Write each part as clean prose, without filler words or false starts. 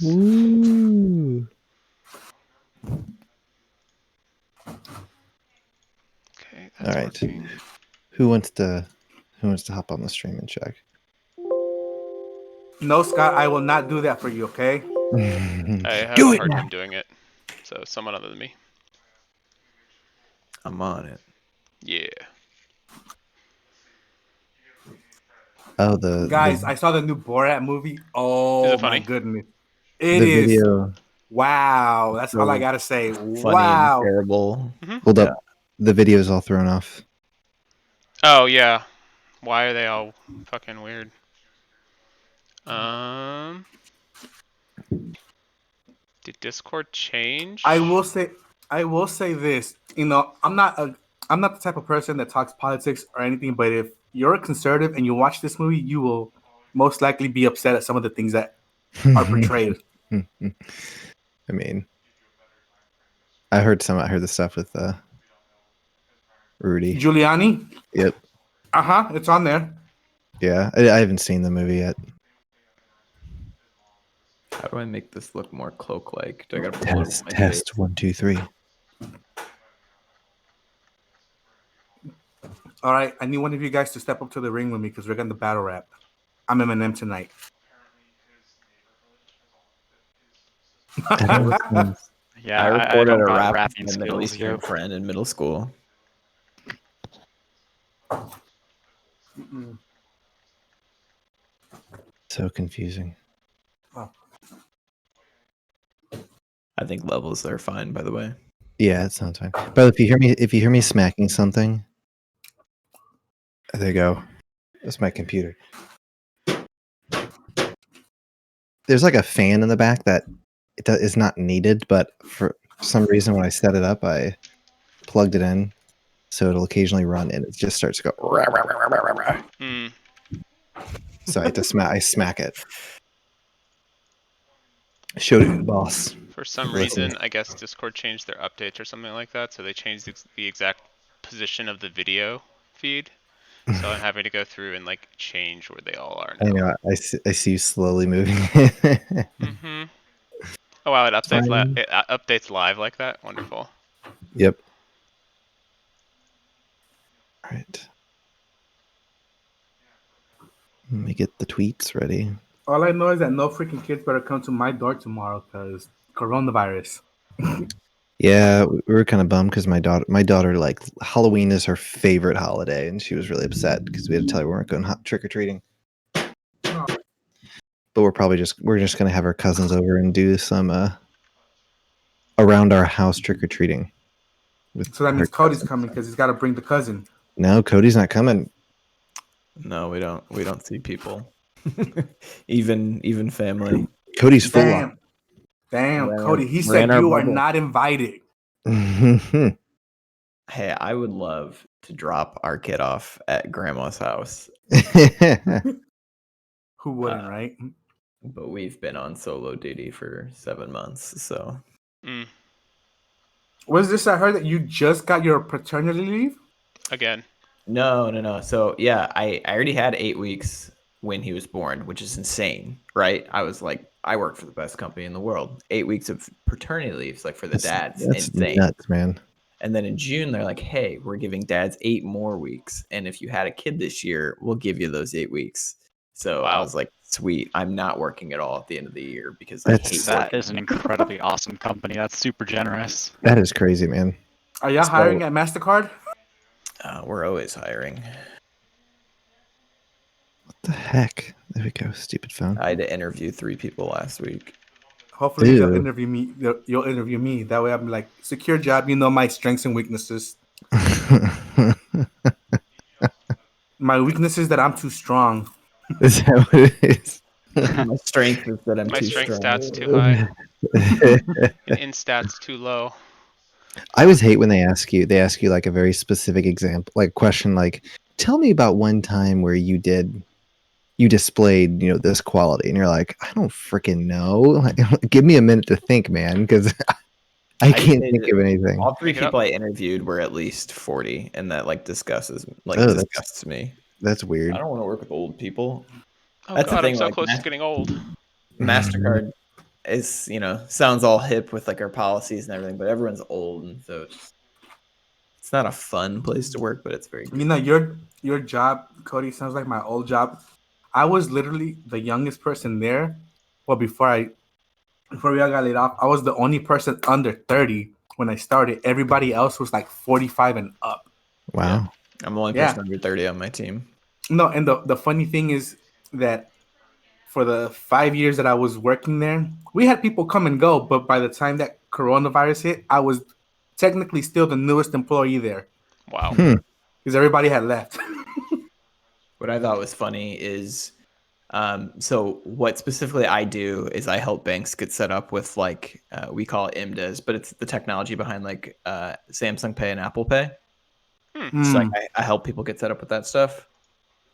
Woo. Okay, All that's right. working. Who wants to hop on the stream and check? No, Scott, I will not do that for you, okay? I have Do a it hard now. time doing it. So someone other than me. I'm on it. Yeah. Oh, Guys, I saw the new Borat movie. Oh Is it my funny? goodness. It the is. video. Wow. That's all I So gotta say. Funny and Wow. terrible. Hold Yeah. up. The video's all thrown off. Oh yeah. Why are they all fucking weird? Did Discord change? I will say this. You know, I'm not the type of person that talks politics or anything, but if you're a conservative and you watch this movie, you will most likely be upset at some of the things that are portrayed. I mean, I heard the stuff with Rudy. Giuliani? Yep. It's on there. Yeah, I haven't seen the movie yet. How do I make this look more cloak-like? Do I gotta put a little Test, on my face? test, 1, 2, 3. All right, I need one of you guys to step up to the ring with me because we're gonna battle rap. I'm Eminem tonight. Yeah, I I recorded don't a got rap rapping with my Middle skills, Eastern yo. friend in middle school. So confusing. I think levels are fine, by the way. Yeah, it sounds fine. But if you hear me smacking something, there you go. That's my computer. There's like a fan in the back that is not needed, but for some reason when I set it up, I plugged it in, so it'll occasionally run and it just starts to go. Rah, rah, rah, rah, rah, rah. So I have to smack it. Showed it to the boss. For some Listen. reason, I guess Discord changed their updates or something like that, so they changed the exact position of the video feed. So I'm having to go through and like change where they all are now. I know. I see you slowly moving. Oh wow, it updates Fine. it updates live like that. Wonderful. Yep. All right. Let me get the tweets ready. All I know is that no freaking kids better come to my door tomorrow because coronavirus. Yeah, we were kind of bummed because my daughter, like, Halloween is her favorite holiday, and she was really upset because we had to tell her we weren't going trick or treating. But we're just gonna have our cousins over and do some around our house trick or treating. So that means Cody's coming because he's got to bring the cousin. No, Cody's not coming. No, we don't see people. even family. Cody's full on. Damn, Cody. He said you are not invited. Hey, I would love to drop our kid off at grandma's house. Who wouldn't, right? But we've been on solo duty for 7 months, so. Was this? I heard that you just got your paternity leave? Again. No. So yeah, I already had 8 weeks when he was born, which is insane, right? I was like, I work for the best company in the world. 8 weeks of paternity leaves, like for the dads, that's insane. Nuts, man. And then in June, they're like, hey, we're giving dads 8 more weeks. And if you had a kid this year, we'll give you those 8 weeks. So I was like, sweet. I'm not working at all at the end of the year because that is an incredibly awesome company. That's super generous. That is crazy, man. Are y'all hiring at MasterCard? We're always hiring. What the heck? There we go. Stupid phone. I had to interview 3 people last week. Hopefully you'll interview me. You'll interview me. That way I'm like, secure job. You know my strengths and weaknesses. My weakness is that I'm too strong. Is that what it is? My strength is that I'm too strong. My strength stats too high. In stats too low. I always hate when they ask you like a very specific example, like question, like, tell me about one time where you displayed, this quality, and you're like, I don't freaking know. Like, give me a minute to think, man, because I can't think of anything. All 3 people I interviewed were at least 40, and that disgusts me. That's weird. I don't want to work with old people. Oh That's God, the thing. I'm so close to getting old. MasterCard it's sounds all hip with like our policies and everything, but everyone's old, and so it's not a fun place to work, but it's very good. Your job, Cody, sounds like my old job. I was literally the youngest person there. Well, before we all got laid off, I was the only person under 30 when I started. Everybody else was like 45 and up. Wow. I'm the only person under 30 on my team. No, and the funny thing is that for the 5 years that I was working there, we had people come and go, but by the time that coronavirus hit, I was technically still the newest employee there. Wow. Because everybody had left. What I thought was funny is, so what specifically I do is I help banks get set up with like, we call it IMDAs, but it's the technology behind like Samsung Pay and Apple Pay. So like I help people get set up with that stuff.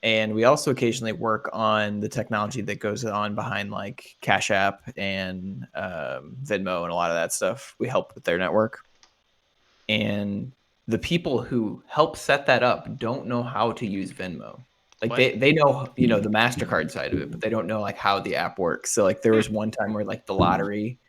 And we also occasionally work on the technology that goes on behind like Cash App and Venmo and a lot of that stuff. We help with their network. And the people who help set that up don't know how to use Venmo. Like they know, the MasterCard side of it, but they don't know like how the app works. So like there was one time where like the lottery,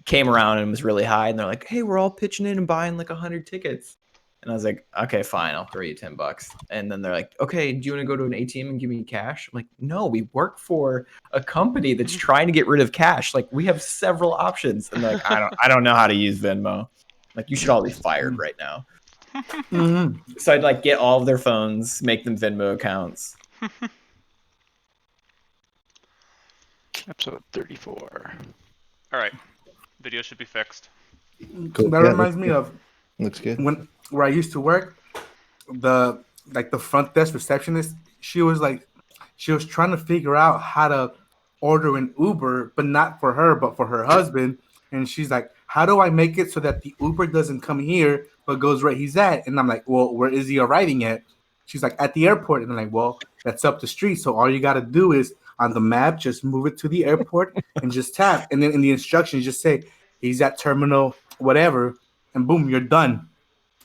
came around and was really high, and they're like, hey, we're all pitching in and buying like 100 tickets. And I was like, okay, fine, I'll throw you $10. And then they're like, okay, do you want to go to an ATM and give me cash? I'm like, no, we work for a company that's trying to get rid of cash. Like we have several options. And they're like, I don't know how to use Venmo. Like you should all be fired right now. So I'd like get all of their phones, make them Venmo accounts. Episode 34. All right. Video should be fixed. Cool. That reminds me of Looks good. where I used to work, the front desk receptionist, she was trying to figure out how to order an Uber, but not for her, but for her husband. And she's like, how do I make it so that the Uber doesn't come here, but goes where he's at? And I'm like, well, where is he arriving at? She's like, at the airport. And I'm like, well, that's up the street. So all you got to do is on the map, just move it to the airport and just tap. And then in the instructions, just say, he's at terminal, whatever. And boom, you're done.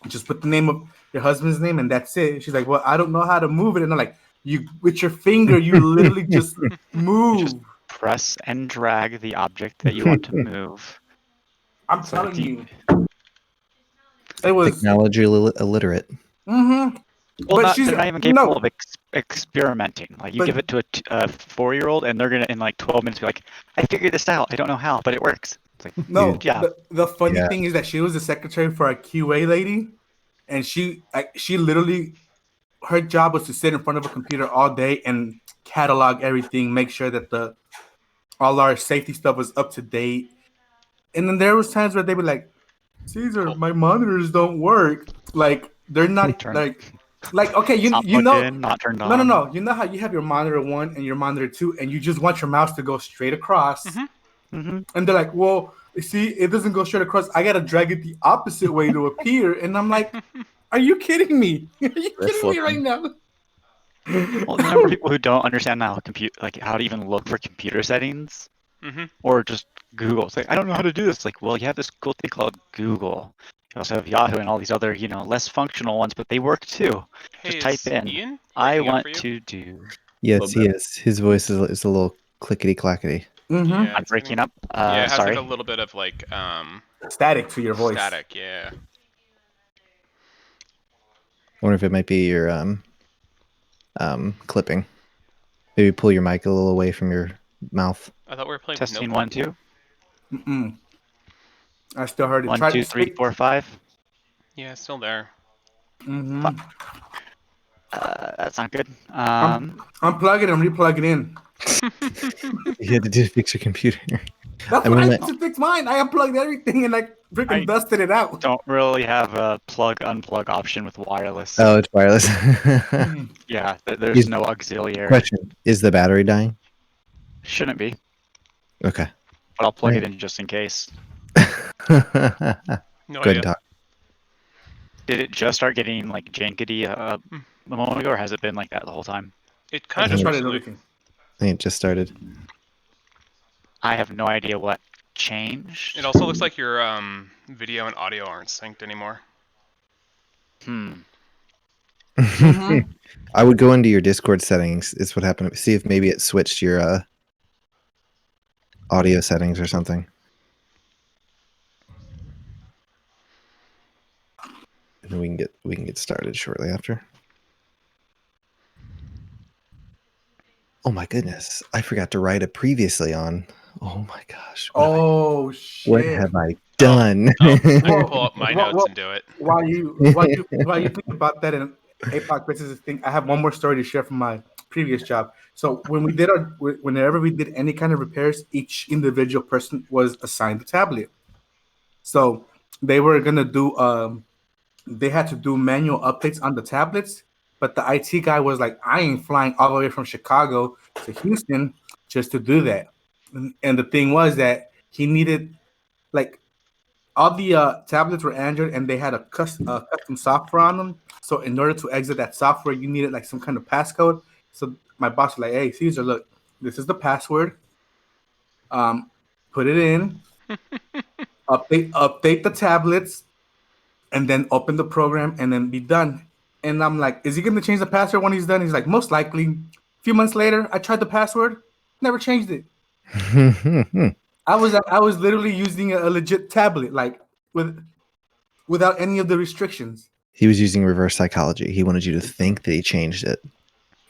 Just put the name of your husband's name and that's it. She's like, well, I don't know how to move it. And I'm like, you with your finger, you literally just move. Just press and drag the object that you want to move. I'm telling you. It was Technology illiterate. Well, Well, they're not even capable of experimenting. Like you give it to a 4-year-old and they're gonna in like 12 minutes be like, I figured this out. I don't know how, but it works. It's like, no, yeah. The funny thing is that she was the secretary for a QA lady, and she literally, her job was to sit in front of a computer all day and catalog everything, make sure that all our safety stuff was up to date. And then there was times where they were like, Caesar, my monitors don't work. Like they're not like okay, not turned on. No. You know how you have your monitor 1 and your monitor 2, and you just want your mouse to go straight across. And they're like, well, see, it doesn't go straight across. I gotta drag it the opposite way to appear. And I'm like, are you kidding me? Are you kidding me right now? Well, the number of people who don't understand how how to even look for computer settings, or just Google. It's like, I don't know how to do this. Like, well, you have this cool thing called Google. You also have Yahoo and all these other, less functional ones, but they work too. Hey, just type in, Ian I working out want for to do. Yes, he is. His voice is a little clickety clackety. Yeah, I'm breaking up. yeah, it has Sorry. like a little bit of like Static to your voice. static. Yeah. I wonder if it might be your clipping. Maybe pull your mic a little away from your mouth. I thought we were playing. Testing Nope. 1, 2. I still heard it. 1, 2, 3, 4, 5. Yeah, it's still there. That's not good. Unplug it and replug it in. You had to do to fix your computer. That's what I did to fix mine. I unplugged everything and I freaking dusted it out. Don't really have a plug-unplug option with wireless. Oh, it's wireless. Yeah, there's no auxiliary. Question: is the battery dying? Shouldn't be, Okay. but I'll plug it in just in case. No Good idea. talk. Did it just start getting like jankety a moment ago, or has it been like that the whole time? It kind I of just just started recently. looking. I think it just started. I have no idea what changed. It also looks like your video and audio aren't synced anymore. I would go into your Discord settings. Is what happened. See if maybe it switched your audio settings or something. And then we can get started shortly after. Oh my goodness! I forgot to write it previously on. Oh my gosh! Oh shit! What have I done? I can pull up my notes and do it. While you think about that and APOC business thing, I have one more story to share from my previous job. So whenever we did any kind of repairs, each individual person was assigned a tablet. So they were gonna do they had to do manual updates on the tablets, but the IT guy was like, I ain't flying all the way from Chicago to Houston just to do that. And the thing was that he needed, like, all the tablets were Android and they had a custom software on them. So in order to exit that software, you needed like some kind of passcode. So my boss was like, hey, Caesar, look, this is the password. Put it in, update the tablets, and then open the program and then be done. And I'm like, is he going to change the password when he's done? He's like, most likely. A few months later, I tried the password, never changed it. I was literally using a legit tablet, like without any of the restrictions. He was using reverse psychology. He wanted you to think that he changed it,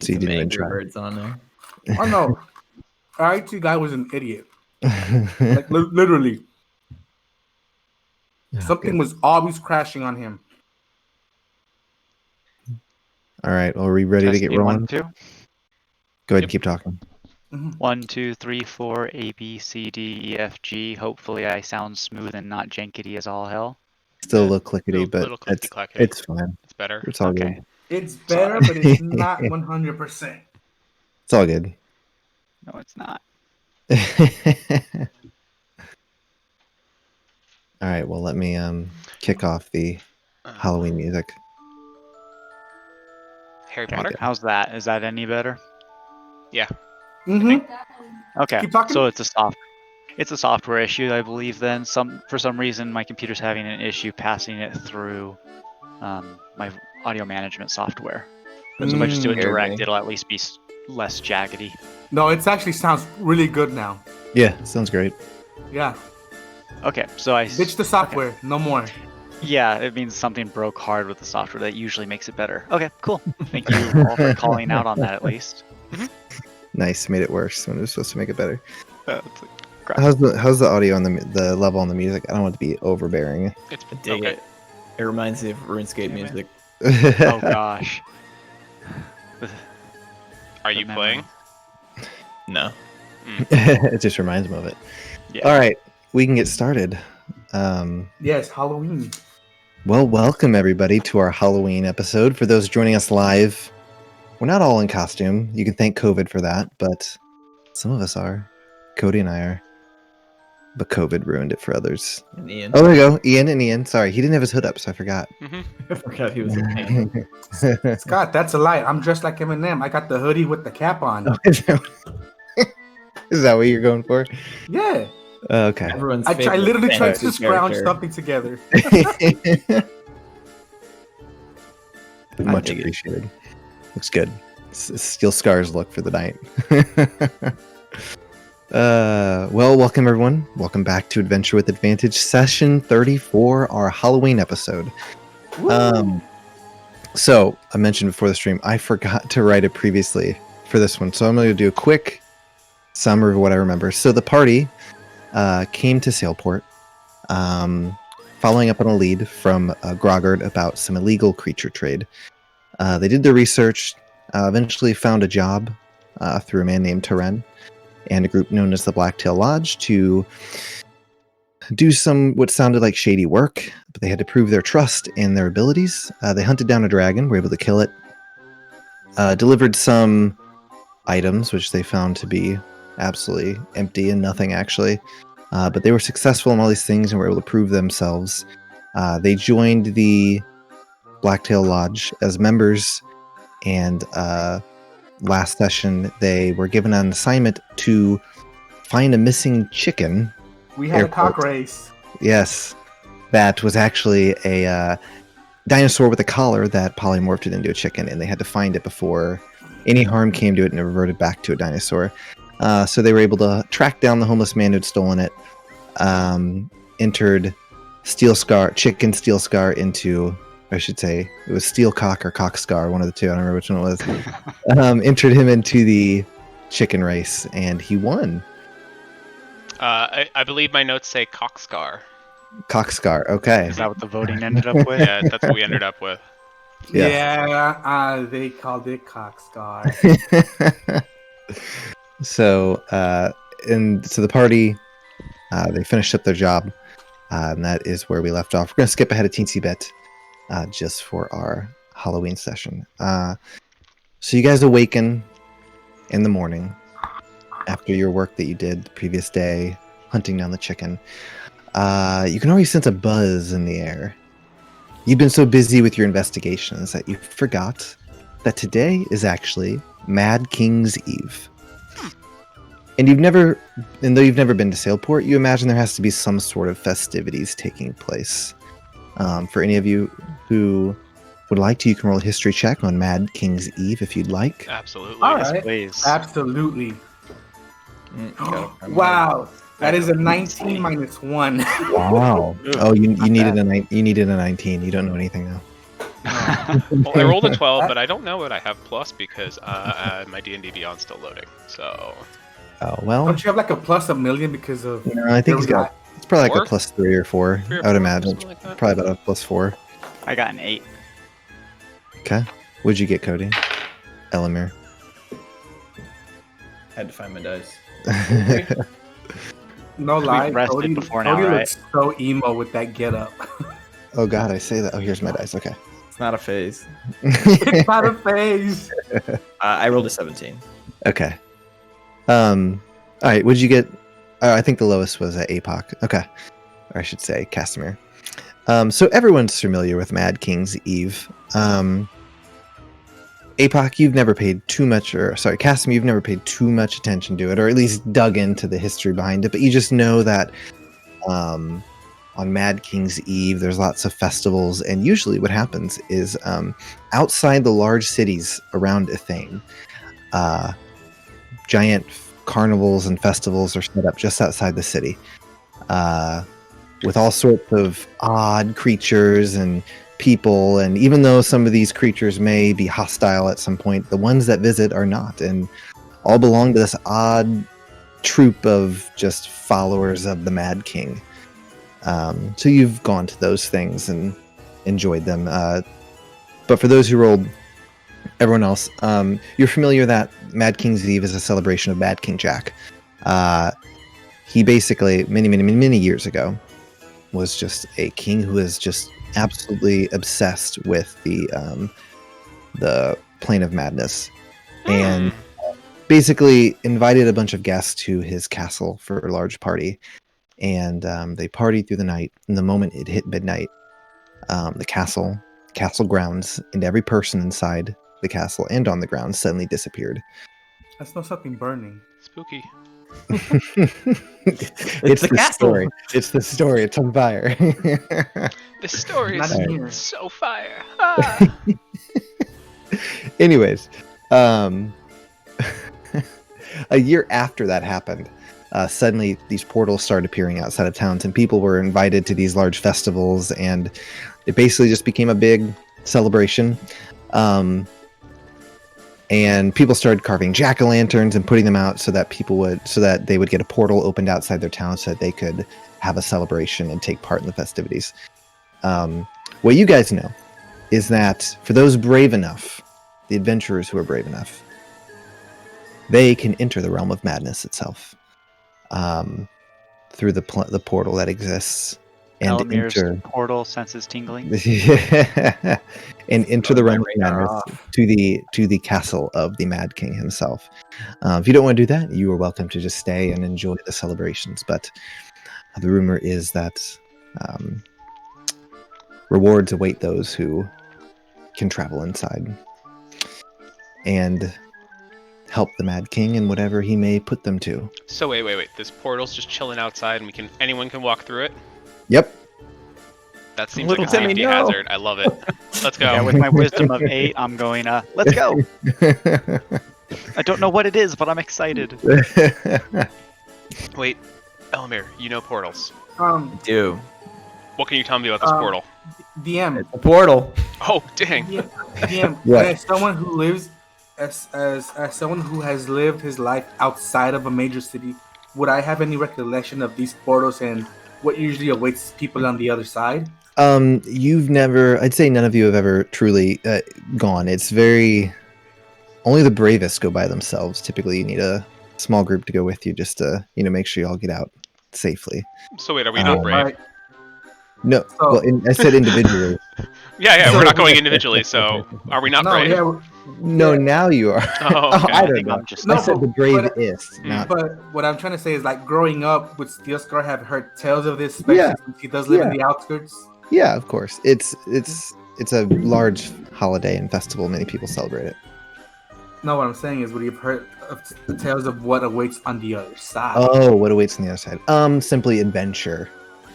so you didn't even try. Birds on there. Oh no, our IT guy was an idiot. Like literally, something was always crashing on him. All right, well, are we ready to get rolling? 1, 2. Go ahead and keep talking. 1, 2, 3, 4, A, B, C, D, E, F, G. Hopefully I sound smooth and not jankety as all hell. Still a little clickety, but Little clickety-clackety. it's fine. It's better. It's all Okay. good. It's better, but it's not 100%. It's all good. No, it's not. All right, well, let me kick off the Halloween music. Harry There we Potter? go. How's that? Is that any better? Yeah. Mm-hmm. Okay. Keep talking. So it's a software issue, I believe. Then for some reason my computer's having an issue passing it through my audio management software. So if I just do it direct, it'll at least be less jaggedy. No, it actually sounds really good now. Yeah, sounds great. Yeah. Okay, so I Ditch the software. No more. Yeah, it means something broke hard with the software. That usually makes it better. Okay, cool. Thank you all for calling out on that at least. Nice, made it worse when it was supposed to make it better. It's like, crap. How's the audio on the level on the music? I don't want it to be overbearing. It's I dig okay. it. It reminds me of RuneScape music. Oh gosh. Are you playing? No. It just reminds me of it. Yeah. All right, we can get started. Yes, Halloween. Well, welcome everybody to our Halloween episode. For those joining us live, we're not all in costume. You can thank COVID for that, but some of us are. Cody and I are. But COVID ruined it for others. And Ian. Oh, there you go. Ian. Sorry, he didn't have his hood up, so I forgot. I forgot he was a king. Scott, that's a lie. I'm dressed like Eminem. I got the hoodie with the cap on. Is that what you're going for? Yeah. Okay. Everyone's I literally tried to fantasy scrounge character. something together. Much dig it. appreciated. Looks good. Steel Scars look for the night. Well, welcome everyone. Welcome back to Adventure with Advantage, session 34, our Halloween episode. So I mentioned before the stream, I forgot to write it previously for this one, so I'm going to do a quick summary of what I remember. So the party came to Sailport, following up on a lead from Groggard about some illegal creature trade. They did their research, eventually found a job through a man named Taren and a group known as the Blacktail Lodge to do some what sounded like shady work, but they had to prove their trust and their abilities. They hunted down a dragon, were able to kill it, delivered some items, which they found to be absolutely empty and nothing actually. But they were successful in all these things and were able to prove themselves. They joined the Blacktail Lodge as members, and last session they were given an assignment to find a missing chicken. We had Airport. a cock race. Yes, that was actually a dinosaur with a collar that polymorphed it into a chicken, and they had to find it bore any harm came to it and it reverted back to a dinosaur. So they were able to track down the homeless man who'd stolen it, entered Chicken Steel Scar into, I should say, it was Steel Cock or Cock Scar, one of the two, I don't remember which one it was, entered him into the chicken race, and he won. I believe my notes say Cockscar. Cockscar, okay. Is that what the voting ended up with? Yeah, that's what we ended up with. Yeah, they called it Cockscar. So the party, they finished up their job, and that is where we left off. We're going to skip ahead a teensy bit, just for our Halloween session. So you guys awaken in the morning after your work that you did the previous day, hunting down the chicken. You can already sense a buzz in the air. You've been so busy with your investigations that you forgot that today is actually Mad King's Eve. And though you've never been to Sailport, you imagine there has to be some sort of festivities taking place. For any of you who would like to, you can roll a history check on Mad King's Eve if you'd like. Absolutely. All Yes, right. Please. Absolutely. Wow. Wow. That is a 19 minus 1. Wow. Oh, you needed you needed a 19. You don't know anything now. Well, I rolled a 12, but I don't know what I have plus because my D&D Beyond's still loading. So. Oh well. Don't you have like a plus a million because of? No, I think it's probably like Four? a plus 3 or 4. 3 or I would 4, imagine something like that. probably about a plus 4. I got an 8. Okay. What'd you get, Cody? Elamir. Had to find my dice. No lie, rested Cody, before Cody now, right? looks so emo with that getup. Oh God, I say that. Oh, here's my dice. Okay. It's not a phase. It's not a phase. I rolled a 17. Okay. All right. What'd you get? I think the lowest was at APOC. Okay. Or I should say Casimir. So everyone's familiar with Mad King's Eve. APOC, you've never paid too much, Casimir, you've never paid too much attention to it, or at least dug into the history behind it, but you just know that on Mad King's Eve, there's lots of festivals, and usually what happens is outside the large cities around Etháin, giant carnivals and festivals are set up just outside the city, with all sorts of odd creatures and people, and even though some of these creatures may be hostile at some point, the ones that visit are not, and all belong to this odd troop of just followers of the Mad King. So you've gone to those things and enjoyed them, but for those who rolled, everyone else, you're familiar that Mad King's Eve is a celebration of Mad King Jak. He basically many years ago was just a king who was just absolutely obsessed with the plane of madness, and basically invited a bunch of guests to his castle for a large party, and they partied through the night. And the moment it hit midnight, the castle grounds and every person inside the castle and on the ground suddenly disappeared. That's not something burning. Spooky. It's the the castle. story. It's the story. It's on fire. This story Not is in here. so fire. Ah. Anyways, a year after that happened, suddenly these portals started appearing outside of towns, and people were invited to these large festivals, and it basically just became a big celebration. And people started carving Jak-O-Lanterns and putting them out so that they would get a portal opened outside their town so that they could have a celebration and take part in the festivities. What you guys know is that for those brave enough, the adventurers who are brave enough, they can enter the realm of madness itself, through the portal that exists, and Elamir's enter portal senses tingling. and enter the realm of radar madness to the castle of the Mad King himself. If you don't want to do that, you are welcome to just stay and enjoy the celebrations. But the rumor is that rewards await those who can travel inside and help the Mad King in whatever he may put them to. So wait. This portal's just chilling outside, and anyone can walk through it. Yep. That seems Little like a Timmy, safety no. hazard. I love it. Let's go. Yeah, with my wisdom of 8, I'm going, let's go. I don't know what it is, but I'm excited. Wait, Elmir, you know portals. Do What can you tell me about this portal? DM. it's a portal. Oh, dang. DM. What? As someone who lives, as someone who has lived his life outside of a major city, would I have any recollection of these portals and what usually awaits people on the other side? You've never. I'd say none of you have ever truly gone. It's very. Only the bravest go by themselves. Typically, you need a small group to go with you just to make sure you all get out safely. So wait, are we not brave? Alright. No, So- well, I said individually. Yeah, So- we're not going individually, so are we not No, brave? yeah, No, now you are. Oh, okay. I I don't think know. I'm just. No, I said the bravest. Hmm. Not. but what I'm trying to say is, like, growing up, would Steel Scar have heard tales of this, especially Yeah. since he does live in Yeah. the outskirts? Yeah, of course. It's a large holiday and festival. Many people celebrate it. No, what I'm saying is, would he have heard of the tales of what awaits on the other side? Oh, what awaits on the other side? Simply adventure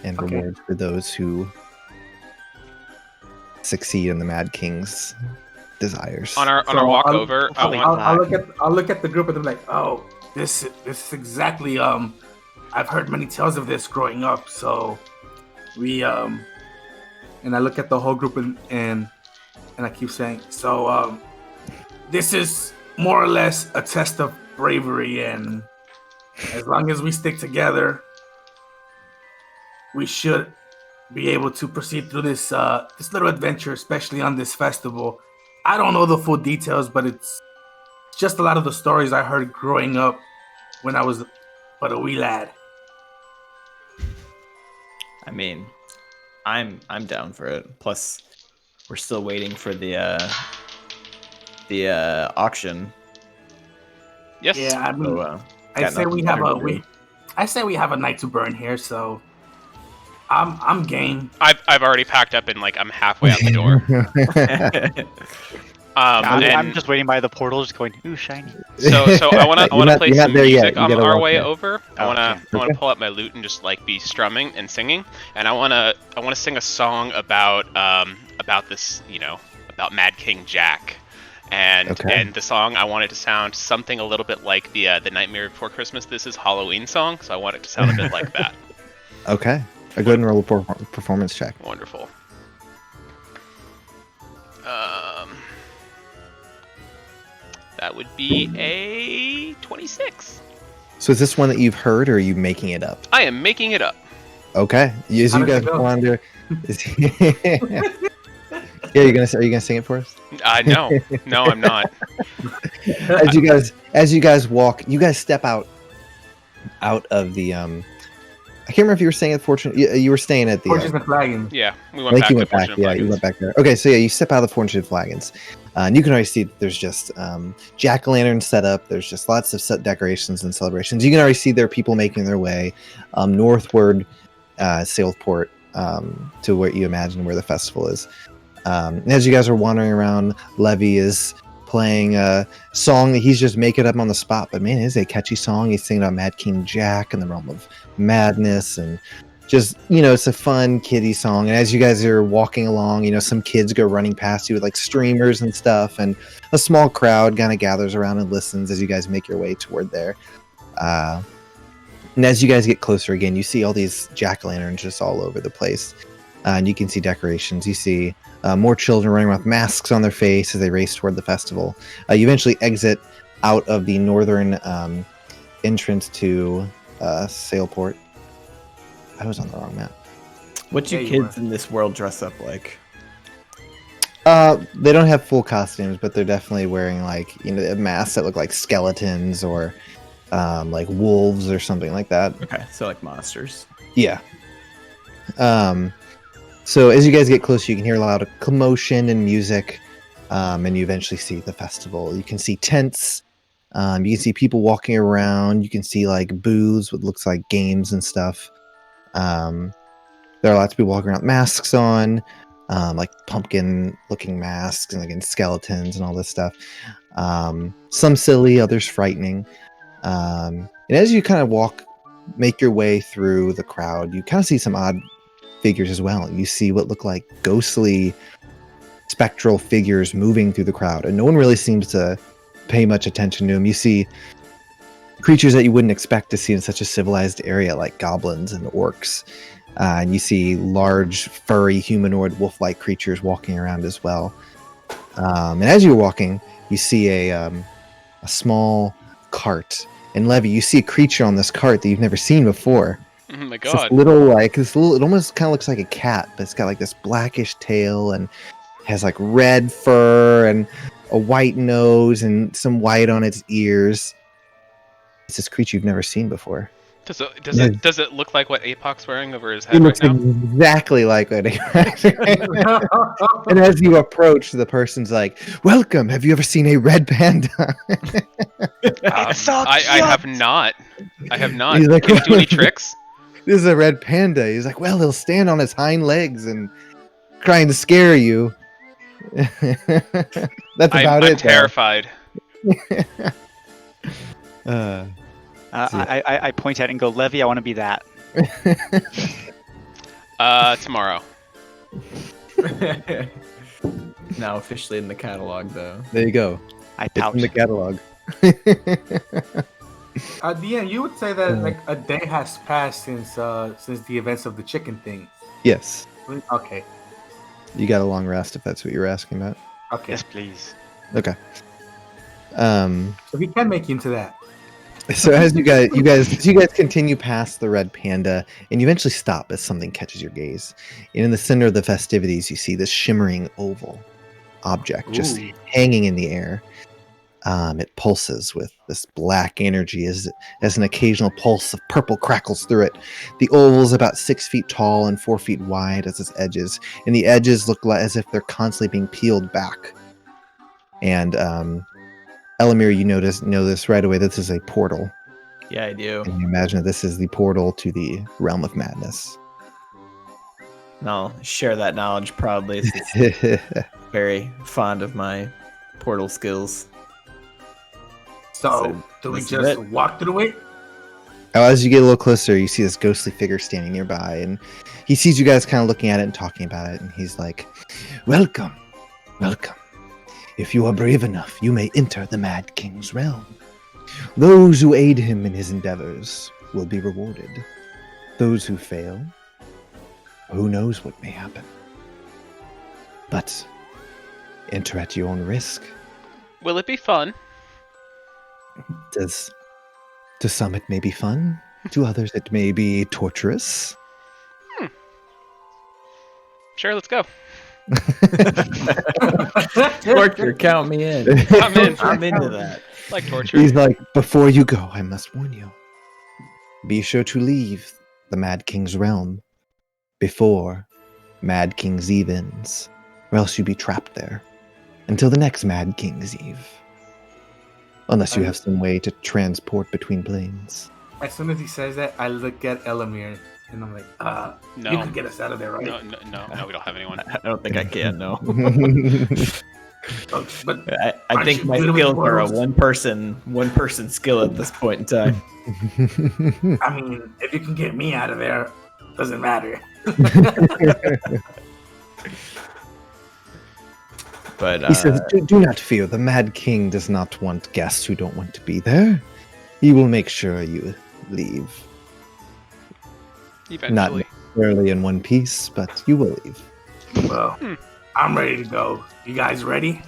and Okay. rewards for those who succeed in the Mad King's desires. On our So walk I'll- over, I want. I'll look at the group and I'm like, oh, this is exactly I've heard many tales of this growing up, so we and I look at the whole group and I keep saying, so this is more or less a test of bravery, and as long as we stick together, we should be able to proceed through this this little adventure, especially on this festival. I don't know the full details, but it's just a lot of the stories I heard growing up when I was but a wee lad. I mean, I'm down for it. Plus, we're still waiting for the auction. Yes. Yeah, I mean, So, I got say we nothing have better a to do. I say we have a night to burn here, so I'm game. I've already packed up and like I'm halfway out the door. I'm And just waiting by the portal, just going, ooh, shiny. so I want You're to not- play you're not some there yet. music You on gotta our walk way there. over. Oh, I want to okay. pull up my lute and just like be strumming and singing, and I want to sing a song about this, about Mad King Jak. And Okay. and the song, I want it to sound something a little bit like the Nightmare Before Christmas. This is Halloween song, so I want it to sound a bit like that. Okay. Go ahead and roll a performance check. Wonderful. That would be a 26. So is this one that you've heard, or are you making it up? I am making it up. Okay. As How you does guys it go? wander. Yeah, are you gonna sing it for us? No, I'm not. As you guys walk, you guys step out of the I can't remember if you were staying at Fortune. You were staying at the. Fortunes and Flagons. Yeah, we I went think back you to went back. Fortune Yeah, Flagons. you went back there. Okay, so yeah, you step out of the Fortune Flagons, and you can already see that there's just jack-o'-lanterns set up. There's just lots of set decorations and celebrations. You can already see there are people making their way northward, Sailport, to where you imagine where the festival is. And as you guys are wandering around, Levy is playing a song that he's just making up on the spot. But man, it is a catchy song. He's singing about Mad King Jak and the realm of madness, and just, it's a fun kiddie song. And as you guys are walking along, some kids go running past you with like streamers and stuff, and a small crowd kind of gathers around and listens as you guys make your way toward there. And as you guys get closer again, you see all these jack-o'-lanterns just all over the place. And you can see decorations. You see more children running around with masks on their face as they race toward the festival. You eventually exit out of the northern entrance to Sailport. I was on the wrong map. What do Yeah, you kids in this world dress up like? They don't have full costumes, but they're definitely wearing masks that look like skeletons or like wolves or something like that. Okay, so like monsters. Yeah. So as you guys get closer, you can hear a lot of commotion and music, and you eventually see the festival. You can see tents. You can see people walking around. You can see like booths with looks like games and stuff. There are lots of people walking around with masks on, like pumpkin-looking masks and like skeletons and all this stuff. Some silly, others frightening. And as you kind of make your way through the crowd, you kind of see some odd figures as well. You see what look like ghostly, spectral figures moving through the crowd, and no one really seems to pay much attention to them. You see creatures that you wouldn't expect to see in such a civilized area, like goblins and orcs. And you see large, furry, humanoid, wolf-like creatures walking around as well. And as you're walking, you see a small cart. And Levy, you see a creature on this cart that you've never seen before. Oh my It's this god. it almost kind of looks like a cat, but it's got like this blackish tail and has like red fur and a white nose and some white on its ears. It's this creature you've never seen before. Does Yeah. it look like what Apoc's wearing over his It head right looks now? exactly like what And as you approach, the person's like, "Welcome. Have you ever seen a red panda?" I have not. I have not. He's like, Can you do any tricks? This is a red panda. He's like, "Well, he'll stand on his hind legs and trying to scare you." That's about I'm it. terrified. I point at it and go, Levy, I want to be that. Tomorrow. Now officially in the catalog, though. There you go. I It's pout. in the catalog. At the end, you would say that like a day has passed since the events of the chicken thing. Yes, Okay. you got a long rest if that's what you're asking about. Okay. Yes, please. Okay. So we can make you into that. So as you guys continue past the red panda, and you eventually stop as something catches your gaze. And in the center of the festivities, you see this shimmering oval object just Ooh. hanging in the air. It pulses with this black energy as an occasional pulse of purple crackles through it. The oval is about 6 feet tall and 4 feet wide as its edges, and the edges look as if they're constantly being peeled back. And Elamir, you know this right away. This is a portal. Yeah, I do. And you imagine that this is the portal to the realm of madness. And I'll share that knowledge proudly. Since very fond of my portal skills. So do we this is just it. walk through it? As you get a little closer, you see this ghostly figure standing nearby, and he sees you guys kind of looking at it and talking about it, and he's like, "Welcome, welcome. If you are brave enough, you may enter the Mad King's realm. Those who aid him in his endeavors will be rewarded. Those who fail, who knows what may happen. But enter at your own risk. Will it be fun? To some it may be fun, to others it may be torturous." Sure, let's go. Torture, count me in. I'm in. I'm into that. Like torture. He's like, "Before you go, I must warn you. Be sure to leave the Mad King's realm before Mad King's Eve ends, or else you'll be trapped there until the next Mad King's Eve. Unless you have some way to transport between planes." As soon as he says that, I look at Elamir and I'm like, No. you can get us out of there, right? No, we don't have anyone. I don't think I can, no. But I Aren't think you my good with skills are a portals? one person skill at this point in time. I mean, if you can get me out of there, doesn't matter. But He says, do not fear. The Mad King does not want guests who don't want to be there. He will make sure you leave. Eventually. Not necessarily in one piece, but you will leave. Well, I'm ready to go. You guys ready?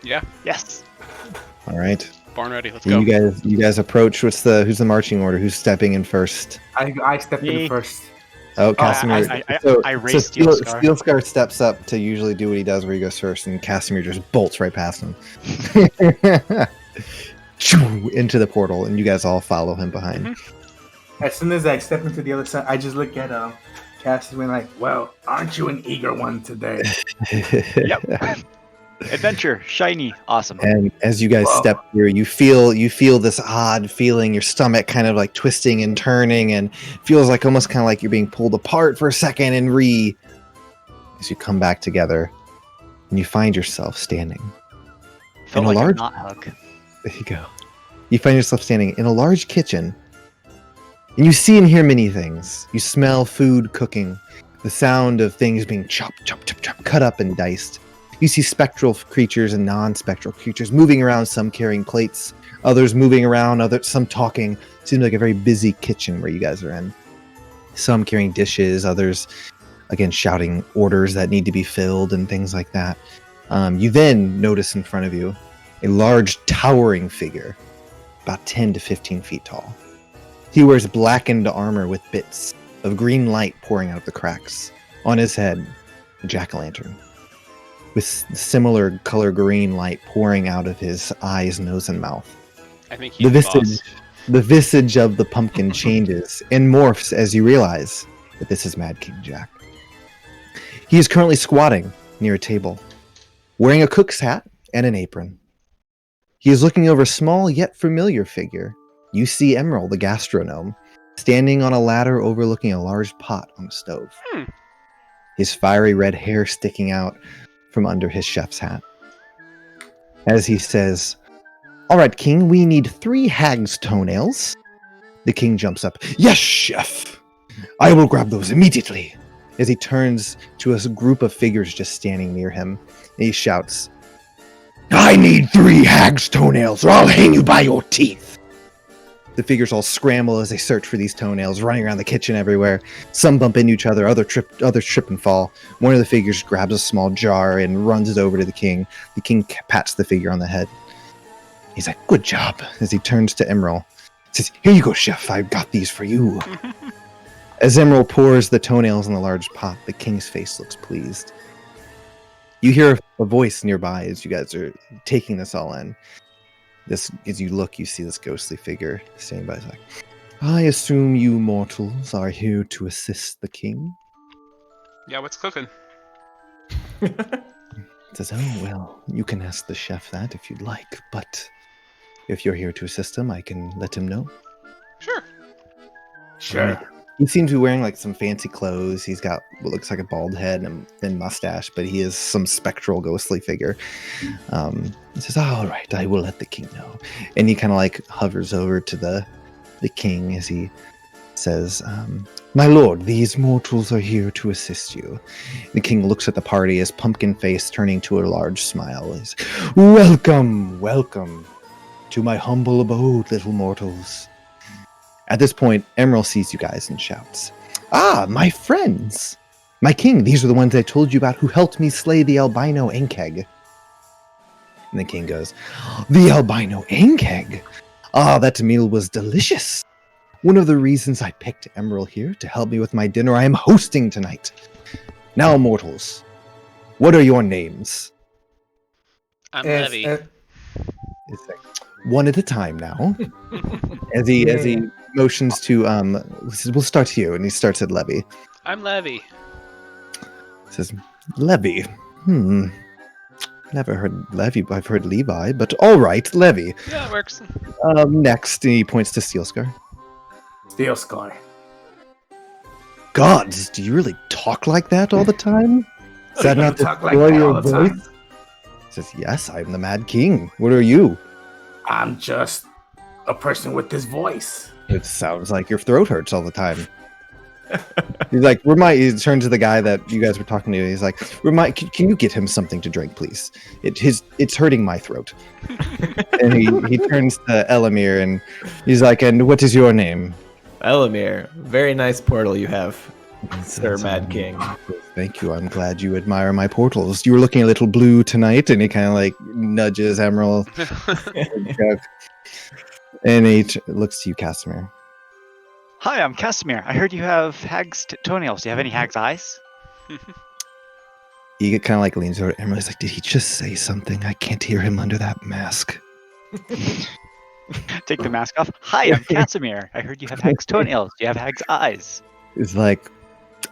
Yeah. Yes. All right. Born ready. Let's So go. you guys approach. Who's the marching order? Who's stepping in first? I stepped in Me. first. Oh, I Casimir. raised Steelscar. Steelscar. Steelscar steps up to usually do what he does, where he goes first, and Casimir just bolts right past him Choo, into the portal, and you guys all follow him behind. As soon as I step into the other side, I just look at Cassidy and like, well, aren't you an eager one today? Yep. Adventure, shiny, awesome. And as you guys Wow. step through, you feel this odd feeling, your stomach kind of like twisting and turning, and feels like almost kind of like you're being pulled apart for a second, and as you come back together, and you find yourself standing. Felt in a like large- a knot hug. There you go. You find yourself standing in a large kitchen, and you see and hear many things. You smell food cooking, the sound of things being chopped, cut up and diced. You see spectral creatures and non-spectral creatures moving around, some carrying plates, others moving around, some talking. Seems like a very busy kitchen where you guys are in. Some carrying dishes, others, again, shouting orders that need to be filled and things like that. You then notice in front of you a large towering figure, about 10 to 15 feet tall. He wears blackened armor with bits of green light pouring out of the cracks. On his head, a Jak-O-Lantern, with similar color green light pouring out of his eyes, nose, and mouth. I think he's the boss. The visage of the pumpkin changes and morphs as you realize that this is Mad King Jak. He is currently squatting near a table, wearing a cook's hat and an apron. He is looking over a small yet familiar figure. You see Emerald, the gastronome, standing on a ladder overlooking a large pot on a stove. His fiery red hair sticking out from under his chef's hat. As he says, "All right, King, we need 3 hag's toenails." The king jumps up. "Yes, chef! I will grab those immediately." As he turns to a group of figures just standing near him, he shouts, "I need 3 hag's toenails, or I'll hang you by your teeth." The figures all scramble as they search for these toenails, running around the kitchen everywhere. Some bump into each other, others trip and fall. One of the figures grabs a small jar and runs it over to the king. The king pats the figure on the head. He's like, "Good job," as he turns to Emerald. He says, "Here you go, chef. I've got these for you." As Emerald pours the toenails in the large pot, the king's face looks pleased. You hear a voice nearby as you guys are taking this all in. As you look, you see this ghostly figure standing by. He's like, "I assume you mortals are here to assist the king?" Yeah, what's cooking? Says, "Oh, well, you can ask the chef that if you'd like, but if you're here to assist him, I can let him know." Sure. He seems to be wearing like some fancy clothes. He's got what looks like a bald head and a thin mustache, but he is some spectral ghostly figure. He says, "All right, I will let the king know." And he kind of like hovers over to the king as he says, "My lord, these mortals are here to assist you." The king looks at the party, his pumpkin face turning to a large smile. He's, "Welcome, welcome to my humble abode, little mortals." At this point, Emerald sees you guys and shouts, "Ah, my friends! My king, these are the ones I told you about who helped me slay the albino Ankeg." And the king goes, "The albino Ankeg? Ah, that meal was delicious. One of the reasons I picked Emerald here to help me with my dinner I am hosting tonight. Now, mortals, what are your names?" I'm Levy. It's like, one at a time now. As he motions to he says, "We'll start here," and he starts at Levy. I'm Levy. Says, "Levy. Never heard Levy. I've heard Levi, but all right, Levy." Yeah, it works. Next, he points to Steel Scar. Steel Scar. "Gods, do you really talk like that all the time? Is that not the talk like joy that of all your the voice?" time? Says, "Yes, I'm the Mad King. What are you?" I'm just a person with this voice. "It sounds like your throat hurts all the time." He's like, he turns to the guy that you guys were talking to. He's like, can you get him something to drink, please? It's hurting my throat." And he turns to Elamir and he's like, "And what is your name?" Elamir, very nice portal you have, Sir Mad King. "Thank you. I'm glad you admire my portals. You were looking a little blue tonight." And he kind of like nudges Emerald. And he looks to you, Casimir. Hi, I'm Casimir. I heard you have hag's toenails. Do you have any hag's eyes? He kind of like leans over to Emerald. He's like, "Did he just say something? I can't hear him under that mask." Take the mask off. Hi, I'm Casimir. I heard you have hag's toenails. Do you have hag's eyes? It's like,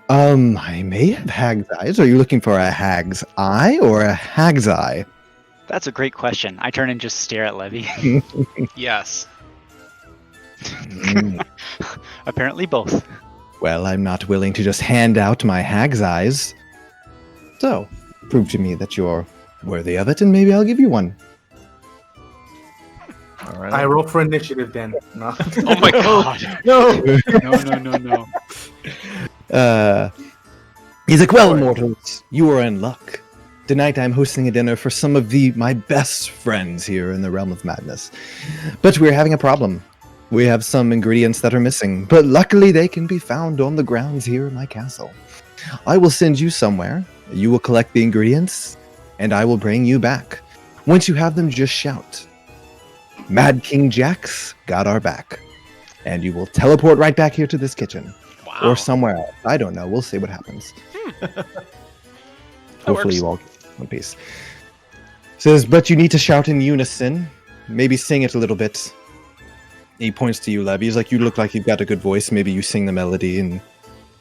I may have hag's eyes. Are you looking for a hag's eye or a hag's eye? That's a great question. I turn and just stare at Levy. Yes. Apparently both. Well, I'm not willing to just hand out my hag's eyes. So, prove to me that you're worthy of it, and maybe I'll give you one. All right. I roll for initiative then. No. Oh my god. No. He's like, "Well, mortals, you are in luck. Tonight I'm hosting a dinner for some of my best friends here in the Realm of Madness. But we're having a problem. We have some ingredients that are missing, but luckily they can be found on the grounds here in my castle. I will send you somewhere. You will collect the ingredients, and I will bring you back. Once you have them, just shout, Mad King Jack's got our back. And you will teleport right back here to this kitchen. Wow. Or somewhere else. I don't know. We'll see what happens. Hopefully you all get one piece. Says, but you need to shout in unison. Maybe sing it a little bit. He points to you, Levy. He's like, you look like you've got a good voice. Maybe you sing the melody. And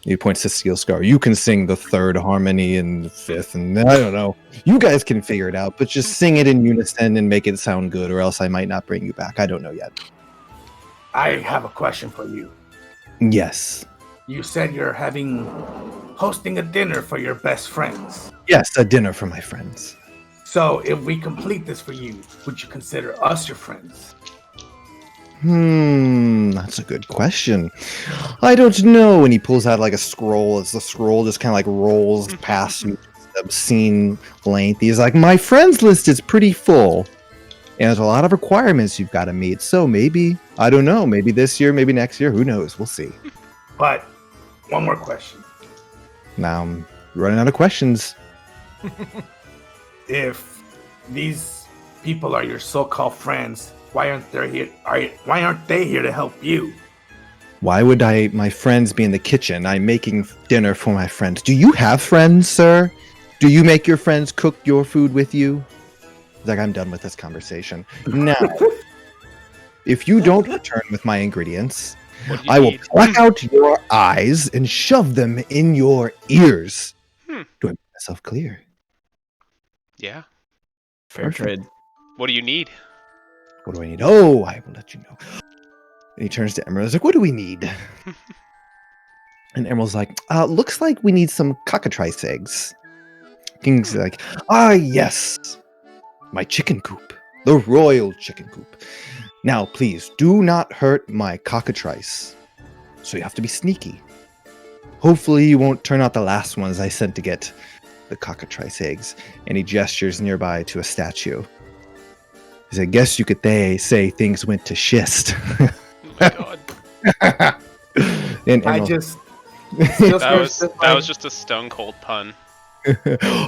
he points to Steel Scar. You can sing the third harmony and the fifth. And I don't know. You guys can figure it out. But just sing it in unison and make it sound good. Or else I might not bring you back. I don't know yet. I have a question for you. Yes. You said you're hosting a dinner for your best friends. Yes, a dinner for my friends. So if we complete this for you, would you consider us your friends? That's a good question. I don't know. And he pulls out like a scroll. As the scroll just kind of like rolls past you, obscene length. He's like, my friends list is pretty full. And there's a lot of requirements you've got to meet. So maybe, I don't know, maybe this year, maybe next year. Who knows? We'll see. But one more question. Now I'm running out of questions. If these people are your so-called friends, why aren't they here? Why aren't they here to help you? Why would my friends be in the kitchen? I'm making dinner for my friends. Do you have friends, sir? Do you make your friends cook your food with you? He's like, I'm done with this conversation. Now, if you don't return with my ingredients, I will pluck out your eyes and shove them in your ears. Do I make myself clear? Yeah. Fair Perfect. trade. What do you need? What do I need? Oh, I will let you know. And he turns to Emerald. He's like, what do we need? And Emerald's like, looks like we need some cockatrice eggs. King's like, yes. My chicken coop. The royal chicken coop. Now, please, do not hurt my cockatrice. So you have to be sneaky. Hopefully you won't turn out the last ones I sent to get the cockatrice eggs. And he gestures nearby to a statue. He said, I guess you could say things went to schist. Oh my god. And I Emerald, just... That was just a stone cold pun.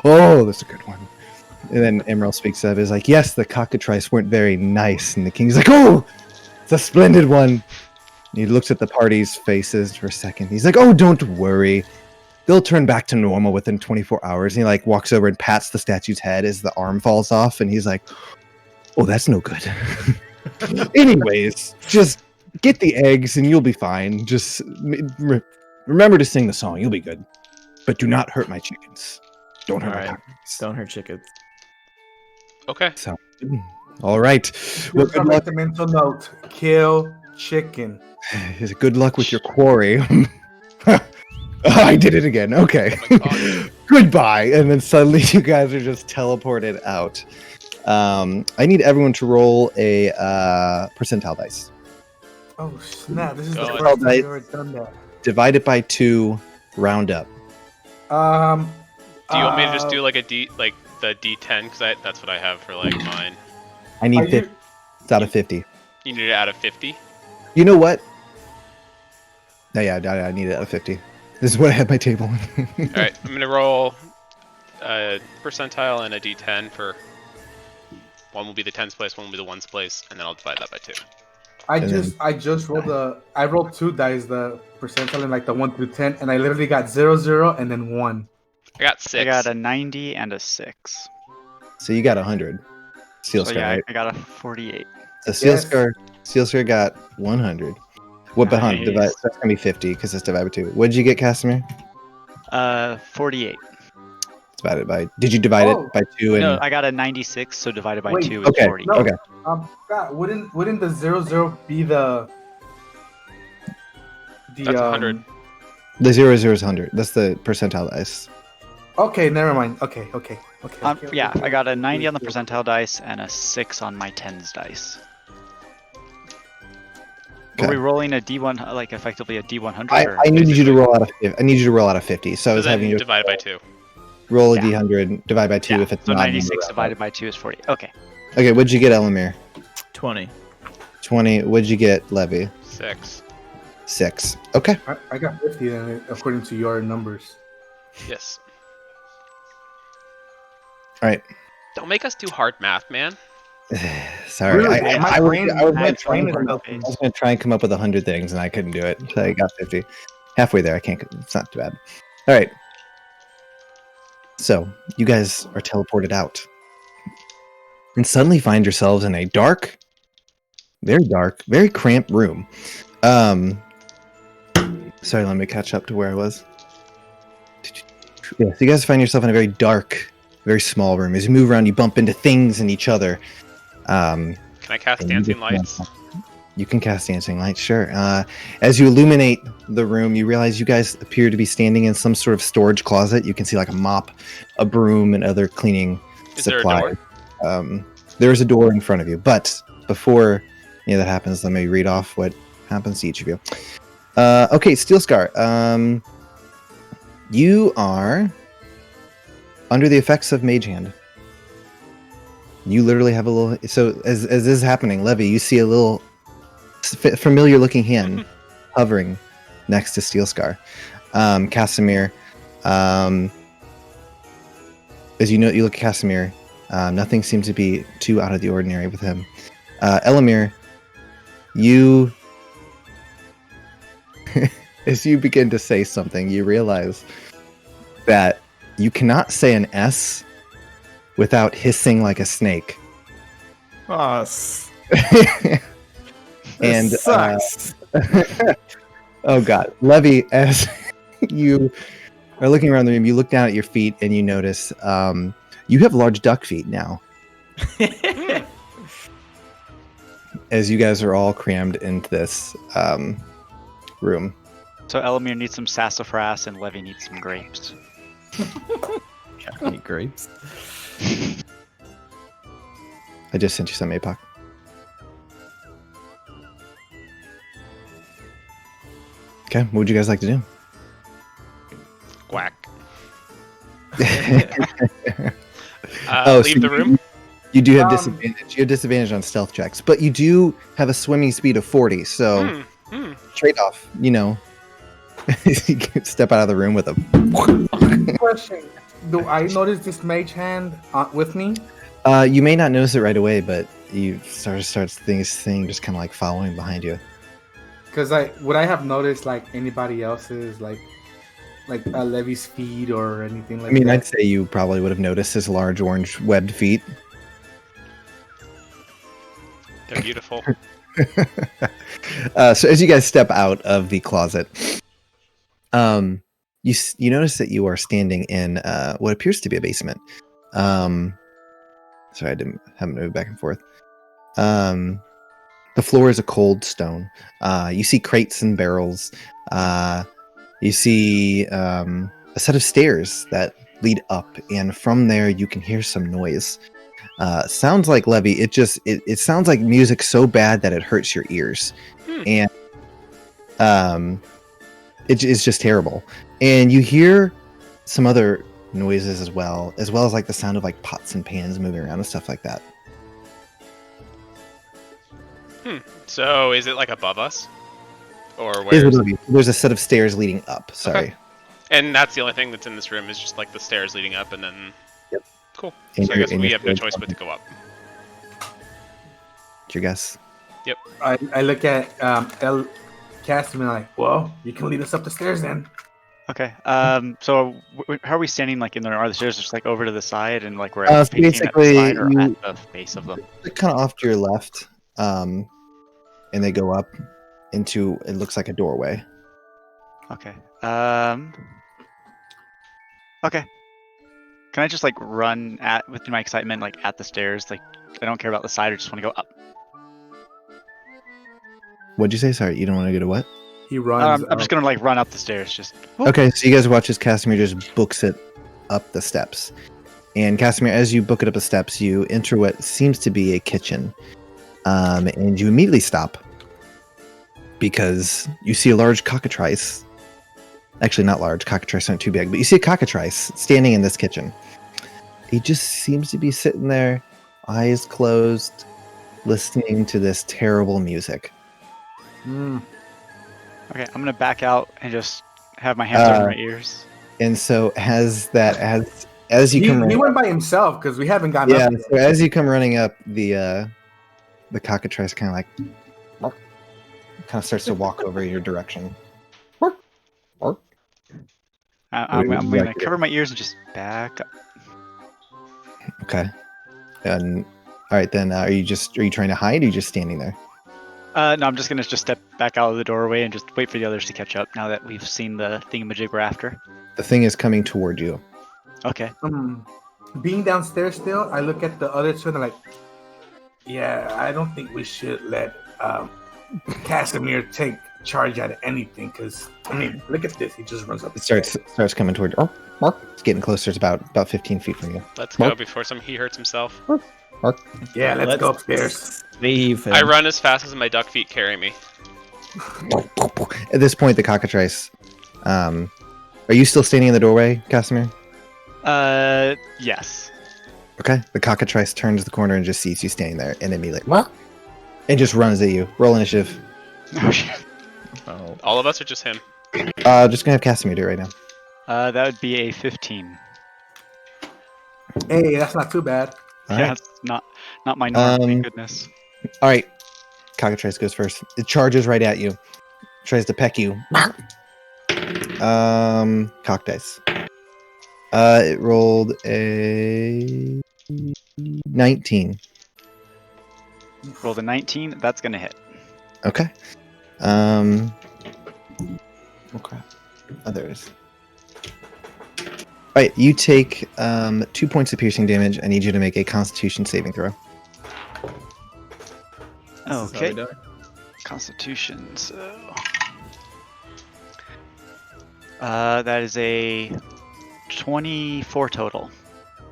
oh, that's a good one. And then Emerald speaks up. Is like, yes, the cockatrice weren't very nice. And the king's like, oh, it's a splendid one. And he looks at the party's faces for a second. He's like, oh, don't worry. They'll turn back to normal within 24 hours. And he like walks over and pats the statue's head as the arm falls off. And he's like, oh, that's no good. Anyways, just get the eggs and you'll be fine. Just remember to sing the song. You'll be good. But do not hurt my chickens. Don't hurt my Alright. cockatrice. Don't hurt chickens. Okay. So, all right. Well, Just good make luck. the mental note. Kill chicken. Good luck with your quarry. I did it again. Okay. Oh my god. Goodbye. And then suddenly you guys are just teleported out. I need everyone to roll a percentile dice. Oh snap! This is the God. first time I've ever done that. Divide it by 2. Round up. Do you want me to just do like the D10? Because that's what I have for like mine. I need 50. It's out of 50. You need it out of 50? You know what? No, yeah, I need it out of 50. This is what I had my table. Alright, I'm gonna roll a percentile and a D10 for one will be the tens place, one will be the ones place, and then I'll divide that by 2. I just rolled I rolled 2 dice, the percentile in like the 1 through 10, and I literally got 0, 0, and then 1. I got 6. I got a 90 and a 6. So you got 100. Steel So Scar, yeah, right? I got a 48. So Steel Yes. Scar got 100. What behind? Nice. Divide, that's gonna be 50 because it's divided by 2. What did you get, Casimir? 48. It's divided by. Did you divide Oh. it by 2? And No, I got a 96, so divided by Wait, 2 is okay, 40. No. okay. God, wouldn't the 0, 0 be the That's 100. The 0 is 100. That's the percentile dice. Okay, never mind. Okay. Yeah, I got a 90 on the percentile dice and a 6 on my tens dice. Are we Okay. rolling a D1, like effectively a D100? I or need you to basically- roll out of. I need you to roll out of 50. So I So was then having you divide by 2. Roll a Yeah. d100, divide by 2 Yeah, if it's so not. 96 divided by 2 is 40. Okay. Okay, what'd you get, Elamir? 20. 20. What'd you get, Levy? 6. 6. Okay. I got 50 then, according to your numbers. Yes. All right. Don't make us do hard math, man. Sorry. Really? My brain is gonna try and come up with 100 things, and I couldn't do it. So I got 50. Halfway there. I can't. It's not too bad. All right. So you guys are teleported out, and suddenly find yourselves in a dark, very cramped room. Sorry. Let me catch up to where I was. Yeah. So you guys find yourself in a very dark, very small room. As you move around, you bump into things and each other. Can I cast dancing lights? You can cast dancing lights, sure. As you illuminate the room, you realize you guys appear to be standing in some sort of storage closet. You can see like a mop, a broom, and other cleaning supplies. There is a door in front of you, but before any of that happens, let me read off what happens to each of you. Okay, Steel Scar. You are under the effects of Mage Hand. You literally have a little. So as this is happening, Levy, you see a little familiar looking hand hovering next to Steel Scar. Casimir, as you know, you look at Casimir. Nothing seems to be too out of the ordinary with him. Elamir, you, as you begin to say something, you realize that you cannot say an S without hissing like a snake. And sucks. Oh god, Levy, as you are looking around the room, you look down at your feet and you notice you have large duck feet now. As you guys are all crammed into this room. So Elamir needs some sassafras and Levy needs some grapes. Any grapes? I just sent you some APOC. Okay, what would you guys like to do? Whack. So Leave the room. You do have disadvantage. You have disadvantage on stealth checks, but you do have a swimming speed of 40. So trade off. You know, you can step out of the room with a. Question: do I notice this mage hand with me? You may not notice it right away, but you starts this thing just kind of like following behind you. Because would I have noticed like anybody else's like Levy's feet or anything like that? I mean, I'd say you probably would have noticed his large orange webbed feet. They're beautiful. So as you guys step out of the closet, you notice that you are standing in what appears to be a basement. Sorry, I haven't moved back and forth. The floor is a cold stone. You see crates and barrels. You see a set of stairs that lead up, and from there you can hear some noise. Sounds like Levy. It sounds like music so bad that it hurts your ears, and it's just terrible. And you hear some other noises as well as like the sound of like pots and pans moving around and stuff like that. So is it like above us, or where? There's a set of stairs leading up. Sorry. Okay. And that's the only thing that's in this room is just like the stairs leading up, and then. Yep. Cool. And so I guess we have no choice but to go up. What's your guess? Yep. I look at El Castum and like, well, you can lead us up the stairs then. Okay. So how are we standing? Like are the stairs just like over to the side and like we're So facing basically, at the side or at the base of them? They're kind of off to your left, and they go up into it looks like a doorway. Okay. Okay. Can I just like run with my excitement like at the stairs? Like I don't care about the side. I just want to go up. What'd you say? Sorry, you don't want to go to what? He runs. I'm just gonna like run up the stairs. Just Okay, so you guys watch as Casimir just books it up the steps. And Casimir, as you book it up the steps, you enter what seems to be a kitchen. And you immediately stop because you see a large cockatrice Actually, not large. Cockatrice aren't too big, but you see a cockatrice standing in this kitchen. He just seems to be sitting there, eyes closed, listening to this terrible music. Okay, I'm gonna back out and just have my hands over my ears. And so as you come He running went up, by himself because we haven't gotten yeah, up. so as you come running up, the cockatrice kind of starts to walk over your direction. I'm gonna cover my ears and just back up. Okay. And all right, then are you trying to hide or are you just standing there? No, I'm just gonna step back out of the doorway and just wait for the others to catch up. Now that we've seen the thingamajig we're after. The thing is coming toward you. Okay. Being downstairs still, I look at the other two and I'm like, yeah, I don't think we should let Casimir take charge out of anything because, I mean, look at this. He just runs up. It starts coming toward you. It's getting closer. It's about 15 feet from you. Let's go before he hurts himself. Yeah, let's go upstairs. Leave him. I run as fast as my duck feet carry me. At this point, the cockatrice. Are you still standing in the doorway, Casimir? Yes. Okay. The cockatrice turns the corner and just sees you standing there, and immediately and just runs at you. Roll initiative. Oh shit. Oh. All of us or just him? Just gonna have Casimir do it right now. That would be a 15. Hey, that's not too bad. All Yeah, right. it's not my norm. Thank goodness. All right. Cockatrice goes first. It charges right at you. Tries to peck you. Cock dice. It rolled a 19. Roll the 19. That's gonna hit. Okay. Okay. Oh, there it is. All right, you take 2 points of piercing damage. I need you to make a Constitution saving throw. Okay. Constitution. So. That is a 24 total.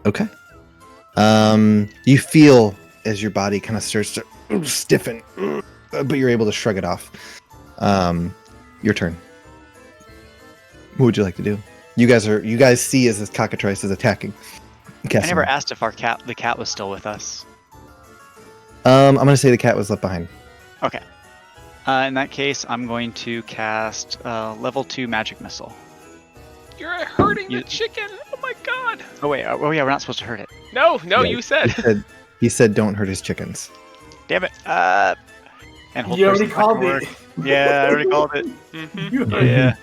Okay. You feel as your body kind of starts to stiffen, but you're able to shrug it off. Your turn. What would you like to do? You guys see as this cockatrice is attacking. I never asked if the cat was still with us. I'm gonna say the cat was left behind. Okay. In that case, I'm going to cast level 2 magic missile. You're hurting the chicken! Oh my god! Oh wait, yeah, we're not supposed to hurt it. No, Yeah, you said. He said don't hurt his chickens. Damn it. And hold You already person's called work. it. Yeah, I already called it. Yeah.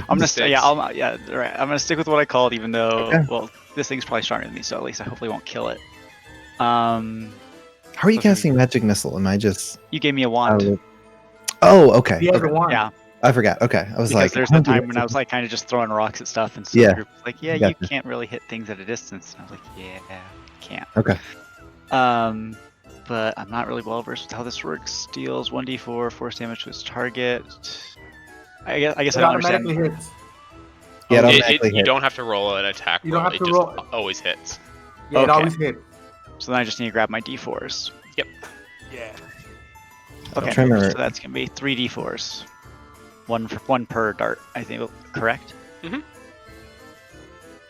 I'm gonna Six. right. I'm gonna stick with what I called, even though Okay. this thing's probably stronger than me, so at least I hopefully won't kill it. How are you Okay. casting magic missile? Am I just? You gave me a wand. Oh, okay. The other Okay. one. Yeah, I forgot. Okay, I was because like, there's the time when I was like kind of just throwing rocks at stuff, and so Yeah. the group was like, yeah, Gotcha. you can't really hit things at a distance. And I was like, yeah, can't. Okay. But I'm not really well versed with how this works. Deals 1d4 force damage to its target. I guess It I don't automatically understand. hits. Yeah, it It- automatically you hit. don't have to roll an attack You don't roll. have It to just roll. always hits. Yeah, it Okay. always hits. So then I just need to grab my d4s. Yeah. Okay, trying to- so that's gonna be 3d4s. One per dart, I think. Correct.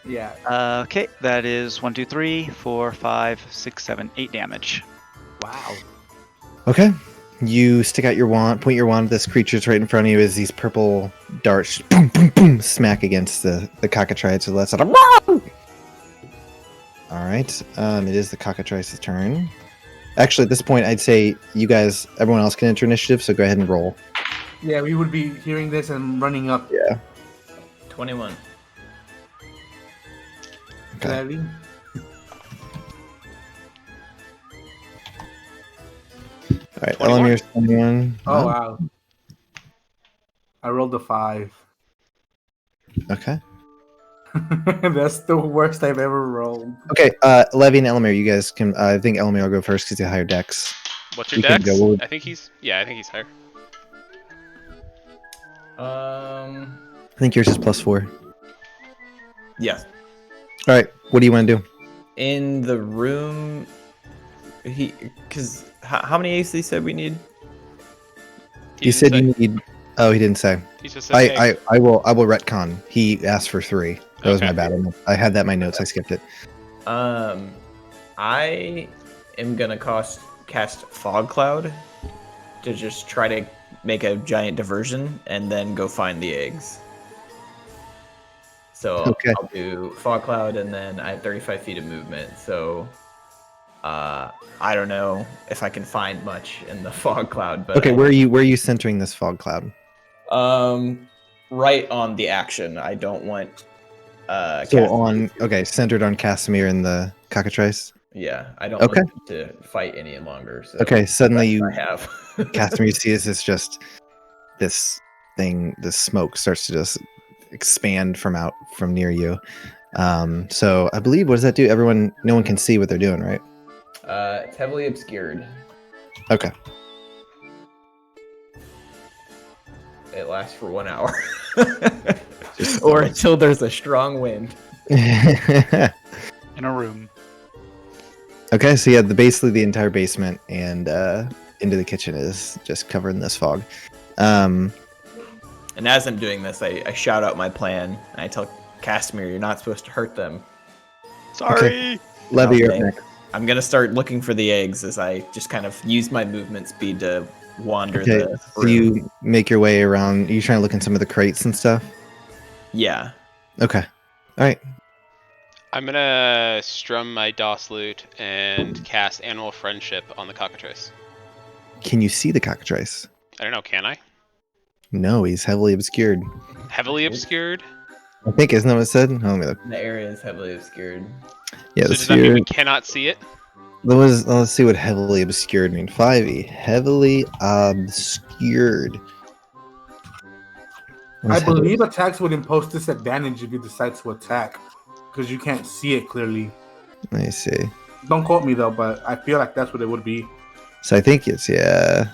Yeah. Okay, that is 1, 2, 3, 4, 5, 6, 7, 8 damage. Wow. Okay. You stick out your wand, point your wand at this creature's right in front of you as these purple darts boom, boom, boom, smack against the cockatrice. So that's all right. It is the cockatrice's turn. Actually, at this point, I'd say you guys, everyone else can enter initiative, so go ahead and roll. Yeah, we would be hearing this and running up. Yeah. 21. Okay. Gladly. All right, 21? Elamir's 21. Oh, wow. I rolled a 5. Okay. That's the worst I've ever rolled. Okay, Levy and Elamir, you guys can. I think Elamir will go first because he higher dex. What's your You can dex? go, what would- I think he's higher. I think yours is +4. Yeah. All right, what do you want to do? In the room, because how many AC said we need? You said you need Oh, he didn't say. He just said egg. I will retcon. He asked for 3. That was Okay. my bad. I had that in my notes. I skipped it. I am gonna cast Fog Cloud to just try to make a giant diversion and then go find the eggs. So Okay. I'll do Fog Cloud and then I have 35 feet of movement. So I don't know if I can find much in the Fog Cloud. But Okay, where are you centering this fog cloud? Right on the action. I don't want. Centered on Casimir and the Cockatrice. Yeah, I don't Okay. want them to fight any longer. So Okay, suddenly you I have. Casimir, you see this just this thing, this smoke starts to just expand from near you. So I believe, what does that do? No one can see what they're doing, right? It's heavily obscured. Okay. It lasts for 1 hour, or until there's a strong wind. In a room. Okay, so yeah, basically the entire basement and into the kitchen is just covered in this fog. And as I'm doing this, I shout out my plan. And I tell Casimir, "You're not supposed to hurt them." Sorry. Okay. Levy, you're up next. I'm gonna start looking for the eggs as I just kind of use my movement speed to wander Okay, the so room. you make your way around. Are you trying to look in some of the crates and stuff? Yeah. Okay. All right. I'm gonna strum my DOS lute and cast Animal Friendship on the Cockatrice. Can you see the Cockatrice? I don't know, can I? No, he's heavily obscured. Heavily obscured? I think, isn't that what it said? Oh, let me look. The area is heavily obscured. Yeah, So the does that mean sphere. we cannot see it? Let's see what heavily obscured mean. 5e. Heavily obscured. I believe attacks would impose disadvantage if you decide to attack, because you can't see it clearly. Let me see. Don't quote me though, but I feel like that's what it would be. So I think it's, yeah.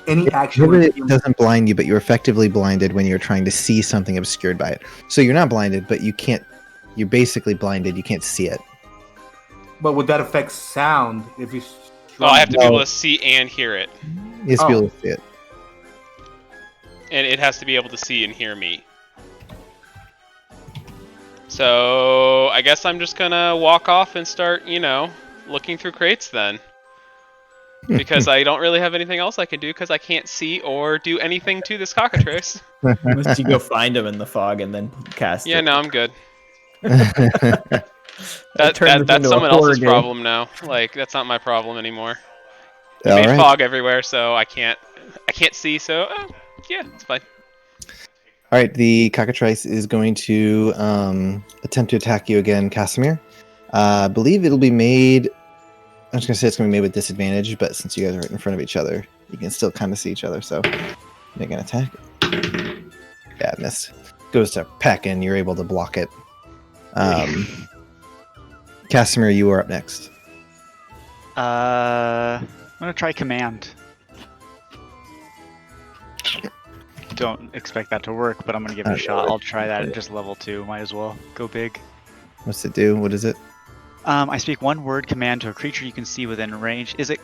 Any action Heavily would doesn't blind you, but you're effectively blinded when you're trying to see something obscured by it. So you're not blinded, but you can't. You're basically blinded. You can't see it. But would that affect sound if you? Oh, I have to be able to see and hear it. You have to be able to see it. And it has to be able to see and hear me. So I guess I'm just gonna walk off and start, looking through crates then. Because I don't really have anything else I can do because I can't see or do anything to this Cockatrice. Unless you go find him in the fog and then cast Yeah, it. no, I'm good. Turns That's into a someone horror else's game. problem now. Like, that's not my problem anymore. I All made right. fog everywhere, so I can't see. So yeah, it's fine. All right. The Cockatrice is going to attempt to attack you again, Casimir. I believe it'll be made. I was going to say it's going to be made with disadvantage, but since you guys are right in front of each other, you can still kind of see each other. So make an attack. Yeah, it missed. Goes to peck, and you're able to block it. Casimir, you are up next. I'm gonna try command. Don't expect that to work, but I'm gonna give it a shot. I'll try that at just level 2. Might as well go big. What's it do? What is it? I speak one word command to a creature you can see within range. Is it,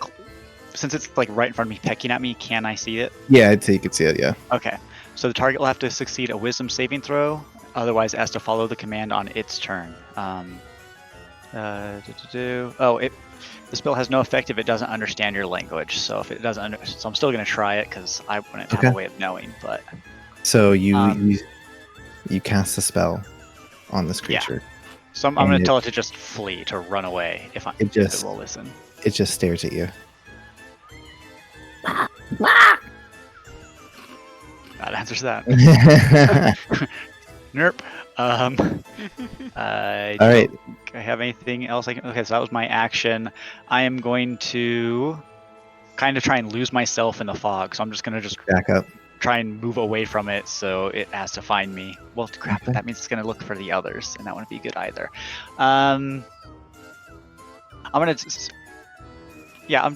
since it's like right in front of me, pecking at me? Can I see it? Yeah, I'd say you could see it. Yeah. Okay. So the target will have to succeed a Wisdom saving throw. Otherwise, it has to follow the command on its turn. The spell has no effect if it doesn't understand your language. So if it doesn't, so I'm still gonna try it because I wouldn't have a way of knowing. But So you cast a spell on this creature. so I'm gonna tell it to just flee, to run away. If it will listen. It just stares at you. That answers that. Nerp. All right. I have anything else I can... Okay, so that was my action. I am going to kind of try and lose myself in the fog. So I'm just going to Back up. try and move away from it so it has to find me. Well, crap, Okay. that means it's going to look for the others, and that wouldn't be good either. I'm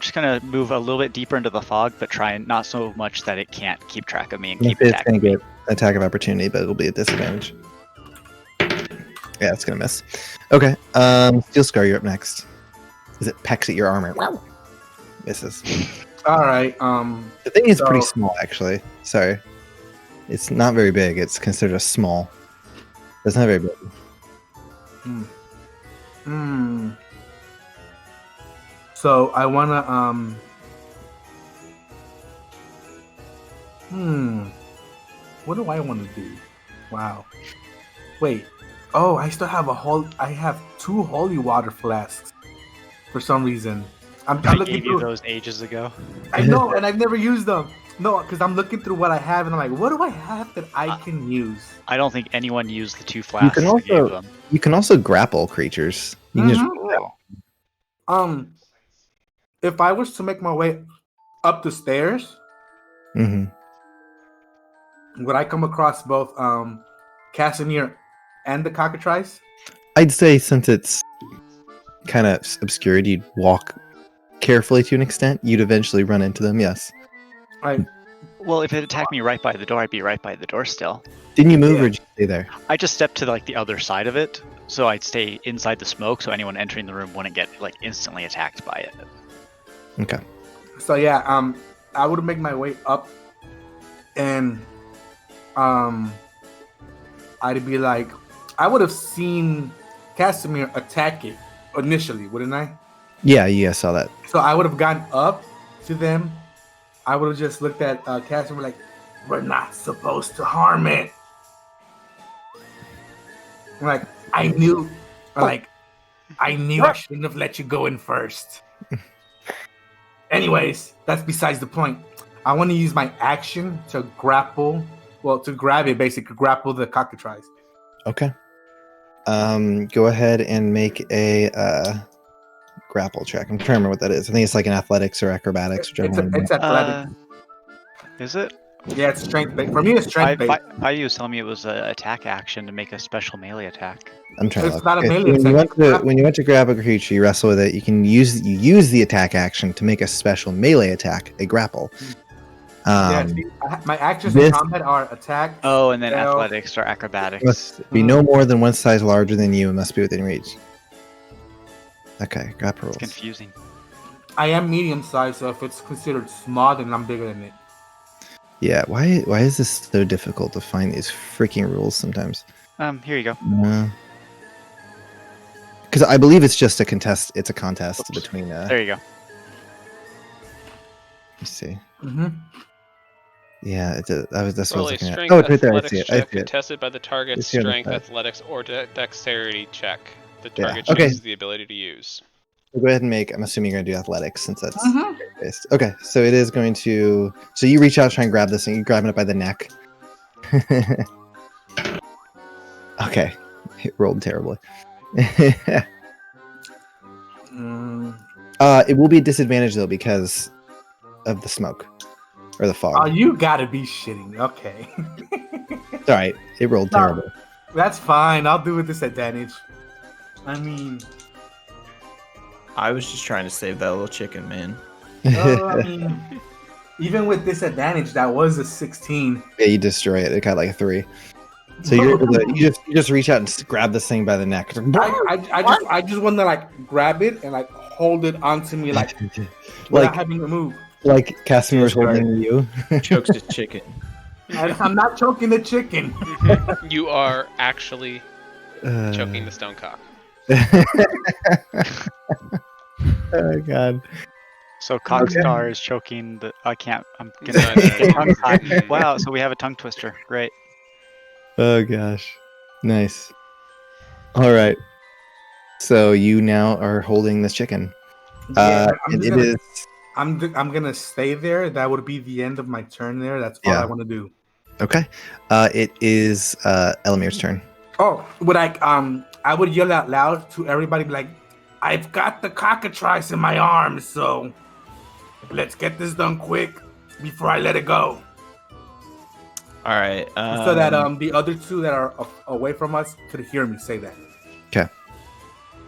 just going to move a little bit deeper into the fog, but try and not so much that it can't keep track of me and keep It's attacking going me. to get attack of opportunity, but it'll be a disadvantage. Yeah, it's going to miss. Okay. Steel Scar, you're up next. As it pecks at your armor. Misses. All right. The thing is pretty So- small, actually. Sorry, it's not very big. It's considered a small. It's not very big. So I wanna what do I want to do? Wow. Wait. Oh, I still have I have 2 holy water flasks for some reason. I'm I looking gave you through. those ages ago. I know, and I've never used them. No, because I'm looking through what I have, and I'm like, what do I have that I can use? I don't think anyone used the 2 flasks I gave also- them. You can also grapple creatures. You can just If I was to make my way up the stairs, Mhm. would I come across both Casimir and the Cockatrice? I'd say since it's kind of obscured, you'd walk carefully to an extent. You'd eventually run into them. Yes. Right. Well, if it attacked me right by the door, I'd be right by the door still. Didn't you move Yeah. or did you stay there? I just stepped to like the other side of it, so I'd stay inside the smoke, so anyone entering the room wouldn't get like instantly attacked by it. Okay. So yeah, I would make my way up, and I'd be like, I would have seen Casimir attack it initially, wouldn't I? Yeah, you guys saw that. So I would have gone up to them. I would have just looked at Casimir like, we're not supposed to harm it. Like I knew I shouldn't have let you go in first. Anyways, that's besides the point. I want to use my action to grapple. Well, to grab it, basically grapple the Cockatrice. Okay. Go ahead and make a grapple check. I'm trying to remember what that is. I think it's like an athletics or acrobatics. It's athletic. Is it? Yeah, it's strength based. For me, it's strength based. I was telling me it was an attack action to make a special melee attack. I'm trying It's to not a look. melee attack. When you want to grab a creature, you wrestle with it. You can use the attack action to make a special melee attack, a grapple. Yeah, see, my actions in this- combat are attack. Oh, and then Well, athletics or acrobatics. Must be no more than one size larger than you and must be within reach. Okay, grapple It's rules. confusing. I am medium sized, so if it's considered small, then I'm bigger than it. Yeah, why is this so difficult to find these freaking rules sometimes? Here you go. Because I believe it's just a contest. It's a contest between. There you go. Let's see. Mm-hmm. Yeah, this was Roll a looking at. strength Oh, it's right there. I athletics see it. check I see it. contested by the target's It's here on the strength, side. athletics, or dexterity check. The Yeah, target okay. chooses the ability to use. We'll go ahead and make. I'm assuming you're gonna do athletics since that's Mhm. based. Okay, so it is going to. So you reach out, try and grab this thing. You grab it by the neck. Okay, it rolled terribly. It will be a disadvantage though because of the smoke or the fog. Oh, you gotta be shitting. Okay. It's all right. It rolled No. terrible. That's fine. I'll do with disadvantage. I mean, I was just trying to save that little chicken, man. I mean, even with disadvantage, that was a 16. Yeah, you destroy it. It got like a 3. So you're able to, you just reach out and grab this thing by the neck. I just want to like grab it and like hold it onto me like without like having to move. like Casimir's holding you. Chokes his chicken. And I'm not choking the chicken. You are actually choking the stone cock. Oh god. So Cockstar is choking the. I can't. I'm No, gonna no, get no. tongue-tied. Wow. So we have a tongue twister. Great. Oh gosh. Nice. All right. So you now are holding this chicken. Yeah, And it is I'm gonna stay there. That would be the end of my turn there. That's all Yeah. I want to do. okay. It is Elamir's turn. Oh, would I would yell out loud to everybody, be like, I've got the Cockatrice in my arms, so let's get this done quick before I let it go. All right. So that the other two that are away from us could hear me say that. Okay.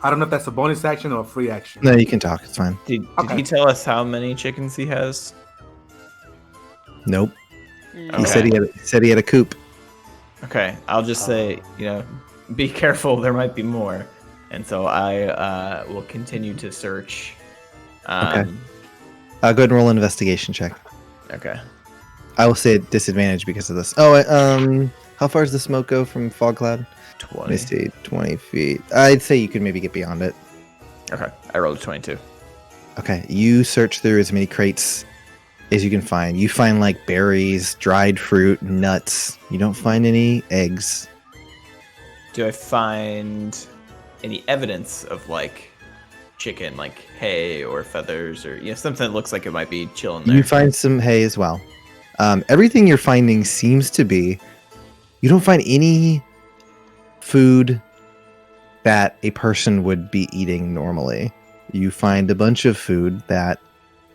I don't know if that's a bonus action or a free action. No, you can talk. It's fine. Did Okay. he tell us how many chickens he has? Nope. Mm. Okay. He said he had a coop. Okay, I'll just say, be careful. There might be more, and so I will continue to search. Okay. Go ahead and roll an investigation check. Okay. I will say at disadvantage because of this. How far does the smoke go from fog cloud? 20. Let me see, 20 feet. I'd say you could maybe get beyond it. Okay. I rolled a 22. Okay, you search through as many crates as you can find. You find like berries, dried fruit, nuts. You don't find any eggs. Do I find any evidence of like chicken, like hay or feathers, or something that looks like it might be chilling there? You find some hay as well. Everything you're finding seems to be. You don't find any food that a person would be eating normally. You find a bunch of food that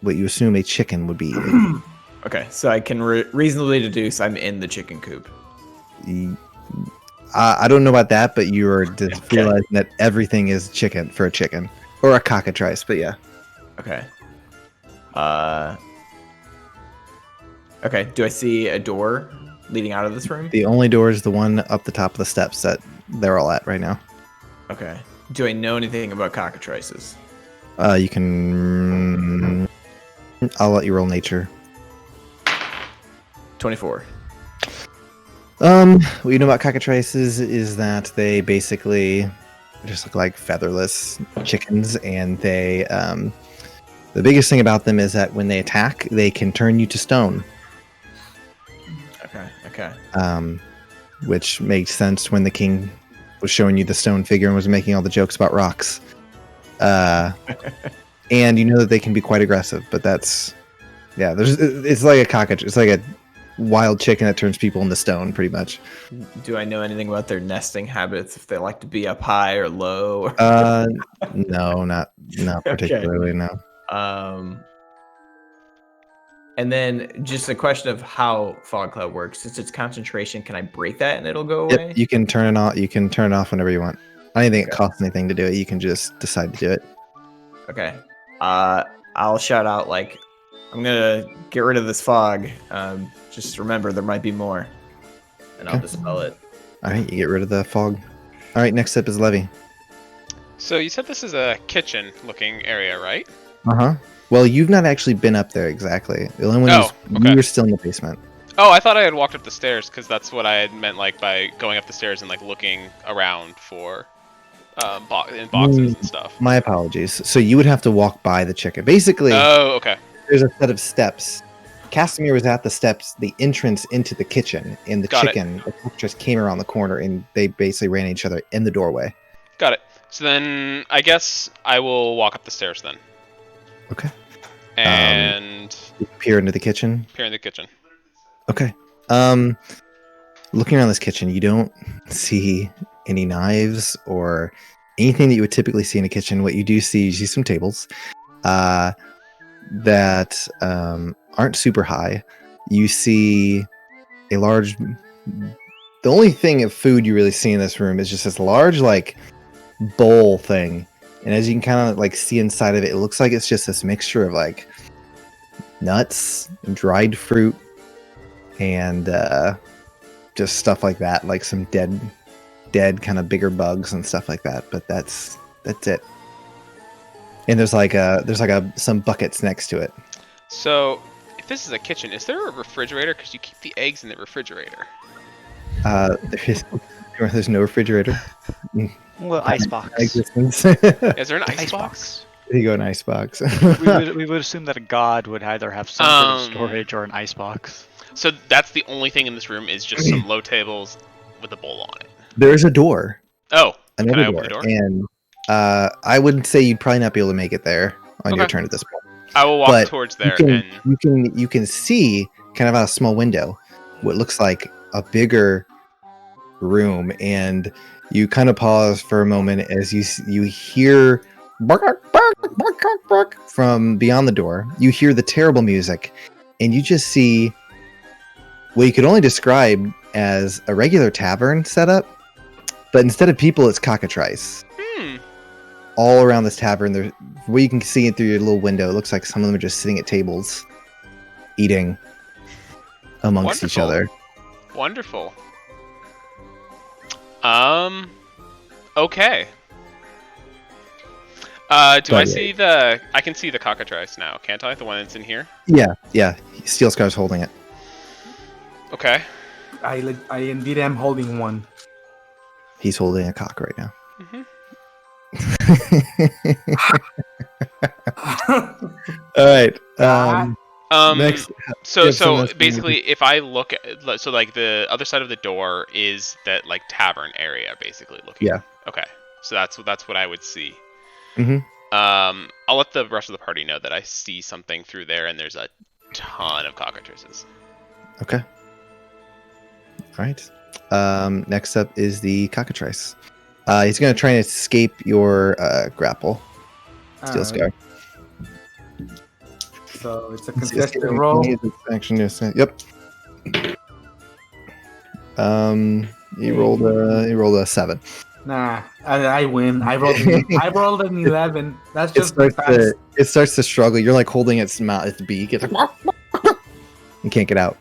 what you assume a chicken would be eating. Okay, so I can reasonably deduce I'm in the chicken coop. I don't know about that, but you are just realizing that everything is chicken for a chicken or a cockatrice. But yeah. Okay. Okay. Do I see a door leading out of this room? The only door is the one up the top of the steps that they're all at right now. Okay. Do I know anything about cockatrices? You can. I'll let you roll nature. 24. What you know about cockatrices is that they basically just look like featherless chickens, and they the biggest thing about them is that when they attack, they can turn you to stone. Okay. Which makes sense when the king was showing you the stone figure and was making all the jokes about rocks. And you know that they can be quite aggressive, but it's like a cockatrice. It's like a wild chicken that turns people into stone, pretty much. Do I know anything about their nesting habits? If they like to be up high or low? No, not particularly. Okay. No. And then just a question of how fog cloud works. Since it's concentration, can I break that and it'll go away? Yep, you can turn it off. You can turn it off whenever you want. I don't think it costs anything to do it. You can just decide to do it. Okay. I'll shout out like, I'm gonna get rid of this fog. Just remember there might be more, and I'll dispel it. All right, you get rid of the fog. All right, next up is Levy. So you said this is a kitchen-looking area, right? Well, you've not actually been up there exactly. The only one you were still in the basement. Oh, I thought I had walked up the stairs because that's what I had meant, like by going up the stairs and like looking around for boxes and stuff. My apologies. So you would have to walk by the chicken. Basically, okay. There's a set of steps. Casimir was at the steps, the entrance into the kitchen, and the cockatrice came around the corner, and they basically ran each other in the doorway. Got it. So then I guess I will walk up the stairs then. Okay. And peer into the kitchen. Peer in the kitchen. Okay. Looking around this kitchen, you don't see any knives or anything that you would typically see in a kitchen. What you do see, you see some tables that aren't super high. You see a large. The only thing of food you really see in this room is just this large, like, bowl thing. And as you can kind of like see inside of it, it looks like it's just this mixture of like nuts, dried fruit, and just stuff like that, like some dead kind of bigger bugs and stuff like that. But that's it. And there's some buckets next to it. So if this is a kitchen, is there a refrigerator? Because you keep the eggs in the refrigerator. There's no refrigerator. Well, icebox. Existence. Is there an icebox? There you go, an icebox. we would assume that a god would either have some sort of storage or an icebox. So that's the only thing in this room is just some low tables with a bowl on it. There's a door. Oh, another can I open the door? And I would say you'd probably not be able to make it there on your turn at this point. I will walk towards there. You can see kind of out a small window what looks like a bigger room, and you kind of pause for a moment as you hear bark, bark, bark, bark, bark from beyond the door. You hear the terrible music, and you just see what you could only describe as a regular tavern setup, but instead of people, it's cockatrice. All around this tavern, where you can see it through your little window, it looks like some of them are just sitting at tables, eating amongst each other. Wonderful. Okay. Do I see the? I can see the Cockatrice now, can't I? The one that's in here. Yeah. Steel Scar's holding it. Okay. I indeed am holding one. He's holding a cock right now. All right. Next. So basically, if I look at, so like the other side of the door is that like tavern area, basically looking. Yeah. Okay. So that's what I would see. Mm-hmm. I'll let the rest of the party know that I see something through there, and there's a ton of cockatrices. Okay. All right. Next up is the Cockatrice. He's going to try and escape your grapple. Steel Scar. So it's a contested roll. Action. Yep. He rolled a 7. Nah, I win. I rolled an 11. That's just it starts to struggle. You're like holding its mouth, its beak. It's like you can't get out.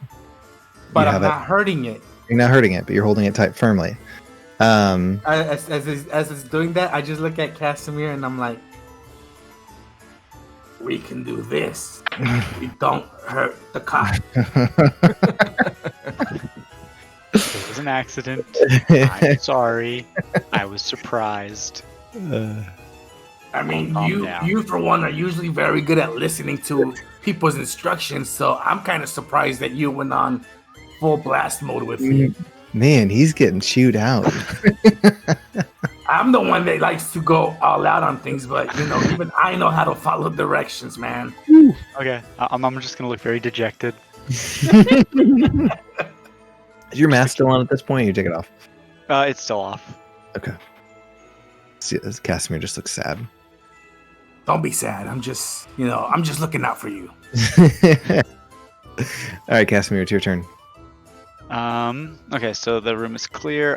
But I'm not hurting it. You're not hurting it, but you're holding it tight firmly. As it's doing that, I just look at Casimir and I'm like, we can do this. We don't hurt the cock. It was an accident. I'm sorry. I was surprised. I mean, you for one are usually very good at listening to people's instructions, so I'm kind of surprised that you went on full blast mode with me. Man, he's getting chewed out. I'm the one that likes to go all out on things, but even I know how to follow directions, man. Okay, I'm just gonna look very dejected. Is your mask still on at this point? Or you take it off? It's still off. Okay. See, Casimir just looks sad. Don't be sad. I'm just looking out for you. All right, Casimir, it's your turn. Okay, so the room is clear.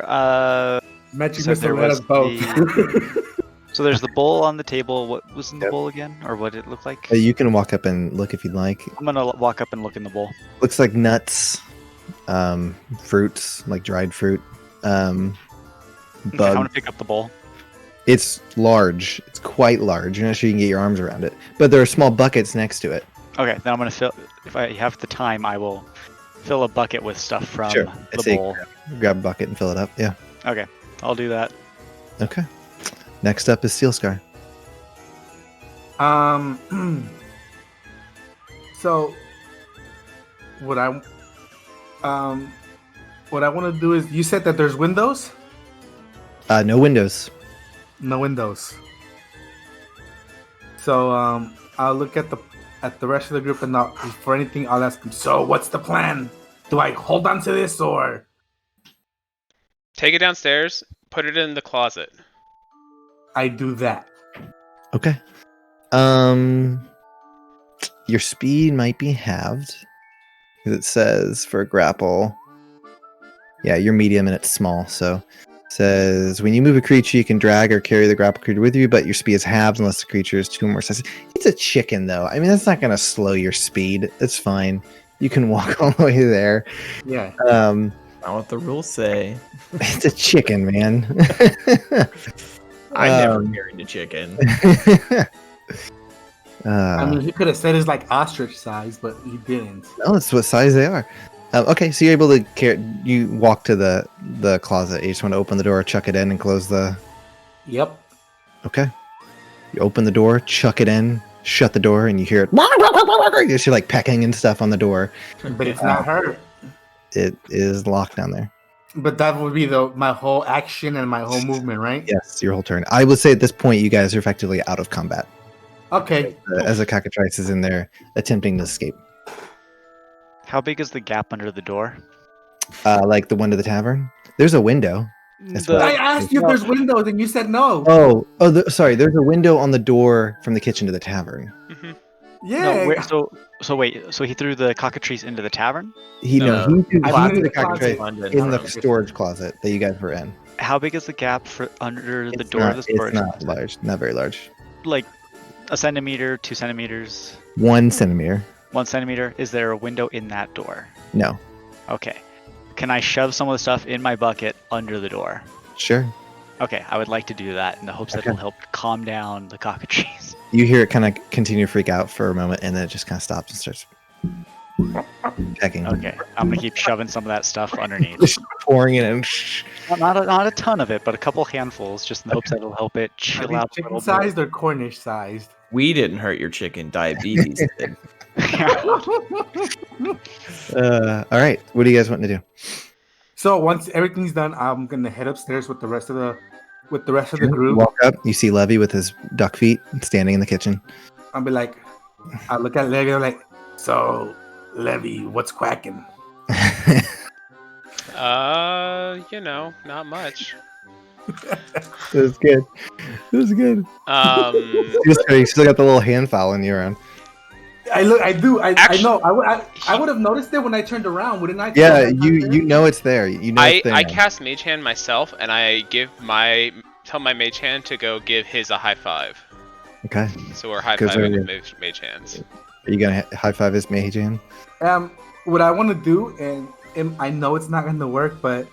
Magic So missile there let was us both. So there's the bowl on the table. What was in the bowl again, or what did it look like? You can walk up and look if you'd like. I'm gonna walk up and look in the bowl. Looks like nuts, fruits, like dried fruit. Okay, I'm gonna pick up the bowl. It's large. It's quite large. You're not sure you can get your arms around it. But there are small buckets next to it. Okay, then I'm gonna fill. If I have the time, I will fill a bucket with stuff from the bowl. Grab a bucket and fill it up. Yeah. Okay, I'll do that. Okay. Next up is Steel Scar. So what I want to do is, you said that there's windows? No windows. No windows. So I'll look at the rest of the group, and for anything I'll ask them, so what's the plan? Do I hold on to this or take it downstairs, put it in the closet? I do that? Okay. Your speed might be halved. Because it says for a grapple. Yeah, you're medium and it's small, so it says when you move a creature you can drag or carry the grapple creature with you, but your speed is halved unless the creature is 2 more sizes. It's a chicken though. I mean, that's not gonna slow your speed. It's fine. You can walk all the way there. Yeah. Not what the rules say. It's a chicken, man. I never carried a chicken. I mean, he could have said it's like ostrich size, but he didn't. No, that's what size they are. Okay, so you're able to you walk to the closet. You just want to open the door, chuck it in, and close the... Yep. Okay. You open the door, chuck it in, shut the door, and you hear it... She's like pecking and stuff on the door. But it's not her. It is locked down there. But that would be my whole action and my whole movement, right? Yes, your whole turn. I would say at this point you guys are effectively out of combat. Okay. As a Cockatrice is in there attempting to escape. How big is the gap under the door? Like the one to the tavern? There's a window. I asked you if there's windows and you said no. Sorry. There's a window on the door from the kitchen to the tavern. Mm-hmm. Yeah. No, so he threw the Cockatrice into the tavern? He threw the Cockatrice in the closet. storage closet that you guys were in. How big is the gap under the door of the storage? It's not large. Not very large. Like a centimeter, 2 centimeters? 1 centimeter. 1 centimeter? Is there a window in that door? No. Okay. Can I shove some of the stuff in my bucket under the door? Sure. Okay, I would like to do that in the hopes that Okay. it'll help calm down the cockatrice. You hear it kind of continue to freak out for a moment, and then it just kind of stops and starts pecking. Okay, I'm gonna keep shoving some of that stuff underneath. Just pouring it in. Not a ton of it, but a couple handfuls, just in the hopes that it'll help it Are chill these out a chicken little sized or Cornish sized? We didn't hurt your chicken. Diabetes did. bit. All right. What do you guys want to do? So once everything's done, I'm gonna head upstairs with the rest of the group. Walk up. You see Levy with his duck feet standing in the kitchen. I'll be like, I'll look at Levy. I'm like, so Levy, what's quacking? Not much. It was good. It was good. You still got the little hand following you around. I do. I Actually- know. I would have noticed it when I turned around, wouldn't I? Yeah, you know it's there. You know it's there. I cast Mage Hand myself, and I tell my Mage Hand to go give his a high five. Okay. So we're high 'Cause fiving they're- with mage hands. Are you gonna high five his mage hand? What I want to do, and I know it's not going to work, but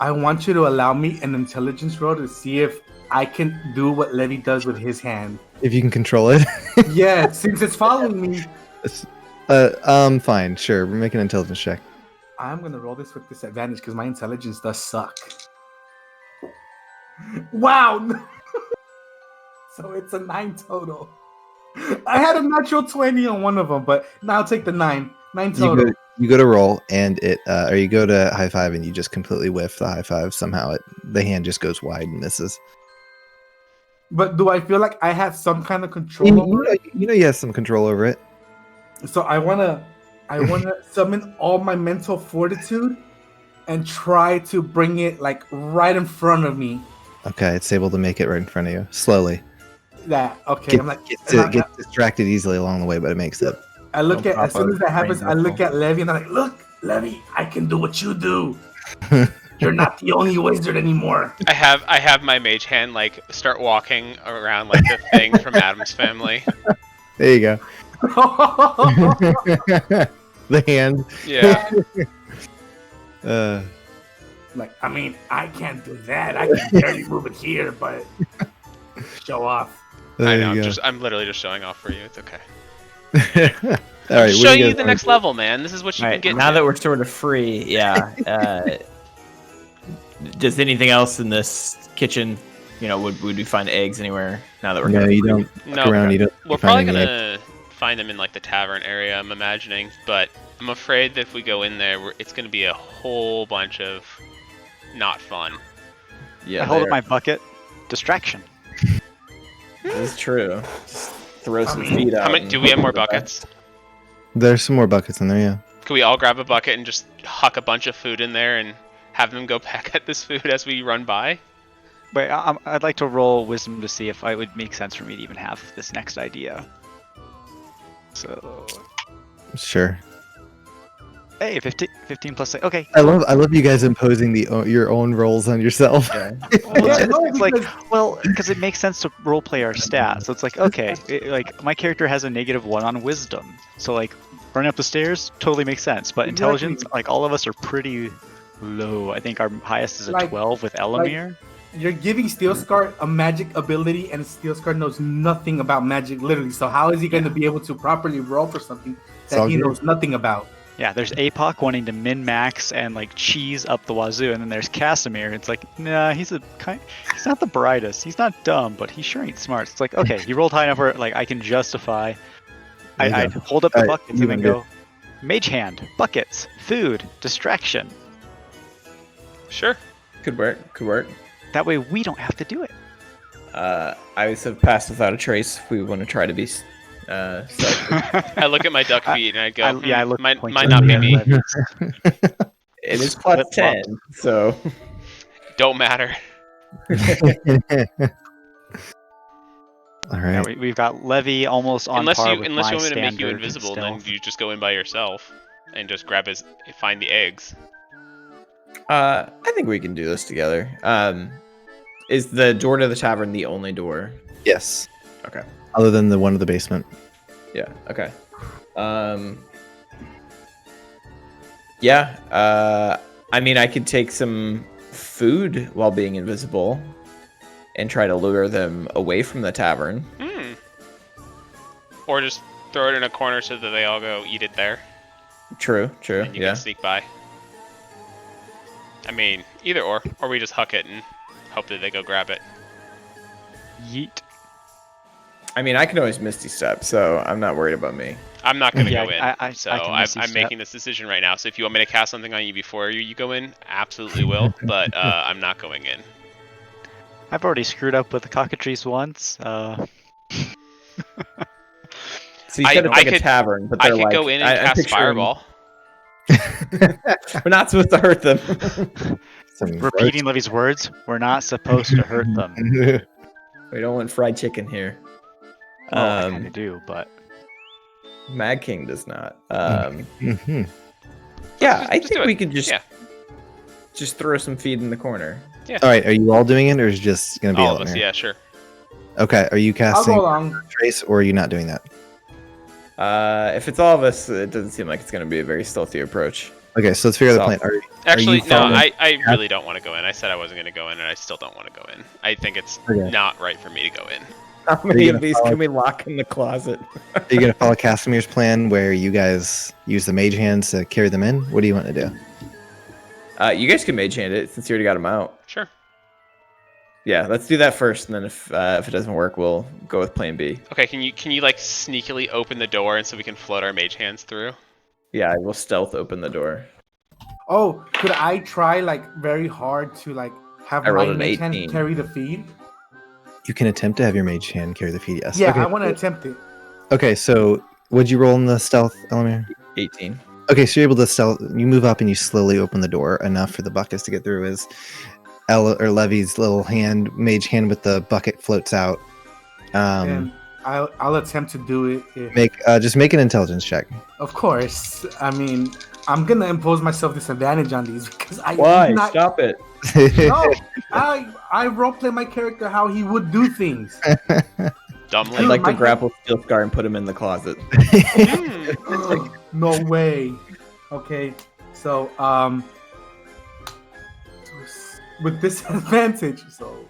I want you to allow me an intelligence roll to see if I can do what Levy does with his hand. If you can control it. Yeah, since it's following me, Fine, sure. We're making an intelligence check. I'm going to roll this with disadvantage because my intelligence does suck. Wow! So it's a 9 total. I had a natural 20 on one of them, but now I'll take the 9. 9 total. You go to roll, and or you go to high five, and you just completely whiff the high five. Somehow, the hand just goes wide and misses. But do I feel like I have some kind of control over it? You have some control over it. So I wanna summon all my mental fortitude and try to bring it like right in front of me. Okay, it's able to make it right in front of you slowly. That okay? I'm like, Get distracted easily along the way, but it makes it. I look Don't at as pop soon a as that happens, brain I look knuckle. at Levy and I'm like, look, Levy, I can do what you do. You're not the only wizard anymore. I have my mage hand like start walking around like the thing from Adam's Family. There you go. The hand. Yeah. Like, I mean, I can't do that. I can barely move it here, but show off. There I know. you go. I'm literally just showing off for you. It's okay. All right. Show you the next level, man. This is what you All can right, get. now to. that we're sort of free, yeah. Does anything else in this kitchen? Would we find eggs anywhere now that we're No, kind of you free? don't. No, Look around. You don't. We're find probably any gonna find them in like the tavern area. I'm imagining, but I'm afraid that if we go in there, it's gonna be a whole bunch of not fun. Yeah, I hold up there. my bucket. Distraction. It's true. Just throw some mean, feet out. How many? and Do we have hope more for the best. buckets? There's some more buckets in there. Yeah. Could we all grab a bucket and just huck a bunch of food in there and have them go peck at this food as we run by? Wait, I'd like to roll wisdom to see if it would make sense for me to even have this next idea. So, Sure. hey, 15 plus 6. Okay. I love you guys imposing your own roles on yourself. Yeah. Well, Yeah, it's, no, it's like, because- well, because it makes sense to roleplay our stats. So it's like, okay, like my character has a -1 on wisdom, so like running up the stairs totally makes sense. But Exactly. intelligence, like all of us are pretty low. I think our highest is a Like- 12 with Elamir. You're giving Steel Scar a magic ability, and Steel Scar knows nothing about magic, literally. So how is he going to be able to properly roll for something that all he good. knows nothing about? Yeah, there's Apoc wanting to min-max and like cheese up the wazoo, and then there's Casimir. It's like, nah, he's not the brightest. He's not dumb, but he sure ain't smart. It's like, okay, he rolled high enough where like I can justify. There you I go. hold up the Alright, buckets and then even go, mage hand, buckets, food, distraction. Sure. Could work. That way we don't have to do it. I would have passed without a trace if we want to try to be stealthy. I look at my duck feet and I go, I look might pointy. not be me. It is plus Flip-flop. 10, so Don't matter. All Yeah, right. we've got Levy almost on Unless par you with want my me to make you standard invisible, then stealth. you just go in by yourself and just find the eggs. I think we can do this together. Is the door to the tavern the only door? Yes. Okay. Other than the one in the basement. Yeah. Okay. Yeah. I mean, I could take some food while being invisible. and try to lure them away from the tavern. Or just throw it in a corner so that they all go eat it there. True. And you can sneak by. I mean, either or we just huck it and hope that they go grab it. Yeet. I mean, I can always Misty Step, so I'm not worried about me. I'm not gonna Yeah, go in, I can Misty I'm Step. making this decision right now. So if you want me to cast something on you before you go in, absolutely will. But I'm not going in. I've already screwed up with the Cockatrice once. So you said it's like a tavern, but I they're could like, go in and cast Fireball. We're not supposed to hurt them. Repeating Levy's words, we're not supposed to hurt them. We don't want fried chicken here. Well, I kind of do, but Mad King does not. Mm-hmm. Yeah, I Just think do we it. could just Yeah. throw some feed in the corner. All right, are you all doing it, or is it just going to be All of us, Elamir? yeah, sure. Okay, are you I'll casting go along. Trace, or are you not doing that? If it's all of us, it doesn't seem like it's going to be a very stealthy approach. Okay, so let's figure out the So- plan. Actually, you no, following- I really don't want to go in. I said I wasn't going to go in, and I still don't want to go in. I think it's Okay. not right for me to go in. How many you of gonna these follow- can we lock in the closet? Are you going to follow Casimir's plan where you guys use the mage hands to carry them in? What do you want to do? You guys can mage hand it since you already got them out. Sure. Yeah, let's do that first, and then if it doesn't work, we'll go with plan B. Okay, can you like sneakily open the door and so we can float our mage hands through? Yeah, I will stealth open the door. Oh, could I try like very hard to like have I my rolled an mage hand 18. carry the feed? You can attempt to have your mage hand carry the feed, yes. Yeah, Okay. I want to attempt it. Okay, so would you roll in the stealth, Elamir? 18. Okay, so you're able to stealth. You move up and you slowly open the door enough for the buckets to get through. As Levy's little mage hand with the bucket floats out. And I'll attempt to do it. Just make an intelligence check. Of course. I mean, I'm gonna impose myself disadvantage on these because I Why? did not. Stop it. No, I roleplay my character how he would do things. Dumbly. I'd like to my- grapple Steel Scar and put him in the closet. Ugh, no way. Okay, so with disadvantage. So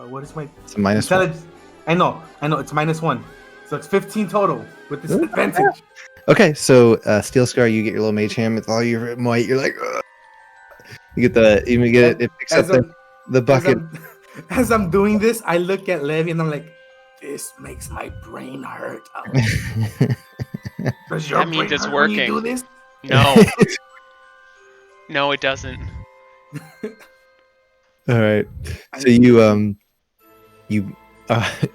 what is my It's a minus one. intelligence? I know, it's -1. So it's 15 total with disadvantage. Okay, so Steel Scar, you get your little mage hand with all your might. You're like, ugh. You get it picks up the bucket. As I'm doing this, I look at Levy and I'm like, this makes my brain hurt. Does your That means brain it's hurt when you working. do this? No. No, it doesn't. All right. So you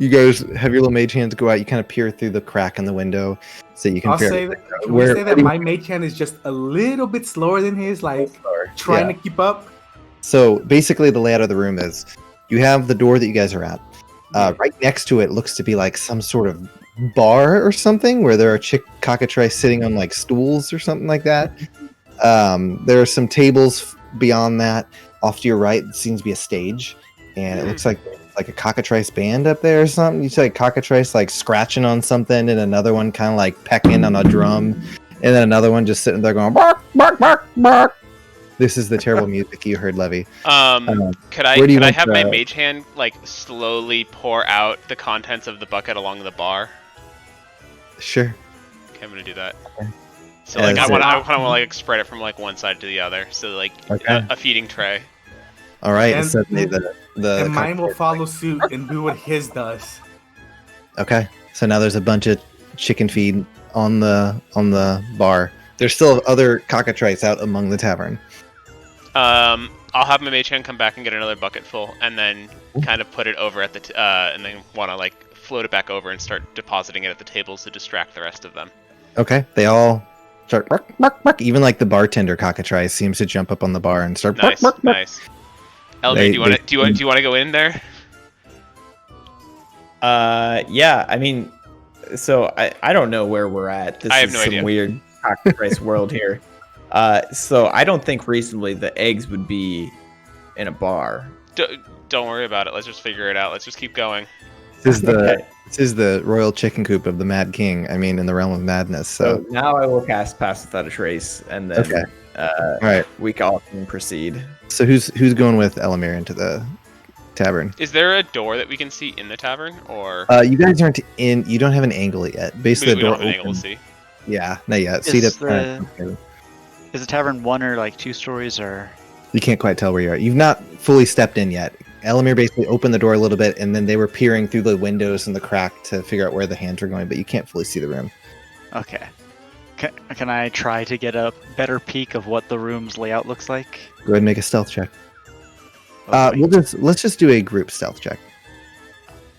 guys have your little mage hands go out. You kind of peer through the crack in the window, so you can. I'll figure say out that. Can where- we say that my mage hand is just a little bit slower than his, like trying Yeah. to keep up? So basically, the layout of the room is you have the door that you guys are at. Right next to it looks to be like some sort of bar or something where there are cockatrice sitting on like stools or something like that. There are some tables beyond that. Off to your right, it seems to be a stage, and it looks like a cockatrice band up there or something. You see like cockatrice like scratching on something, and another one kind of like pecking on a drum, and then another one just sitting there going bark, bark, bark, bark. This is the terrible music you heard, Levy. Could where do you I want have my the- mage hand like slowly pour out the contents of the bucket along the bar? Sure. Okay, I'm gonna do that. Okay. So like I As want it- to like spread it from like one side to the other. So like Okay. a feeding tray. All right. And- Suddenly the And mine will follow suit and do what his does. Okay. So now there's a bunch of chicken feed on the bar. There's still other cockatrice out among the tavern. I'll have my mage hand come back and get another bucket full, and then kind of put it over at the and then want to like float it back over and start depositing it at the tables to distract the rest of them. Okay. They all start bark, bark, bark. Even like the bartender cockatrice seems to jump up on the bar and start bark, Nice, bark, bark. nice. Elder, do you want to go in there? Yeah, I mean, so I don't know where we're at. This I have is no some idea. weird cockatrice world here. So I don't think reasonably the eggs would be in a bar. Don't worry about it. Let's just figure it out. Let's just keep going. This Okay. is the royal chicken coop of the Mad King. I mean, in the realm of madness. So So now I will cast Pass Without a Trace, and then okay. All right. we all can proceed. So who's going with Elamir into the tavern. Is there a door that we can see in the tavern, or You guys aren't in. You don't have an angle yet. Basically, we the don't door have an angle to opens. see? Yeah, not yet. Is See that's Is the tavern 1 or like 2 stories or? You can't quite tell where you are. You've not fully stepped in yet. Elamir basically opened the door a little bit, and then they were peering through the windows and the crack to figure out where the hands were going, but you can't fully see the room. Okay. Can I try to get a better peek of what the room's layout looks like? Go ahead and make a stealth check. Oh, boy. Let's just do a group stealth check.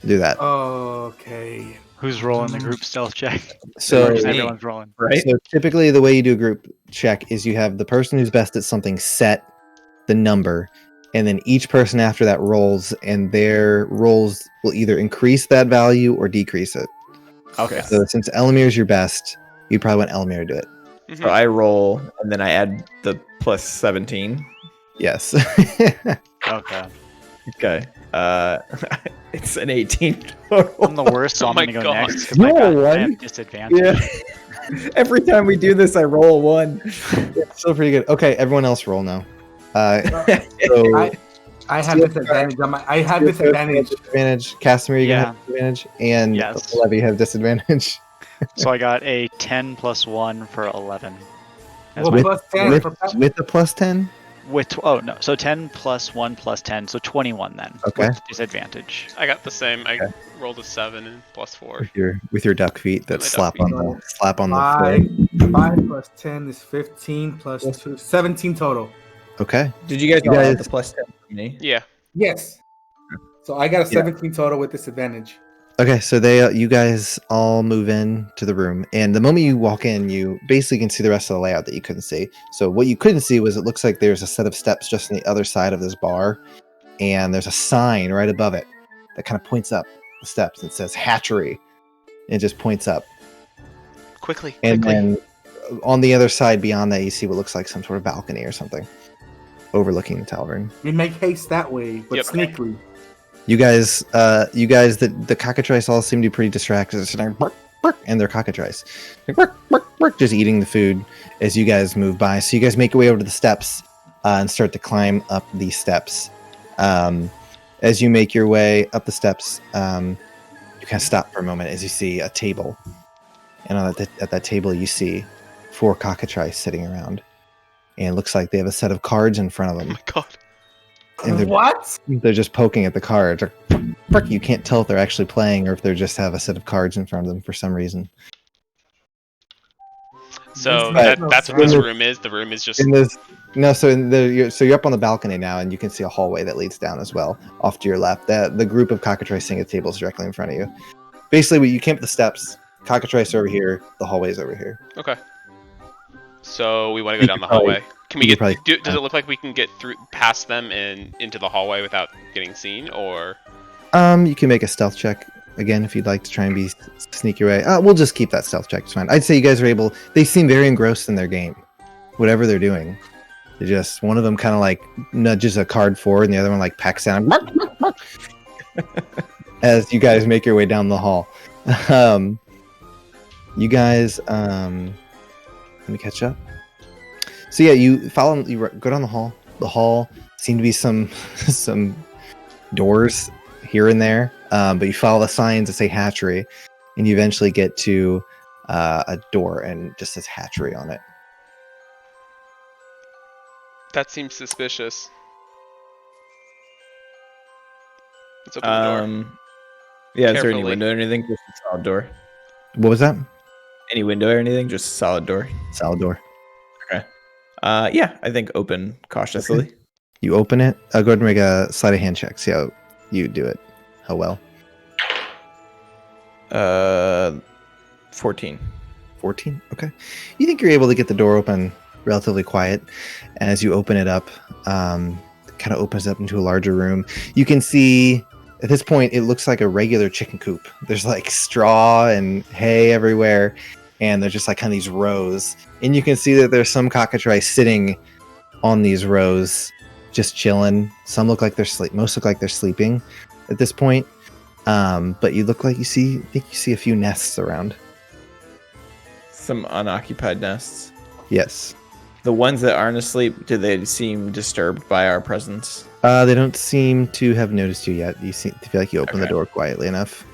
Do that. Okay. Who's rolling the group stealth check? So, Or just everyone's rolling. Right? so typically the way you do a group check is you have the person who's best at something set the number, and then each person after that rolls, and their rolls will either increase that value or decrease it. Okay. So since Elamir's your best, you probably want Elamir to do it. Mhm. So I roll, and then I add the plus 17. Yes. Okay. Okay. It's an 18 total. I'm the worst, so Oh I'm my gonna go God. next because You I roll have one? disadvantage. Yeah. Every time we do this, I roll a 1. It's still pretty good. Okay, everyone else roll now. So I have disadvantage on my. I have disadvantage. Disadvantage. Casimir, you Yeah. have disadvantage, and Yes. Levy have disadvantage. So I got a 10 plus 1 for 11. That's Well, my- plus 10 with, for with the plus 10. oh no, so 10 plus 1 plus 10, so 21 then. Okay. With disadvantage. I got the same. I rolled a 7 and plus 4. With your duck feet that My slap duck on feet. the floor. 5 plus 10 is 15 plus 2, 17 total. Okay. Did you guys You all have guys- the plus 10 for me? Yeah. Yes. So I got a Yeah. 17 total with disadvantage. Okay, so you guys all move in to the room, and the moment you walk in, you basically can see the rest of the layout that you couldn't see. So what you couldn't see was it looks like there's a set of steps just on the other side of this bar, and there's a sign right above it that kind of points up the steps. It says hatchery. It just points up, Quickly. and then on the other side beyond that, you see what looks like some sort of balcony or something overlooking the tavern. We make haste that way, but Yep. sneakily. You guys, the cockatrice all seem to be pretty distracted. They're sitting there, bark, bark, and they're cockatrice. Like, bark, bark, bark, just eating the food as you guys move by. So you guys make your way over to the steps and start to climb up these steps. As you make your way up the steps, you kind of stop for a moment as you see a table. And at that table, you see 4 cockatrice sitting around. And it looks like they have a set of cards in front of Oh them. my God. And What? they're just poking at the cards. You can't tell if they're actually playing or if they just have a set of cards in front of them for some reason. So Right. that's what this room is. The room is just. So you're up on the balcony now, and you can see a hallway that leads down as well, off to your left. The group of cockatrice sitting at tables directly in front of you. Basically, you came up the steps. Cockatrice over here. The hallway's over here. Okay. So we want to You go down the could probably- hallway. Can we you get? could probably- Does it look like we can get through past them and into the hallway without getting seen, or? You can make a stealth check again if you'd like to try and sneak your way. We'll just keep that stealth check. It's fine. I'd say you guys are able. They seem very engrossed in their game, whatever they're doing. They just one of them kind of like nudges a card forward, and the other one like pecks down as you guys make your way down the hall. You guys, let me catch up. So yeah, you follow. You go down the hall. The hall seemed to be some doors here and there, but you follow the signs that say hatchery, and you eventually get to a door and it just says hatchery on it. That seems suspicious. Let's open the door. Yeah, is there any Carefully. window or anything? Just a solid door. What was that? Any window or anything? Just a solid door. Solid door. Yeah, I think open cautiously. You open it. Go ahead and make a sleight of hand check. See how you do it. How well? 14. 14. Okay. You think you're able to get the door open relatively quiet. As you open it up, it kind of opens up into a larger room. You can see at this point it looks like a regular chicken coop. There's like straw and hay everywhere, and there's just like kind of these rows. And you can see that there's some cockatrice sitting on these rows, just chilling. Some look like most look like they're sleeping at this point. But you look like I think you see a few nests around. Some unoccupied nests. Yes. The ones that aren't asleep, do they seem disturbed by our presence? They don't seem to have noticed you yet. You feel like you opened the door quietly enough.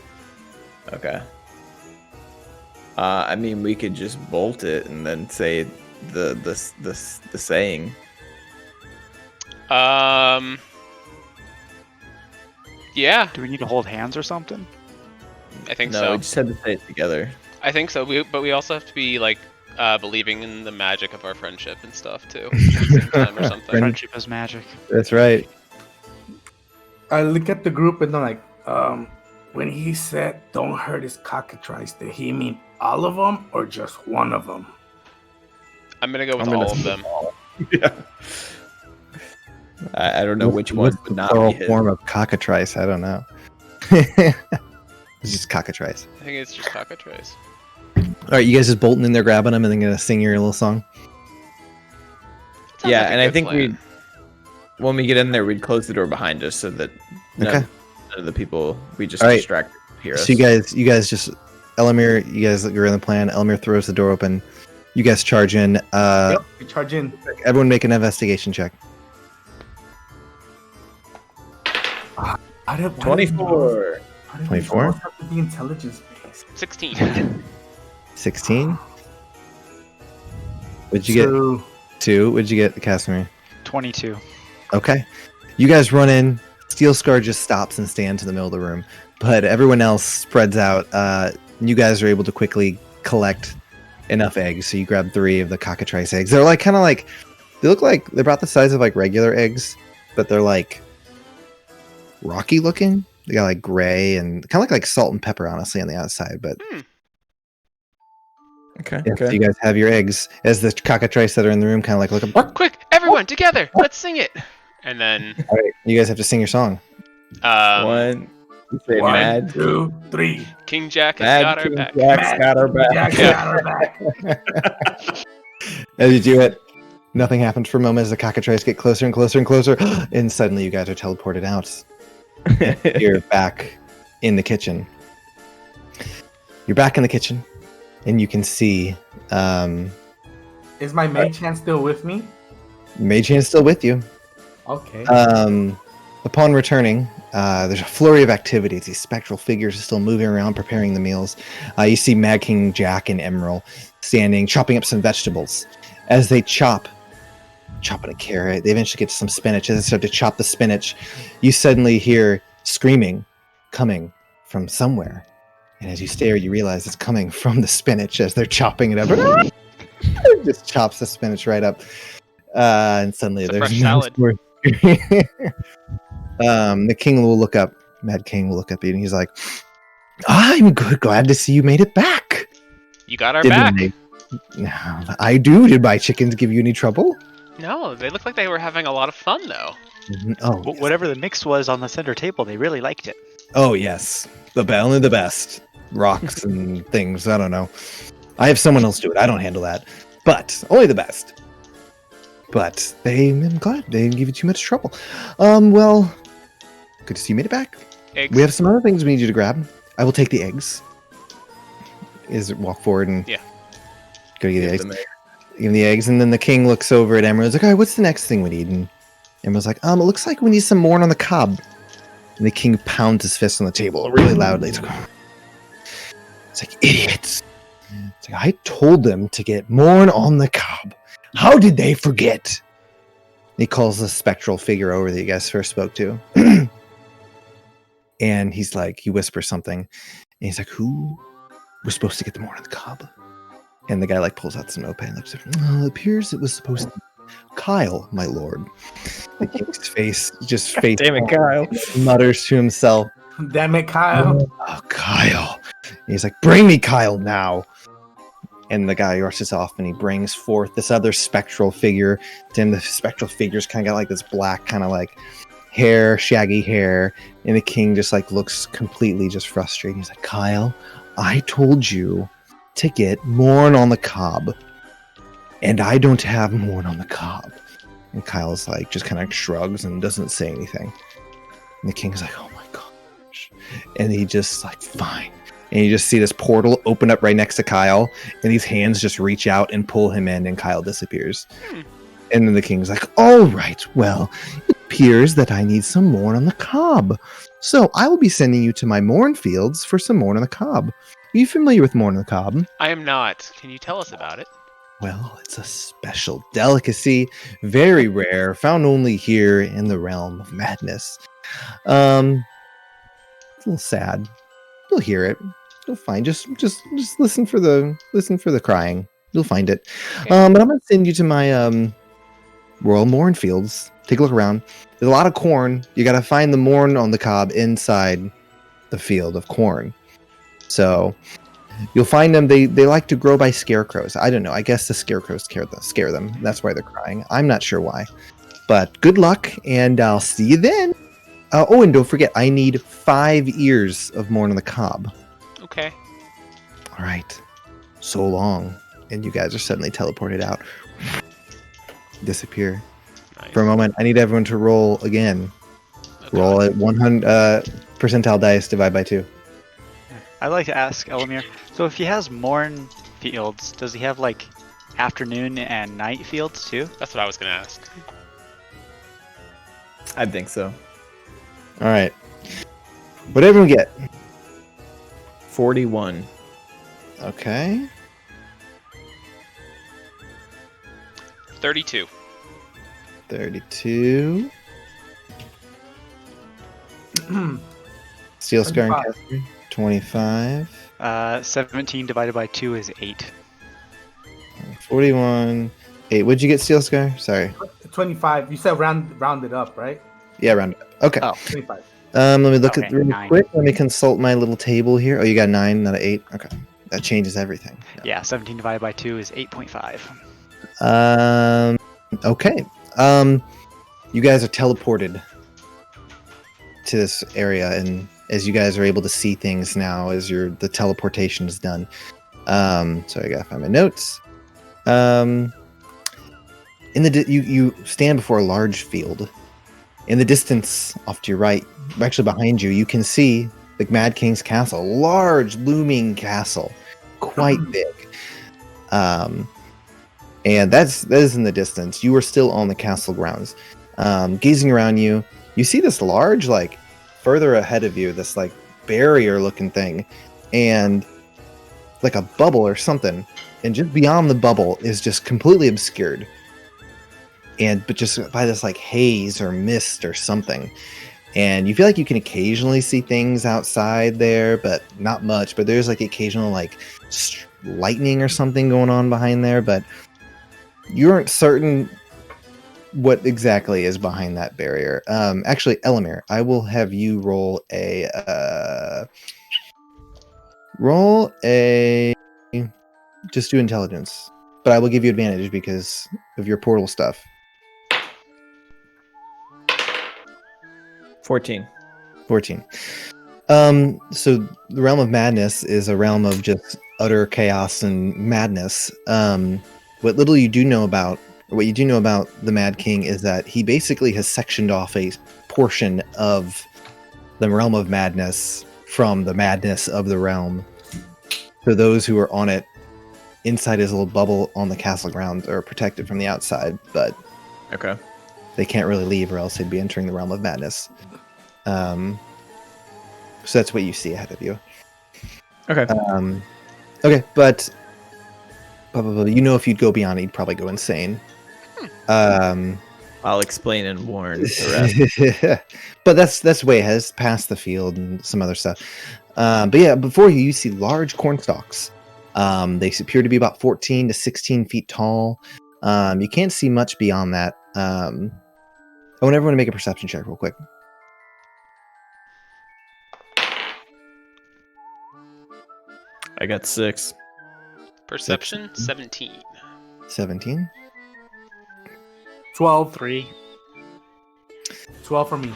Okay. I mean, we could just bolt it and then say the saying. Yeah, Do we need to hold hands or something? I think No, so. we just had to say it together. I think so. But we also have to be like believing in the magic of our friendship and stuff too, at the same time or something. Friendship is magic. That's right. I look at the group and I'm like, when he said don't hurt his cockatrice, did he mean all of them or just one of them? I'm gonna go with all of them. Yeah. I don't know which one What's would the not plural be his. form of cockatrice? I don't know. It's just cockatrice. I think it's just Cockatrice. All right, you guys just bolting in there, grabbing them, and then gonna sing your little song. Sounds Yeah, like a and I good think plan. when we get in there, we'd close the door behind us so that none Okay. of the people we just All right. distract hear us. So you guys just Elamir, you guys are in the plan. Elamir throws the door open. You guys charge in. Yep, we charge in. Everyone make an investigation check. Why did 24. 24? Have to be intelligence based. 16. 16. What'd you get? 2. What'd you get, Casimir? 22. Okay. You guys run in. Steel Scar just stops and stands in the middle of the room, but everyone else spreads out. You guys are able to quickly collect enough eggs, so you grab 3 of the cockatrice eggs. They're like they look like they're about the size of like regular eggs, but they're like rocky looking. They got like gray and kind of like salt and pepper, honestly, on the outside. But Okay. yeah, so you guys have your eggs. As the cockatrice that are in the room kind of like look up. Quick, everyone together! Let's sing it. And then All right, you guys have to sing your song. One. You say One, mad. 2, 3. King Jack has Mad got our King back. Jack's got our back. Jack's got our back. As you do it, nothing happens for a moment as the cockatrice get closer and closer and closer, and suddenly you guys are teleported out. You're back in the kitchen. You're back in the kitchen, and you can see Is my mage hand still with me? Mage Hand's still with you. Okay. Upon returning, there's a flurry of activities. These spectral figures are still moving around, preparing the meals. You see Mad King Jak and Emerald standing, chopping up some vegetables. As they chopping a carrot, they eventually get to some spinach. As they start to chop the spinach, you suddenly hear screaming coming from somewhere. And as you stare, you realize it's coming from the spinach as they're chopping it up. It just chops the spinach right up. And suddenly It's a there's fresh no salad. more. The king will look up. Mad King will look up at you and he's like, I'm good. Glad to see you made it back. You got our Did back. No, I do. Did my chickens give you any trouble? No, they look like they were having a lot of fun though. Oh, But whatever the mix was on the center table, they really liked it. oh yes. Only the best. Rocks and things. I don't know. I have someone else do it. I don't handle that. But only the best. But I'm glad they didn't give you too much trouble. Well, good to see you made it back. Eggs. We have some other things we need you to grab. I will take the eggs. Walk forward and Yeah. go get the eggs. Give him the eggs, and then the king looks over at Emerald. He's like, all right, what's the next thing we need? And Emerald's like, it looks like we need some morn on the cob. And the king pounds his fist on the table really loudly. It's like, idiots. It's like, I told them to get morn on the cob. How did they forget? He calls the spectral figure over that you guys first spoke to. And he's like, he whispers something. And he's like, who was supposed to get the morn on the cob? And the guy like pulls out some notepad and looks at him. It appears it was supposed to be Kyle, my lord. The king's face Damn it, Kyle. mutters to himself. Damn it, Kyle. Oh, Kyle. And he's like, bring me Kyle now. And the guy rushes off and he brings forth this other spectral figure. Then the spectral figure's kind of got like this black kind of like hair, shaggy hair. And the king just like looks completely just frustrated. He's like, Kyle, I told you to get morn on the cob. And I don't have morn on the cob. And Kyle's like, just kind of shrugs and doesn't say anything. And the king's like, oh my gosh. And he just like, fine. And you just see this portal open up right next to Kyle, and these hands just reach out and pull him in, and Kyle disappears. And then the king's like, all right, well, it appears that I need some morn on the cob. So I will be sending you to my morn fields for some morn on the cob. Are you familiar with morn on the cob? I am not. Can you tell us about it? Well, it's a special delicacy, very rare, found only here in the realm of madness. It's a little sad. You'll hear it. You'll find. Just listen for the crying. You'll find it. Okay. But I'm gonna send you to my royal morn fields. Take a look around. There's a lot of corn. You gotta find the morn on the cob inside the field of corn. So you'll find them. They like to grow by scarecrows. I don't know. I guess the scarecrows scare them. That's why they're crying. I'm not sure why. But good luck, and I'll see you then. Oh, and don't forget, I need 5 ears of morn on the cob. Okay. All right. So long. And you guys are suddenly teleported out. Disappear. Nice. For a moment, I need everyone to roll again. Okay. Roll at 100 percentile dice, divide by 2. I'd like to ask Elamir, so if he has morn fields, does he have like afternoon and night fields too? That's what I was gonna ask. I think so. All right. What'd everyone get? 41. Okay. 32. 32. Steel Scar and 25. Catherine. 25. 17 divided by 2 is 8. 41. 8. What'd you get, Steel Scar? Sorry. 25. You said rounded up, right? Yeah, round it up. Okay. Oh. 25. Let me look at Okay, real 9. quick. Let me consult my little table here. Oh, you got 9, not an 8. Okay. That changes everything. Yeah, 17 divided by 2 is 8.5. Okay. You guys are teleported to this area, and as you guys are able to see things now, as the teleportation is done. So I gotta find my notes. You stand before a large field. In the distance, off to your right, actually behind you, you can see the Mad King's castle, large looming castle, quite big. And that is in the distance. You are still on the castle grounds. Gazing around you, you see this large, like, further ahead of you, this, like, barrier-looking thing, and like a bubble or something. And just beyond the bubble is just completely obscured. But just by this, like, haze or mist or something. And you feel like you can occasionally see things outside there, but not much. But there's, like, occasional, like, lightning or something going on behind there, but you aren't certain what exactly is behind that barrier. Actually, Elamir, I will have you roll a just do intelligence, but I will give you advantage because of your portal stuff. 14. 14. So the realm of madness is a realm of just utter chaos and madness. What little you do know about, or what you do know about the Mad King, is that he basically has sectioned off a portion of the realm of madness from the madness of the realm. So those who are on it, inside his little bubble on the castle grounds, are protected from the outside, but Okay. they can't really leave, or else they'd be entering the realm of madness. So that's what you see ahead of you. Okay. Okay, but you know, if you'd go beyond it, you'd probably go insane. I'll explain and warn the rest. But that's way ahead. It's past the field and some other stuff. But yeah, before you see large corn stalks. They appear to be about 14 to 16 feet tall. You can't see much beyond that. I want everyone to make a perception check real quick. I got 6. Perception 17. 17. 12. 3. 12 for me.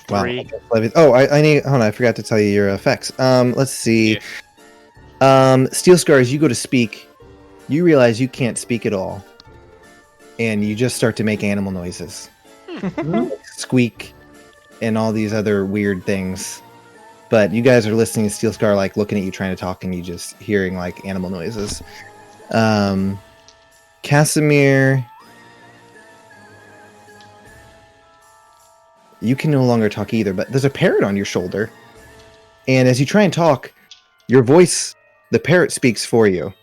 Wow. 3. Oh, I need. Hold on, I forgot to tell you your effects. Let's see. Steel Scars, you go to speak. You realize you can't speak at all, and you just start to make animal noises, like squeak, and all these other weird things. But you guys are listening to Steel Scar, like looking at you trying to talk, and you just hearing like animal noises. Casimir, you can no longer talk either, but there's a parrot on your shoulder. And as you try and talk, your voice, the parrot speaks for you.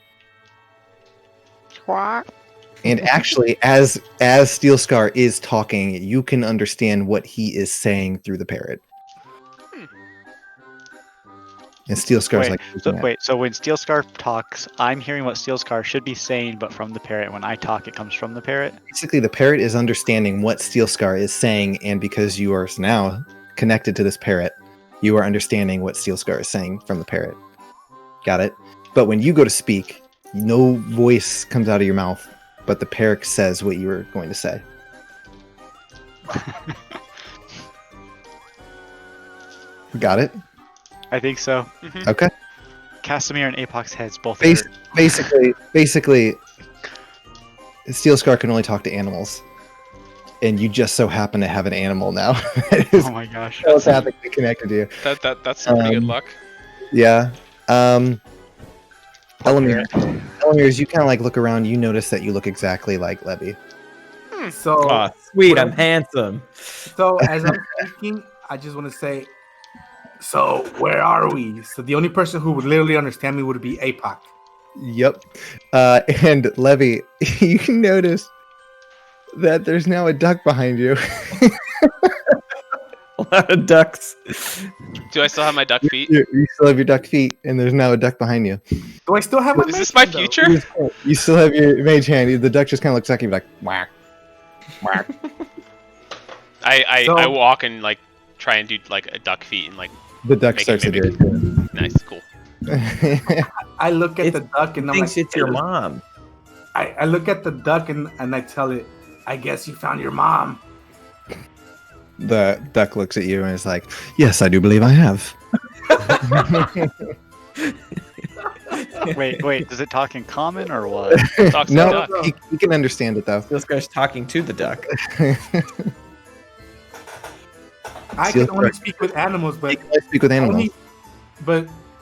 And actually, as Steel Scar is talking, you can understand what he is saying through the parrot. And Steel Scar's So when Steel Scar talks, I'm hearing what Steel Scar should be saying, but from the parrot. When I talk, it comes from the parrot. Basically, the parrot is understanding what Steel Scar is saying, and because you are now connected to this parrot, you are understanding what Steel Scar is saying from the parrot. Got it? But when you go to speak, no voice comes out of your mouth, but the parrot says what you were going to say. Got it? I think so. Okay. Casimir and Apox heads both. Basically, Steel Scar can only talk to animals, and you just so happen to have an animal now. Oh my gosh! That's happening to be connected to you. That's some pretty good luck. Yeah. Elamir, as you kind of like look around, you notice that you look exactly like Levy. So sweet, I'm handsome. So as I'm speaking, I just want to say, so where are we? So the only person who would literally understand me would be Apoc. Yep. And Levy, you can notice that there's now a duck behind you. A lot of ducks. Do I still have my duck feet? You still have your duck feet, and there's now a duck behind you. Do I still have my? Is this my future? You still have your mage hand. The duck just kind of looks at you like, whack, whack. I walk and like try and do like a duck feet and like. The duck starts to do it. Nice, cool. I look at the duck and I'm thinks like, it's your mom. I look at the duck and I tell it, I guess you found your mom. The duck looks at you and is like, yes, I do believe I have. Wait, does it talk in common or what? Talks No, to duck. he can understand it though. This guy's talking to the duck. I can only speak with animals, He but can only speak with animals.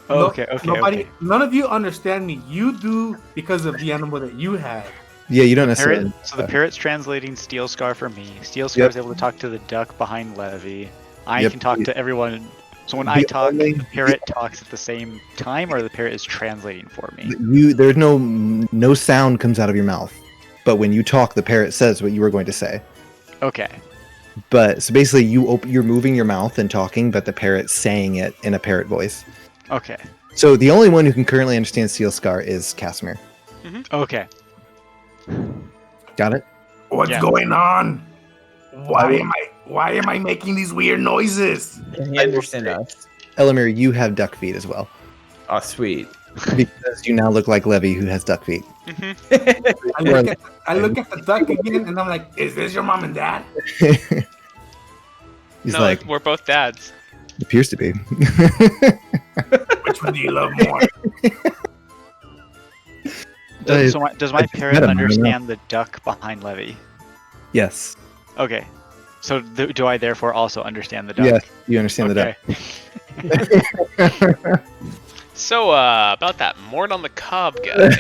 Okay. None of you understand me. You do because of the animal that you have. Yeah, you don't necessarily. So the parrot's translating Steel Scar for me. Steel Scar is able to talk to the duck behind Levy. I can talk to everyone. So when I talk, the parrot talks at the same time, or the parrot is translating for me. There's no sound comes out of your mouth, but when you talk, the parrot says what you were going to say. Okay. But so basically, you're moving your mouth and talking, but the parrot's saying it in a parrot voice. Okay. So the only one who can currently understand Steel Scar is Casimir. Okay. Got it? What's going on? Why am I making these weird noises? Can he understand us? Elamir, you have duck feet as well. Oh, sweet. Because you now look like Levy, who has duck feet. I look at the duck again, and I'm like, "Is this your mom and dad?" He's no, like, we're both dads. appears to be. Which one do you love more? Does my parrot understand the duck behind Levy? Yes. Okay. So do I therefore also understand the duck? Yes, you understand the duck. So, about that mort on the cob, guys.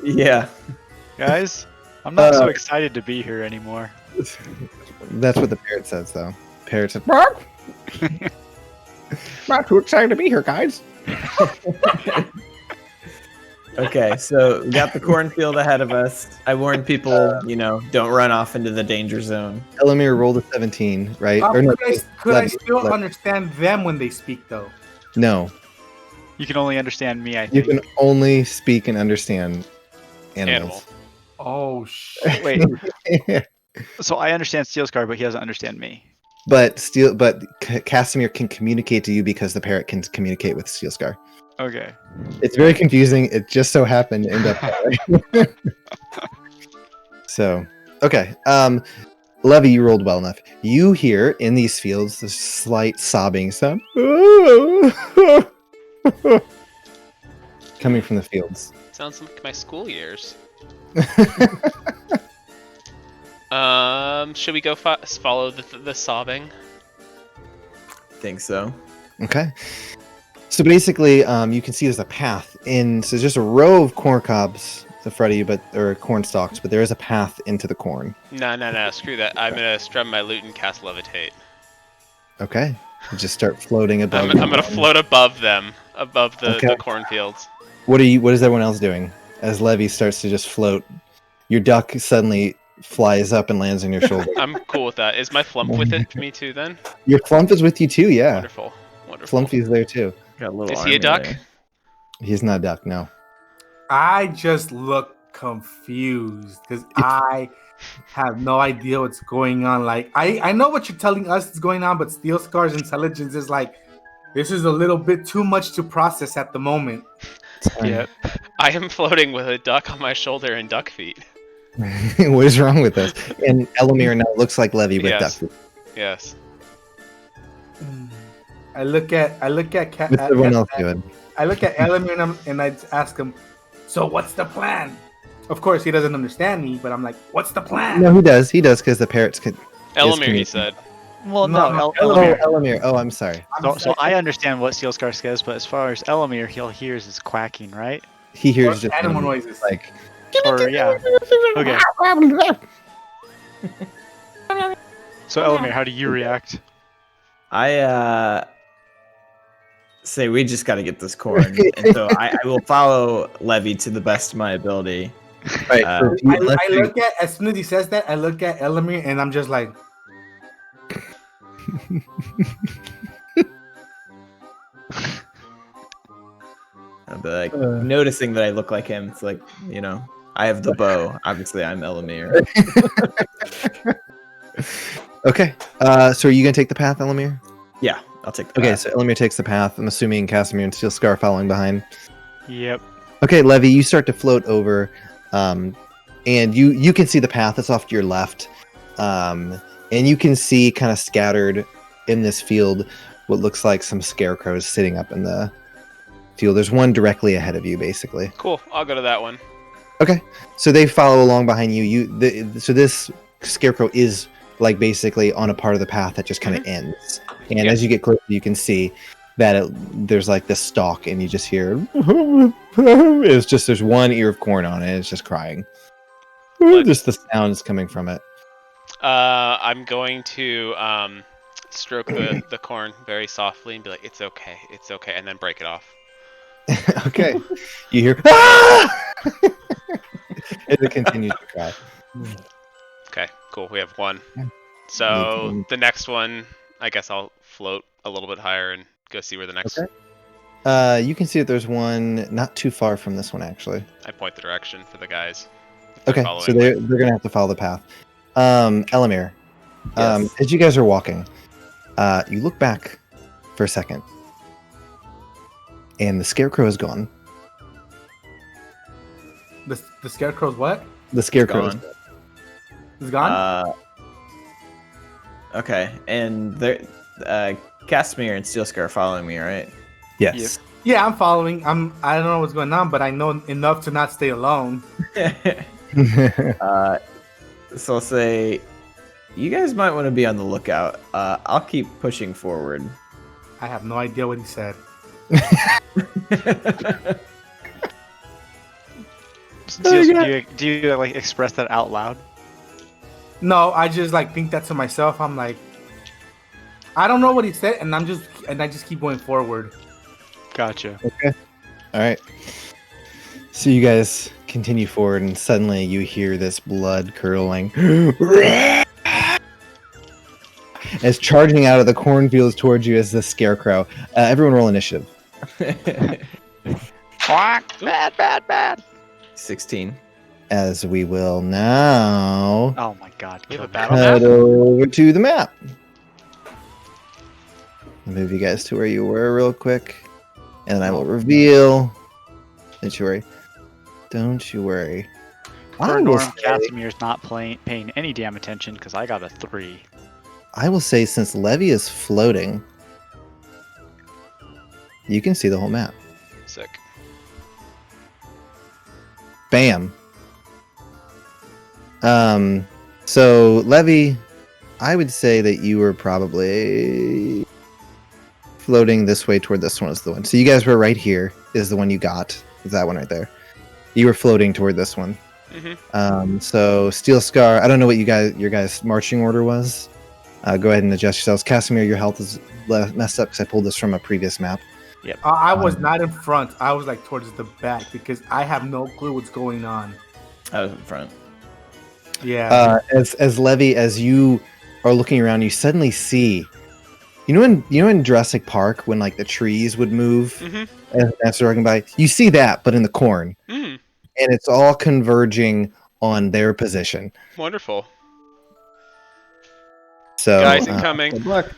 Yeah. Guys, I'm not so excited to be here anymore. That's what the parrot says, though. Parrot says, "Mark, not too excited to be here, guys." Okay, so we got the cornfield ahead of us. I warned people, don't run off into the danger zone. Elamir rolled a 17, right? Could I still understand them when they speak, though? No. You can only understand me, I You think. can only speak and understand animals. Oh, shit. Wait. So I understand Steel Scar, but he doesn't understand me. But Casimir can communicate to you because the parrot can communicate with Steel Scar. Okay. It's very confusing. It just so happened to end up that way. So, okay. Levy, you rolled well enough. You hear in these fields the slight sobbing sound coming from the fields. Sounds like my school years. Should we go follow the sobbing? Think so. Okay. So basically, you can see there's a path in. So there's just a row of corn cobs in front of you, or corn stalks, but there is a path into the corn. No. Screw that. I'm gonna strum my lute and cast levitate. Okay. You just start floating above. I'm gonna float above them, above the Okay. cornfields. What is everyone else doing? As Levy starts to just float, your duck suddenly flies up and lands on your shoulder. I'm cool with that. Is my flump with it me too then? Your Flump is with you too, yeah. Wonderful. Wonderful. Flumpy's there too. Got a little Is he a army duck? there. He's not a duck, no. I just look confused because I have no idea what's going on. Like, I know what you're telling us is going on, but Steel Scar's intelligence is like, this is a little bit too much to process at the moment. Yep. I am floating with a duck on my shoulder and duck feet. What is wrong with us? And Elamir now looks like Levy with Yes. duck. Yes. I look at Cat. What's everyone else doing? I look at Elamir and I ask him, "So what's the plan?" Of course, he doesn't understand me, but I'm like, "What's the plan?" No, he does because the parrots can. Elamir, he said. Well, No, no, Elamir. Elamir. Oh, I'm sorry. So I understand what Steel Scar says, but as far as Elamir, he'll hears is quacking, right? He Or hears just animal noises. like. Or yeah. Okay. So Elamir, how do you react? I say we just got to get this corn, and so I will follow Levy to the best of my ability. Right. Uh, so unless I you- look at, as soon as he says that, I look at Elamir and I'm just like, I'll be like noticing that I look like him. It's like, I have the bow. Obviously, I'm Elamir. Okay. So are you gonna take the path, Elamir? Yeah, I'll take the Okay. path. So Elamir takes the path. I'm assuming Casimir and Steel Scar following behind. Yep. Okay, Levy, you start to float over, and you can see the path that's off to your left, and you can see kind of scattered in this field what looks like some scarecrows sitting up in the field. There's one directly ahead of you, basically. Cool. I'll go to that one. Okay, so they follow along behind you. So this scarecrow is like basically on a part of the path that just kind of ends, and Yeah. as you get closer, you can see that there's like this stalk, and you just hear there's one ear of corn on it. It's just crying. Just the sounds coming from it. I'm going to stroke the corn very softly and be like, "It's okay, and then break it off. Okay, you hear "Ah!" and it continues to cry. Okay, cool. We have one. So Neat. the next one, I guess I'll float a little bit higher and go see where the next. Okay. You can see that there's one not too far from this one, actually. I point the direction for the guys. if they're Okay, following so me. they're gonna have to follow the path. Elamir, Yes. as you guys are walking, you look back for a second, and the scarecrow is gone. the scarecrow's what? The scarecrow is Gone. It's gone? Okay, and there, Casimir and Steel Scar are following me, right? yes. Yeah, I'm following. I don't know what's going on, but I know enough to not stay alone. So I'll say, you guys might want to be on the lookout. I'll keep pushing forward. I have no idea what he said. Do you like express that out loud? No, I just like think that to myself. I'm like, I don't know what he said, and I just keep going forward. Gotcha. All right. So you guys continue forward, and suddenly you hear this blood curdling. As charging out of the cornfields towards you as the scarecrow. Everyone roll initiative. Quack! Bad. 16. As we will now Oh my god. We have a kill me. battle head map? over to the map. I'll move you guys to where you were real quick. And then I will reveal. Don't you worry. Don't you worry. I For will, Norm, say, Casimir's not paying any damn attention because I got a 3. I will say, since Levy is floating, you can see the whole map. Sick. Bam. So Levy, I would say that you were probably floating this way toward this one is the one. So you guys were right here. Is the one you got? Is that one right there? You were floating toward this one. So Steel Scar. I don't know what your guys' marching order was. Go ahead and adjust yourselves. Casimir, your health is messed up because I pulled this from a previous map. Yep. I was not in front. I was like towards the back because I have no clue what's going on. I was in front. Yeah. As Levy, as you are looking around, you suddenly see. You know in Jurassic Park when like the trees would move as they're walking by. You see that, but in the corn, and it's all converging on their position. Wonderful. So Guys incoming. Good luck.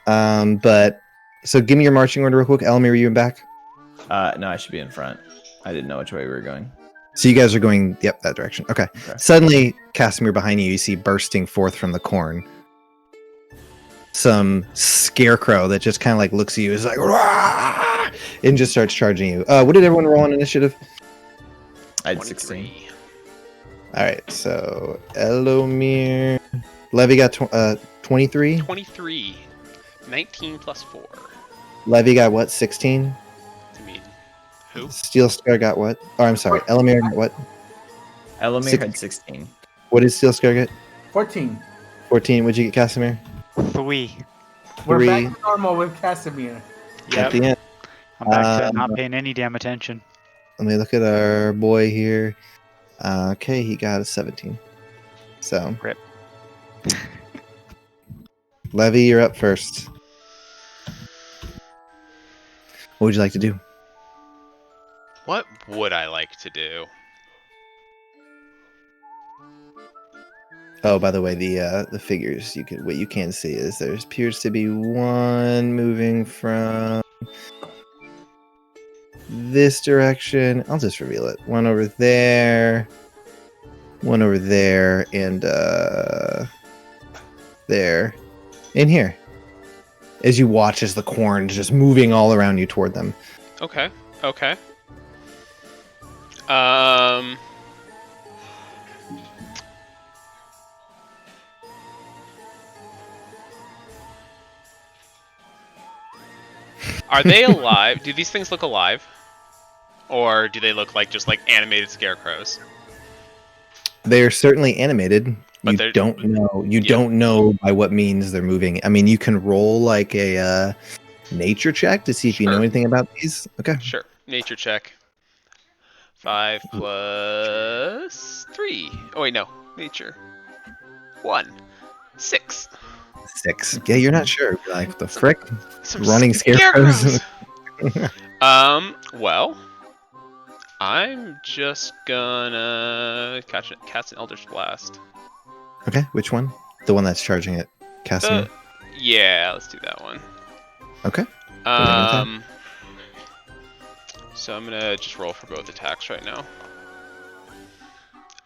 But so give me your marching order real quick. Elmir, are you in back? No, I should be in front. I didn't know which way we were going. So you guys are going, yep, that direction. Okay. Suddenly, Casimir, behind you, you see bursting forth from the corn some scarecrow that just kind of like looks at you, is like, "Rah!" and just starts charging you. What did everyone roll on initiative? I had 16. All right, so Elomir, Levy got 23. 23. 19 plus 4. Levy got what? 16. To me. Who? Steel Scar got what? Oh, I'm sorry. Elomir got what? Elomir had 16. What did Steel Scar get? 14. 14. What'd you get, Casimir? 3. We're 3. back to normal with Casimir. At the end. I'm back to not paying any damn attention. Let me look at our boy here. Okay, he got a 17. So, Rip. Levy, you're up first. What would you like to do? What would I like to do? Oh, by the way, the figures what you can see is there appears to be one moving from this direction. I'll just reveal it. One over there, and there, in here. As you watch as the corn is just moving all around you toward them. Okay. Are they alive? Do these things look alive? Or do they look like just like animated scarecrows? They're certainly animated. But you don't know. You don't know by what means they're moving. I mean, you can roll like a nature check to see if you know anything about these. Okay. Sure. Nature check. 5 plus 3. Oh wait, no. Nature. 1. 6. 6. Yeah, you're not sure. You're like, the frick? Some Running scarecrows. Well, I'm just gonna cast an Eldritch Blast. Okay, which one? The one that's charging it. Casimir? Yeah, let's do that one. Okay. So I'm gonna just roll for both attacks right now.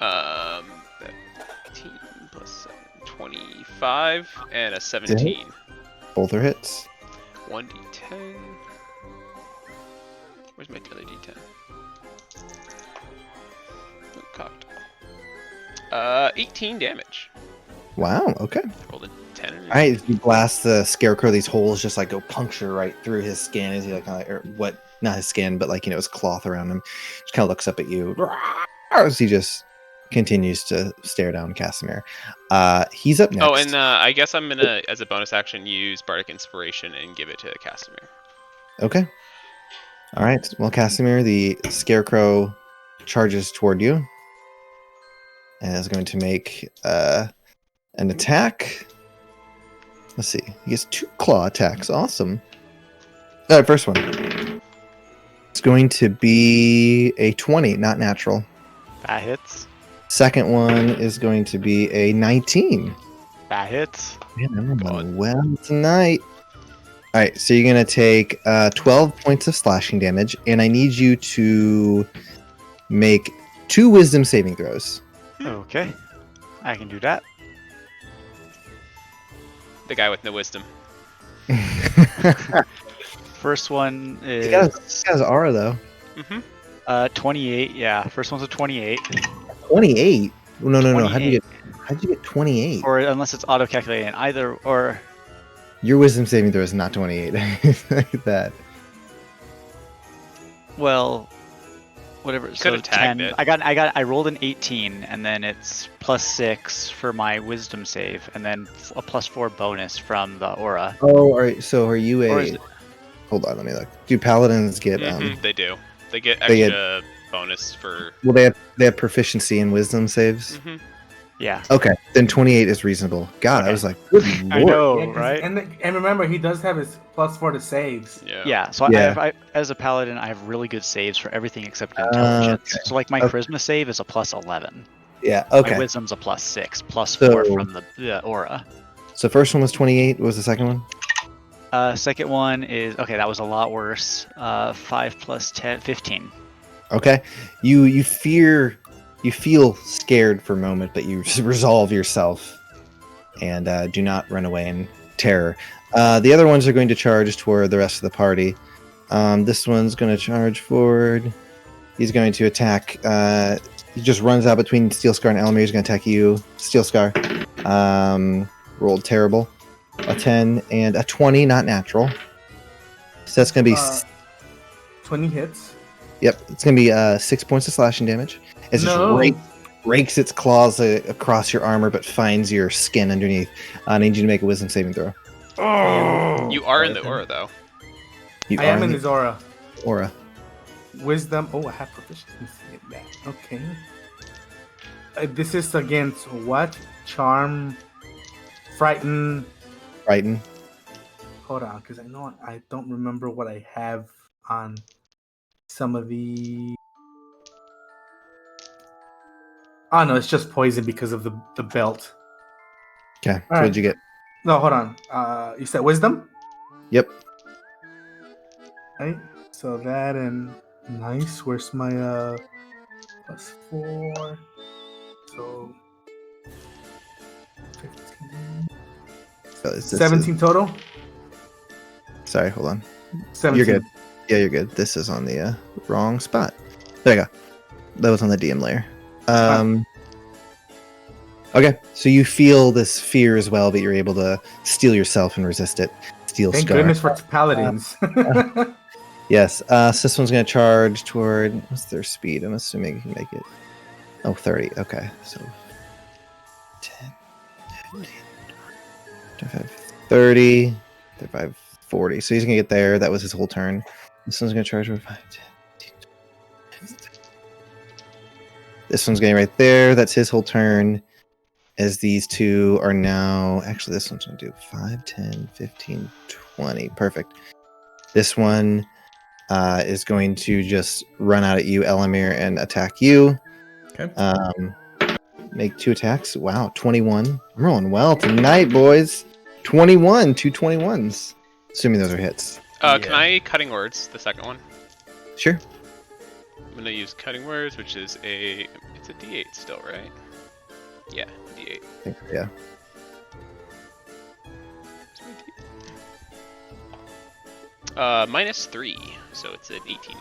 18 plus 7, 25, and a 17. Both are hits. 1d10. Where's my other d10? Oh, cocked. 18 damage. Wow, okay. Rolled a 10. Alright, you blast the scarecrow, these holes just like go puncture right through his skin as he like, or what, not his skin, but like, his cloth around him. Just kind of looks up at you as he just continues to stare down Casimir. He's up next. Oh, and I guess I'm gonna, as a bonus action, use Bardic Inspiration and give it to Casimir. Okay. Alright, well, Casimir, the scarecrow charges toward you and is going to make an attack. Let's see. He gets 2 claw attacks. Awesome. First one. It's going to be a 20, not natural. That hits. Second one is going to be a 19. That hits. Man, I'm going well tonight. All right, so you're going to take 12 points of slashing damage, and I need you to make 2 wisdom saving throws. Okay. I can do that. The guy with no wisdom. First one is... He got his aura, though. 28. Yeah, first one's a 28. 28? No. 28. How'd you get 28? Or unless it's auto-calculating. Either, or... Your wisdom saving throw is not 28. Like that. Well, whatever. So Could've tagged 10. it. I rolled an 18, and then it's +6 for my wisdom save, and then a +4 bonus from the aura. Oh, all right. So are you Or a? is it- Hold on, let me look. Do paladins get? They do. They get They get- extra bonus for. Well, they have proficiency in wisdom saves. Mhm. Yeah. Okay, then 28 is reasonable. God, I Okay. was like, good I lord. know, Yeah, 'cause- right? And remember, he does have his +4 to saves. Yeah. Yeah, so Yeah. I as a paladin, I have really good saves for everything except intelligence. Okay. So like my Okay. charisma save is a +11. Yeah. My Okay. wisdom's a +6, +4 So- from the aura. So first one was 28. What was the second one? Second one is okay. That was a lot worse. 5 + 10, 15. Okay. You feel scared for a moment, but you resolve yourself and do not run away in terror. The other ones are going to charge toward the rest of the party. This one's going to charge forward. He's going to attack. He just runs out between Steel Scar and Elmir. He's going to attack you, Steel Scar. Rolled terrible. A 10 and a 20, not natural. So that's going to be 20 hits. Yep, it's gonna be 6 points of slashing damage as No. it rakes its claws across your armor, but finds your skin underneath. I need you to make a wisdom saving throw. You are in the aura though. You I are am in the his aura. aura. Wisdom. Oh, I have proficiency in that. Okay. This is against what? Charm, frighten. Frighten. Hold on, because I don't remember what I have on some of the. Oh no, it's just poison because of the belt. Okay, so All what'd you get? No, hold on. You said wisdom? Yep. Right. So that and nice. Where's my +4? So 15. So this 17 total. Sorry, hold on. 17. You're good. Yeah, you're good. This is on the wrong spot. There you go. That was on the DM layer. Okay, so you feel this fear as well, but you're able to steel yourself and resist it. Steel Thank Scar. goodness for paladins. Yes. So this one's going to charge toward. What's their speed? I'm assuming you can make it. Oh, 30. Okay. So 10, 15, 25, 30, 35, 40. So he's going to get there. That was his whole turn. This one's going to charge for 5, 10, 15, 20. This one's getting right there. That's his whole turn. As these two are now. Actually, this one's going to do 5, 10, 15, 20. Perfect. This one is going to just run out at you, Elamir, and attack you. Okay. Make 2 attacks. Wow, 21. I'm rolling well tonight, boys. 21, 2 21s. Assuming those are hits. Can I cutting words? The second one. Sure. I'm gonna use cutting words, which is it's a D8 still, right? Yeah, D8. I think so, yeah. -3, so it's an 18.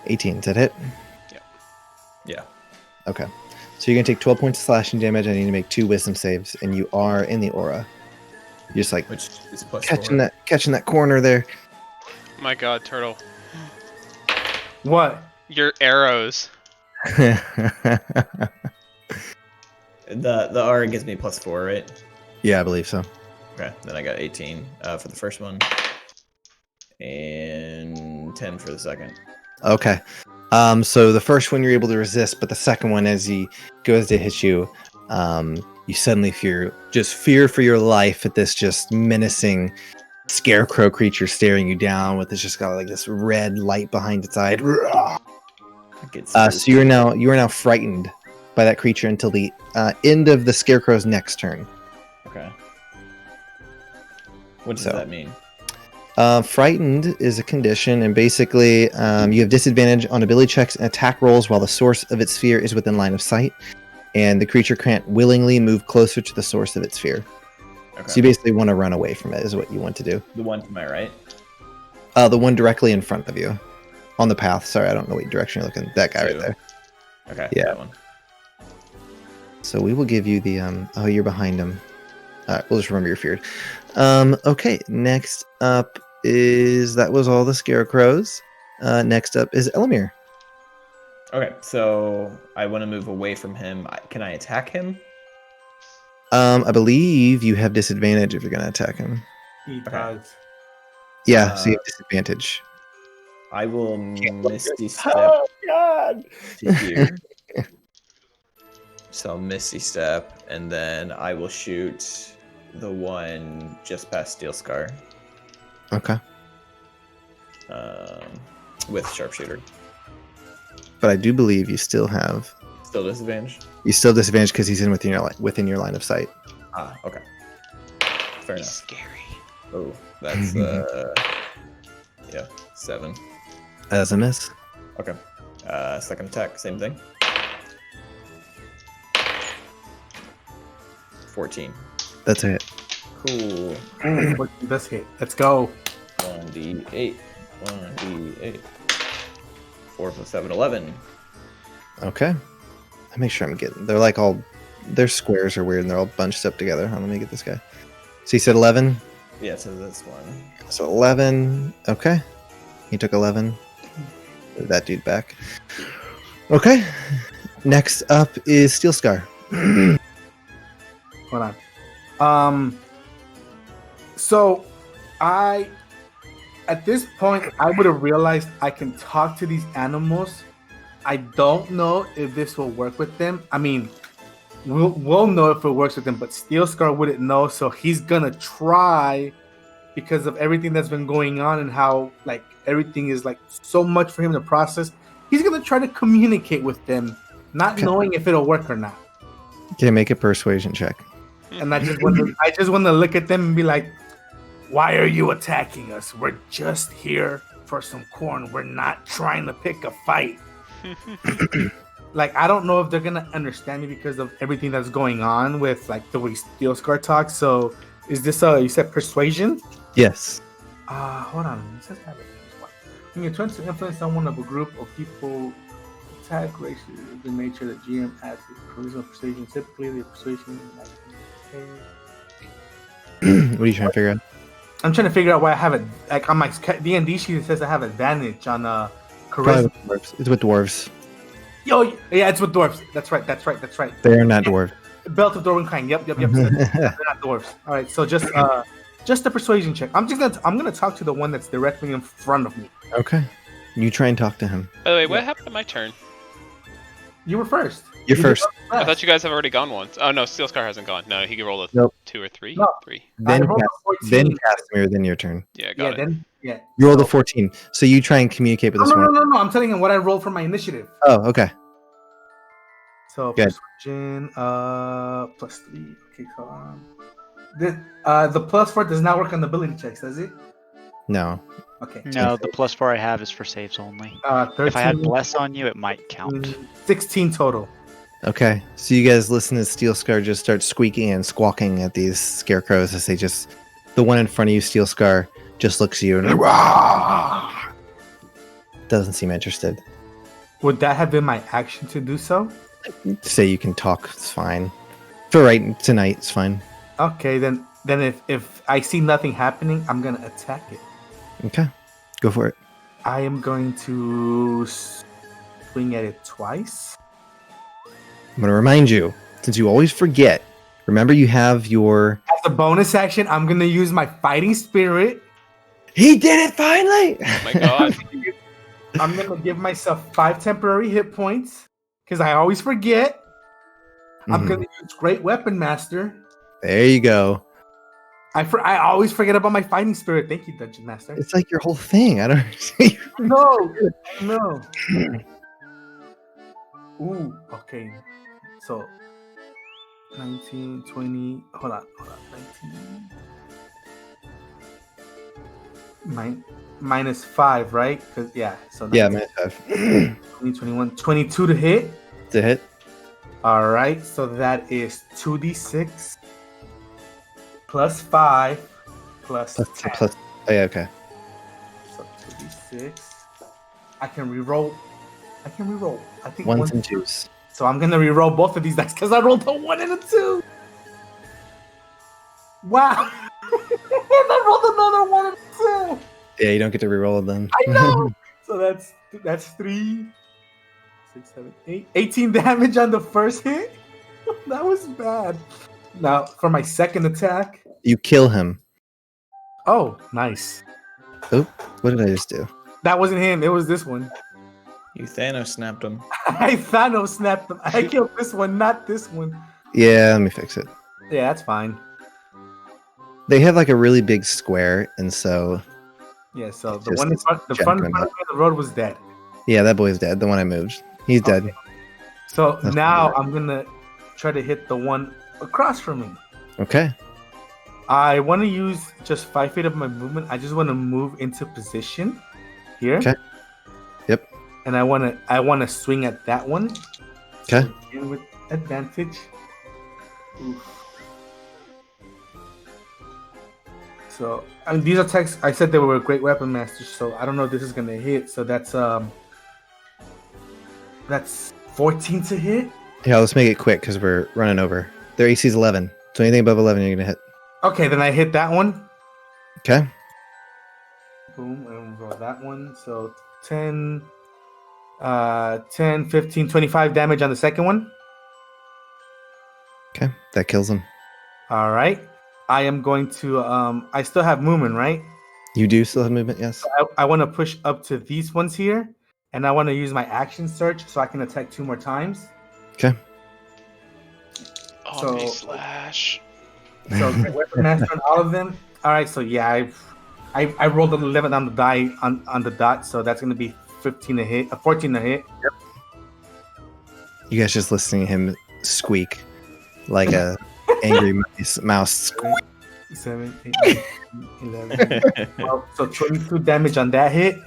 18. Is that hit? Yeah. Okay. So you're going to take 12 points of slashing damage. I need to make 2 wisdom saves, and you are in the aura. You're just like Which is +4. catching that corner there. My God, turtle, What? your arrows. The aura gives me +4, right? Yeah, I believe so. Okay. Then I got 18 for the first one, and 10 for the second. Okay. So the first one you're able to resist, but the second one, as he goes to hit you, you suddenly fear for your life at this just menacing scarecrow creature staring you down with it's just got like this red light behind its eye. So you are now frightened by that creature until the end of the scarecrow's next turn. Okay. What does So- that mean? Frightened is a condition, and basically you have disadvantage on ability checks and attack rolls while the source of its fear is within line of sight, and the creature can't willingly move closer to the source of its fear. Okay. So you basically want to run away from it is what you want to do. The one to my right. The one directly in front of you on the path. Sorry, I don't know what direction you're looking. That guy right Two. there. Okay. Yeah. That one. So we will give you the oh, you're behind him. All right, we'll just remember you're feared. Okay, next up that was all the scarecrows. Next up is Elamir. Okay, so I want to move away from him. Can I attack him? I believe you have disadvantage if you're going to attack him. He does. Yeah, so you have disadvantage. I will Misty Step Oh God! to here. So Misty Step, and then I will shoot the one just past Steel Scar. Okay. With Sharpshooter. But I do believe you still have... Still disadvantage? You still disadvantage because he's within your line of sight. Ah, okay. Fair enough. Scary. Oh, that's 7. As a miss. Okay. Second attack, same thing. 14. That's a hit. Cool. Let's hit. Let's go. 1d8. 1d8. 4 plus 7, 11. Okay. I make sure I'm getting... They're like all... Their squares are weird and they're all bunched up together. Let me get this guy. So you said 11? Yeah, so this one. So 11. Okay. He took 11. Move that dude back. Okay. Next up is Steel Scar. Hold on. So at this point, I would have realized I can talk to these animals. I don't know if this will work with them. I mean, we'll know if it works with them, but Steel Scar wouldn't know, so he's gonna try because of everything that's been going on and how like everything is like so much for him to process. He's gonna try to communicate with them, not knowing if it'll work or not. Okay, make a persuasion check. And I just want to look at them and be like, "Why are you attacking us? We're just here for some corn. We're not trying to pick a fight." Like, I don't know if they're gonna understand me because of everything that's going on with like the way Steel Scar talks. So, is this you said persuasion? Yes. Hold on. It says have it. When you're trying to influence someone of a group of people, attack races the nature that GM adds to charisma persuasion. Typically, the persuasion. What are you trying to figure out? I'm trying to figure out why I have it. Like on my D&D sheet, it says I have advantage on Probably charisma. with dwarves. It's with dwarves. Yo, yeah, it's with dwarves. That's right. They are not dwarves. Belt of Dwarven kind. Yep. They're not dwarves. All right, so just a persuasion check. I'm gonna talk to the one that's directly in front of me. Okay. You try and talk to him. By the way, what happened to my turn? You were first. You're first. I thought you guys have already gone once. Oh no, Steel Scar hasn't gone. No, he can roll a Nope. 2 or 3. No. 3. Then, rolled a 14. Casimir, then your turn. Yeah, got it. Yeah. You rolled a 14. So you try and communicate with this one. No. I'm telling him what I rolled for my initiative. Oh, okay. So Good. persuasion +3. Okay, hold on. The +4 does not work on the ability checks, does it? No. Okay. No, the +4 I have is for saves only. 13, If I had bless on you, it might count. 16 total. Okay. So you guys listen to Steel Scar just start squeaking and squawking at these scarecrows as they just... The one in front of you, Steel Scar, just looks at you and doesn't seem interested. Would that have been my action to do so? Say you can talk, it's fine. For right tonight, it's fine. Okay, then if I see nothing happening, I'm gonna attack it. Okay. Go for it. I am going to swing at it twice. I'm going to remind you, since you always forget, remember you have your... As a bonus action, I'm gonna use my fighting spirit. He did it finally! Oh my god. I'm gonna give myself 5 temporary hit points because I always forget. I'm gonna use Great Weapon Master. There you go. I always forget about my fighting spirit. Thank you, Dungeon Master. It's like your whole thing. I don't understand. No. Ooh, okay. So 19, 20. Hold on. 19. -5, right? Because so Yeah, 19, -5. 20, 21, 22 to hit. To hit. All right, so that is 2d6 +5 +10. Plus, oh, yeah, okay. So 2d6. I can reroll. I think Ones and twos. So I'm gonna reroll both of these dice because I rolled a 1 and a 2. Wow. And I rolled another one too. Yeah, you don't get to reroll it then. I know. So that's 3, 6, 7, 8. 18 damage on the first hit. That was bad. Now for my second attack. You kill him. Oh, nice. Oh, what did I just do? That wasn't him. It was this one. You Thanos snapped him. I Thanos snapped him. I killed this one, not this one. Yeah, let me fix it. Yeah, that's fine. They have like a really big square, and so Yeah, so It's the just one in front, the front of jumping the road was dead. yeah, that boy's dead. The one I moved, he's dead. So That's now weird. I'm gonna try to hit the one across from me. Okay. I want to use just 5 feet of my movement. I just want to move into position here. Okay. Yep. And I want to swing at that one. Okay. So again with advantage. Oof. So I mean, these attacks, I said they were great weapon masters. So I don't know if this is gonna hit. So that's 14 to hit. Yeah, let's make it quick because we're running over. Their AC is 11, so anything above 11, you're gonna hit. Okay, then I hit that one. Okay. Boom, and roll that one. So 10, 15, 25 damage on the second one. Okay, that kills him. All right. I am going to, I still have movement, right? You do still have movement, yes. I want to push up to these ones here, and I want to use my action search so I can attack 2 more times. Okay. Omni slash. So weapon master on all of them. All right, so yeah, I rolled an 11 on the die on the dot, so that's gonna be 15 to hit, 14 to hit. You guys just listening to him squeak like a angry mouse. 7, 8, 9, 11, 12. So 22 damage on that hit.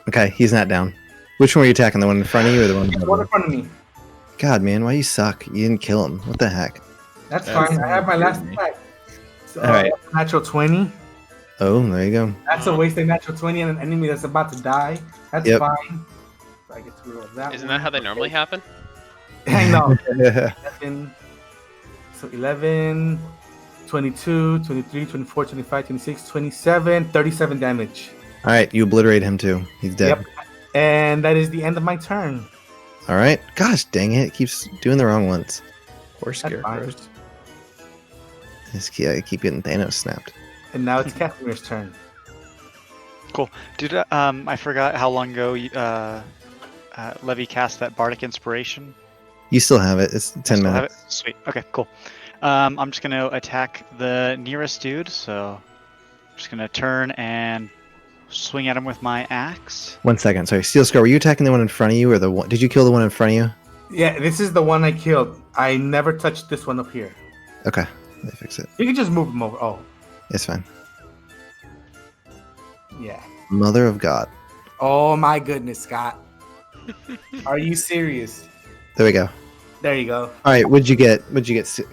Okay, he's not down. Which one were you attacking? The one in front of you or the one The above one you? in front of me. God, man, why you suck? You didn't kill him. What the heck? That's That's fine. I have my last crazy. attack. So, All right. Natural 20. Oh, there you go. That's a wasted natural 20 on an enemy that's about to die. That's Yep. fine. So I get to roll that. Isn't that how they normally happen? I know. 11, so 11, 22, 23, 24, 25, 26, 27, 37 damage. All right, you obliterate him too. He's dead. Yep. And that is the end of my turn. All right. Gosh, dang it. It keeps doing the wrong ones. Poor That's fine. scarecrows. I keep getting Thanos snapped. And now it's Casimir's turn. Cool. Dude, I forgot how long ago Levy cast that Bardic Inspiration. You still have it. It's 10 Still have minutes. it? Sweet. Okay, cool. I'm just gonna attack the nearest dude, so I'm just gonna turn and swing at him with my axe. 1 second. Sorry. Steel Scar, were you attacking the one in front of you or the one? Did you kill the one in front of you? Yeah, this is the one I killed. I never touched this one up here. Okay. Let me fix it. You can just move him over. Oh, It's fine. yeah. Mother of God. Oh my goodness, Scott. Are you serious? There we go. There you go. All right. What'd you get,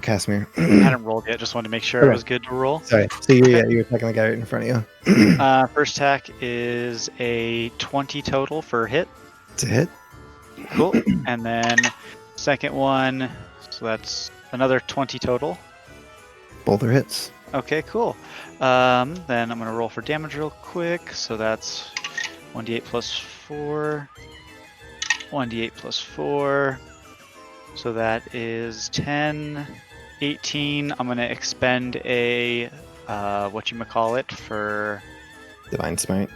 Casimir? I hadn't rolled yet, just wanted to make sure Okay. it was good to roll. Sorry. So you're attacking the guy right in front of you. First attack is a 20 total for hit. It's a hit. Cool. And then second one, so that's another 20 total. Both are hits. Okay, cool. Then I'm gonna roll for damage real quick. So that's 1d8 plus 4. 1d8 plus 4. So that is 10, 18. I'm gonna expend a whatchamacallit for. Divine Smite.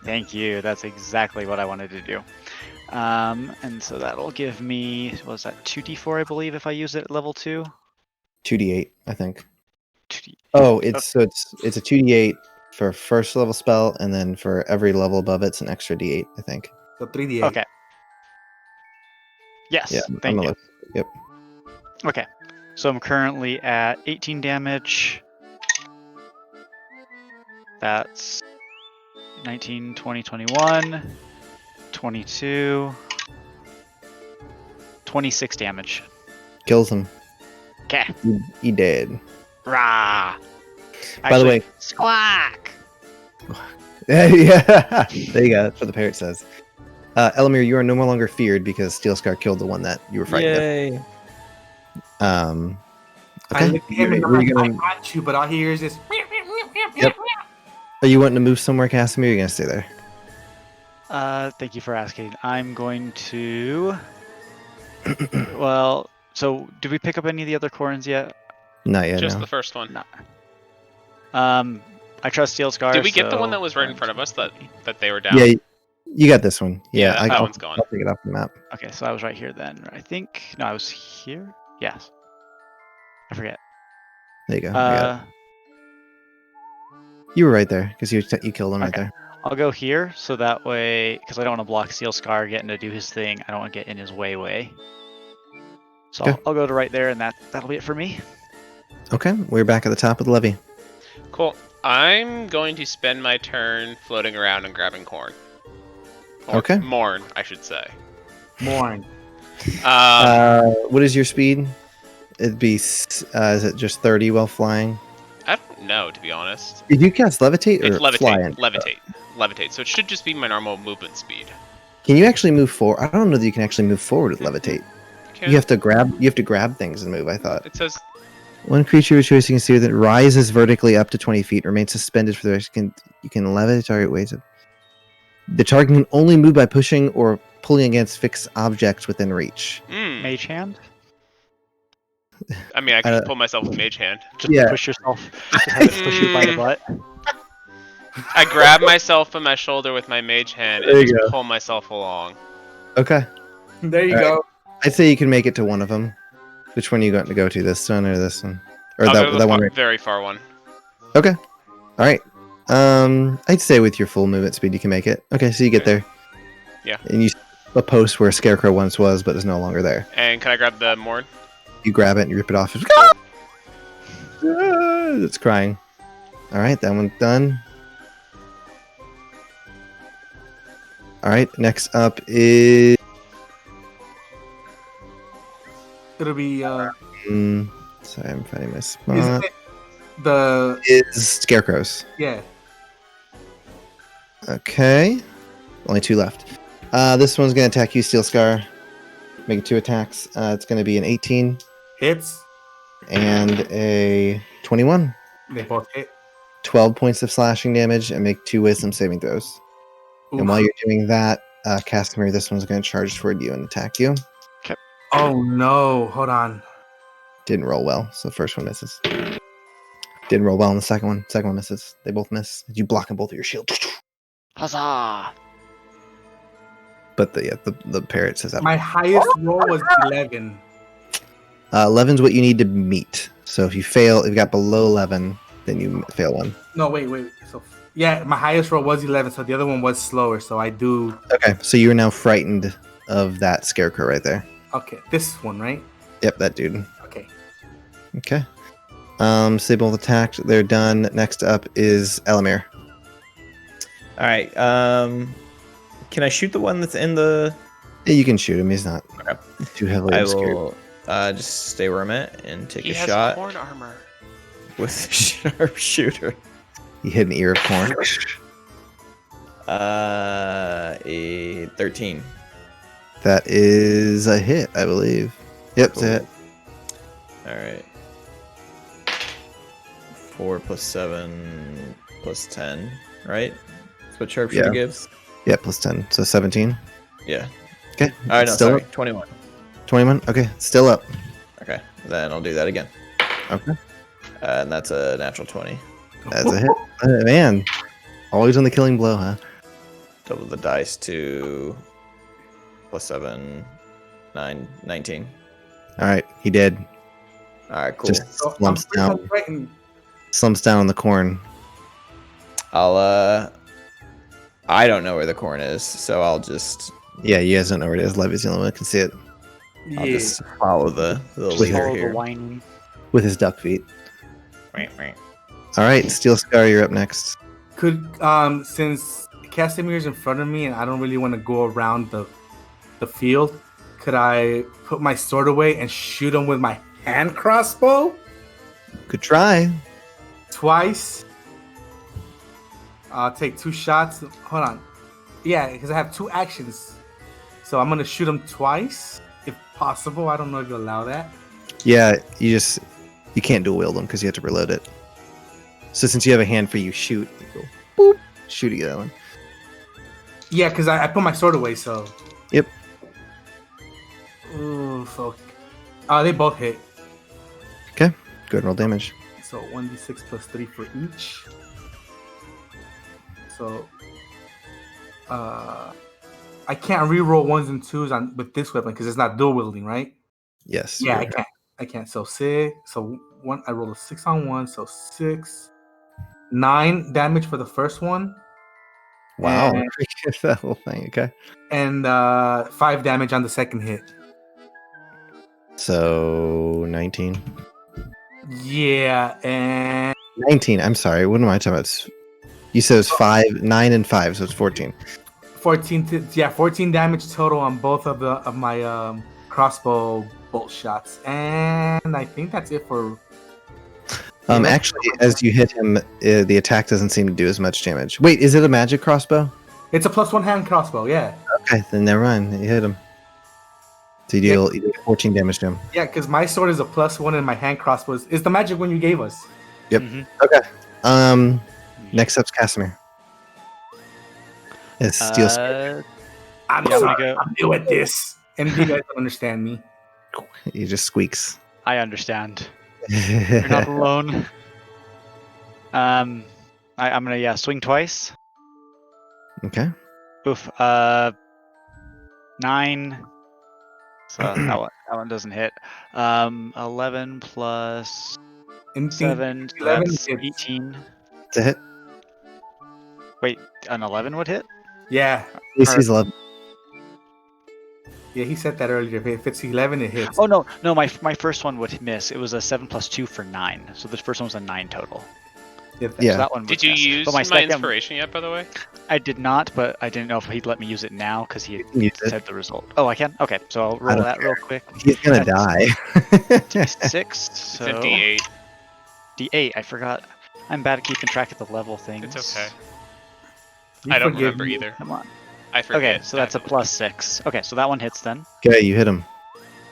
Thank you. That's exactly what I wanted to do. And so that'll give me, what was that, 2d4, I believe, if I use it at level 2? 2d8, I think. 2d. Oh, it's a 2d8 for first level spell, and then for every level above it's an extra d8, I think. So 3d8. Okay. Yes, Yeah, thank I'm you. a Yep. Okay, so I'm currently at 18 damage. That's 19, 20, 21, 22, 26 damage. Kills him. Okay. He dead. Rah! By the way, squawk! yeah, there you go. That's what the parrot says. Elamir, you are no longer feared because Steel Scar killed the one that you were fighting with. Yay! I Okay. look at him and I'm Were like, you I gonna- got you, but all he hears is. Yep. Are you wanting to move somewhere, Casimir? Or are you gonna stay there? Thank you for asking. I'm going to. Well, so did we pick up any of the other corns yet? Not yet. Just No. the first one. No. I trust Steel Scar. Did we get the one so that was right in I'm front of us just- that they were down? Yeah, you got this one. Yeah, Yeah, that I'll, one's gone. I'll pick it off the map. Okay, so I was right here then. I think no, I was here. Yes. I forget. There you go. I got it. Uh, You were right there because you killed him right Okay. there. I'll go here so that way, because I don't want to block Steel Scar getting to do his thing. I don't want to get in his way. So Okay. I'll go to right there, and that'll be it for me. Okay, we're back at the top of the levee. Cool. I'm going to spend my turn floating around and grabbing corn. Or Okay. Morn, I should say. Morn. What is your speed? It'd be. Is it just 30 while flying? I don't know, to be honest. Did you cast levitate or It's levitate. fly in? Levitate. So it should just be my normal movement speed. Can you actually move forward? I don't know that you can actually move forward with levitate. You have to grab things and move. I thought. It says One creature with choice you can see that rises vertically up to 20 feet, remains suspended for the rest. You can levitate target weights. The target can only move by pushing or pulling against fixed objects within reach. Mage hand. I mean, I can just pull myself with Mage Hand. Just Yeah. push yourself. Just have to push you by the butt. I grab myself on my shoulder with my Mage Hand There and you just go. pull myself along. Okay. There you All go. I'd say you can make it to one of them. Which one are you going to go to? This one or this one? Or I'll go to that the one? Right? very far one. Okay. All right. I'd say with your full movement speed, you can make it. Okay, so you get there. Yeah. And you a post where Scarecrow once was, but is no longer there. And can I grab the Morn? You grab it and you rip it off. It's crying. All right, that one's done. All right, next up is It'll be sorry, I'm finding my isn't spot. it the Is Scarecrows. yeah. Okay, only two left. This one's gonna attack you, Steel Scar. Make 2 attacks. It's gonna be an 18 Hits. and a 21. They both hit. 12 points of slashing damage and make 2 wisdom saving throws. And while you're doing that, Casimir, this one's going to charge toward you and attack you. Oh no, hold on. Didn't roll well, so the first one misses. Didn't roll well on the second one. Second one misses. They both miss. You block them both with your shield. Huzzah! But the parrot says that. My highest roll was 11. 11's what you need to meet. So if you fail, if you got below 11, then you fail one. No, wait. So yeah, my highest roll was 11, so the other one was slower. So I do. Okay, so you're now frightened of that scarecrow right there. Okay, this one, right? Yep, that dude. Okay. Okay. So they both attacked. They're done. Next up is Elamir. All right. Can I shoot the one that's in the? Yeah, you can shoot him. He's not Okay. too heavily I obscured. will just stay where I'm at and take He a has shot corn armor. with a sharpshooter. You hit an ear of corn. A 13. That is a hit, I believe. Yep, it's a hit. All right. 4 plus 7 plus 10, right? That's what sharpshooter Yeah. gives. Yep, plus 10. So 17. Yeah. Okay. All right, no, still sorry, up. 21. 21. Okay, still up. Okay, then I'll do that again. Okay. And that's a natural 20. That's a hit. Man, always on the killing blow, huh? Double the dice to plus 7, 9, 19. All right, he did. All right, cool. Just So slumps I'm down. pretty frightened. Slumps down on the corn. I don't know where the corn is, so I'll just Yeah, you guys don't know where it is. Levy's the only one that can see it Yeah. I'll just follow the Just leader Follow the here. whining. with his duck feet. Wait. All right, Steel Scar, you're up next. Could since Casimir's in front of me and I don't really want to go around the field, could I put my sword away and shoot him with my hand crossbow Good try. twice? I'll take 2 shots. Hold on. Yeah, because I have 2 actions. So I'm gonna shoot him twice, if possible. I don't know if you allow that. Yeah, you just You can't dual wield them because you have to reload it. So since you have a hand free, you shoot. You go, boop, shoot at the other one. Yeah, because I put my sword away, so. Yep. Ooh, fuck. They both hit. Okay, go ahead and roll damage. So 1d6 plus 3 for each. So, I can't reroll 1s and 2s with this weapon because it's not dual wielding, right? Yes. Yeah, I can't. So 6. So one. I rolled a 6 on 1. So 6, 9 damage for the first one. Wow. And, That whole thing. Okay. and 5 damage on the second hit. So 19. Yeah, and 19. I'm sorry. What am I talking about? You said it was 5, 9, and 5, so it's 14. 14 damage total on both of my crossbow bolt shots, and I think that's it for. Actually, as you hit him, the attack doesn't seem to do as much damage. Wait, is it a magic crossbow? It's a +1 hand crossbow, yeah. Okay, then never mind. You hit him. So you do 14 damage to him. Yeah, because my sword is a +1 and my hand crossbow is the magic one you gave us. Yep. Okay. Next up's Casimir. It's steel sword. I'm sorry, I'm new at this, and you guys don't understand me. He just squeaks. I understand. You're not alone. I'm gonna swing twice. Okay. Oof. 9. So that one doesn't hit. 11 plus 7. So 11 that's hits. 18. It's a hit. Wait, an 11 would hit? Yeah, AC's 11. yeah, he said that earlier. If it's 11, it hits. Oh no, my first one would miss. It was a 7 plus 2 for 9. So this first one was a 9 total. Yeah. So that one would Did you miss. use But my second- inspiration yet, by the way? I did not, but I didn't know if he'd let me use it now because he You can use it. said the result. Oh, I can? Okay, so I'll I roll don't that real quick. He's gonna die. 6, so... It's a D8. D8, I forgot. I'm bad at keeping track of the level things. It's okay. You I don't forgive remember me. either. Come on. I forget. Okay, so that's a +6. Okay, so that one hits then. Okay, you hit him.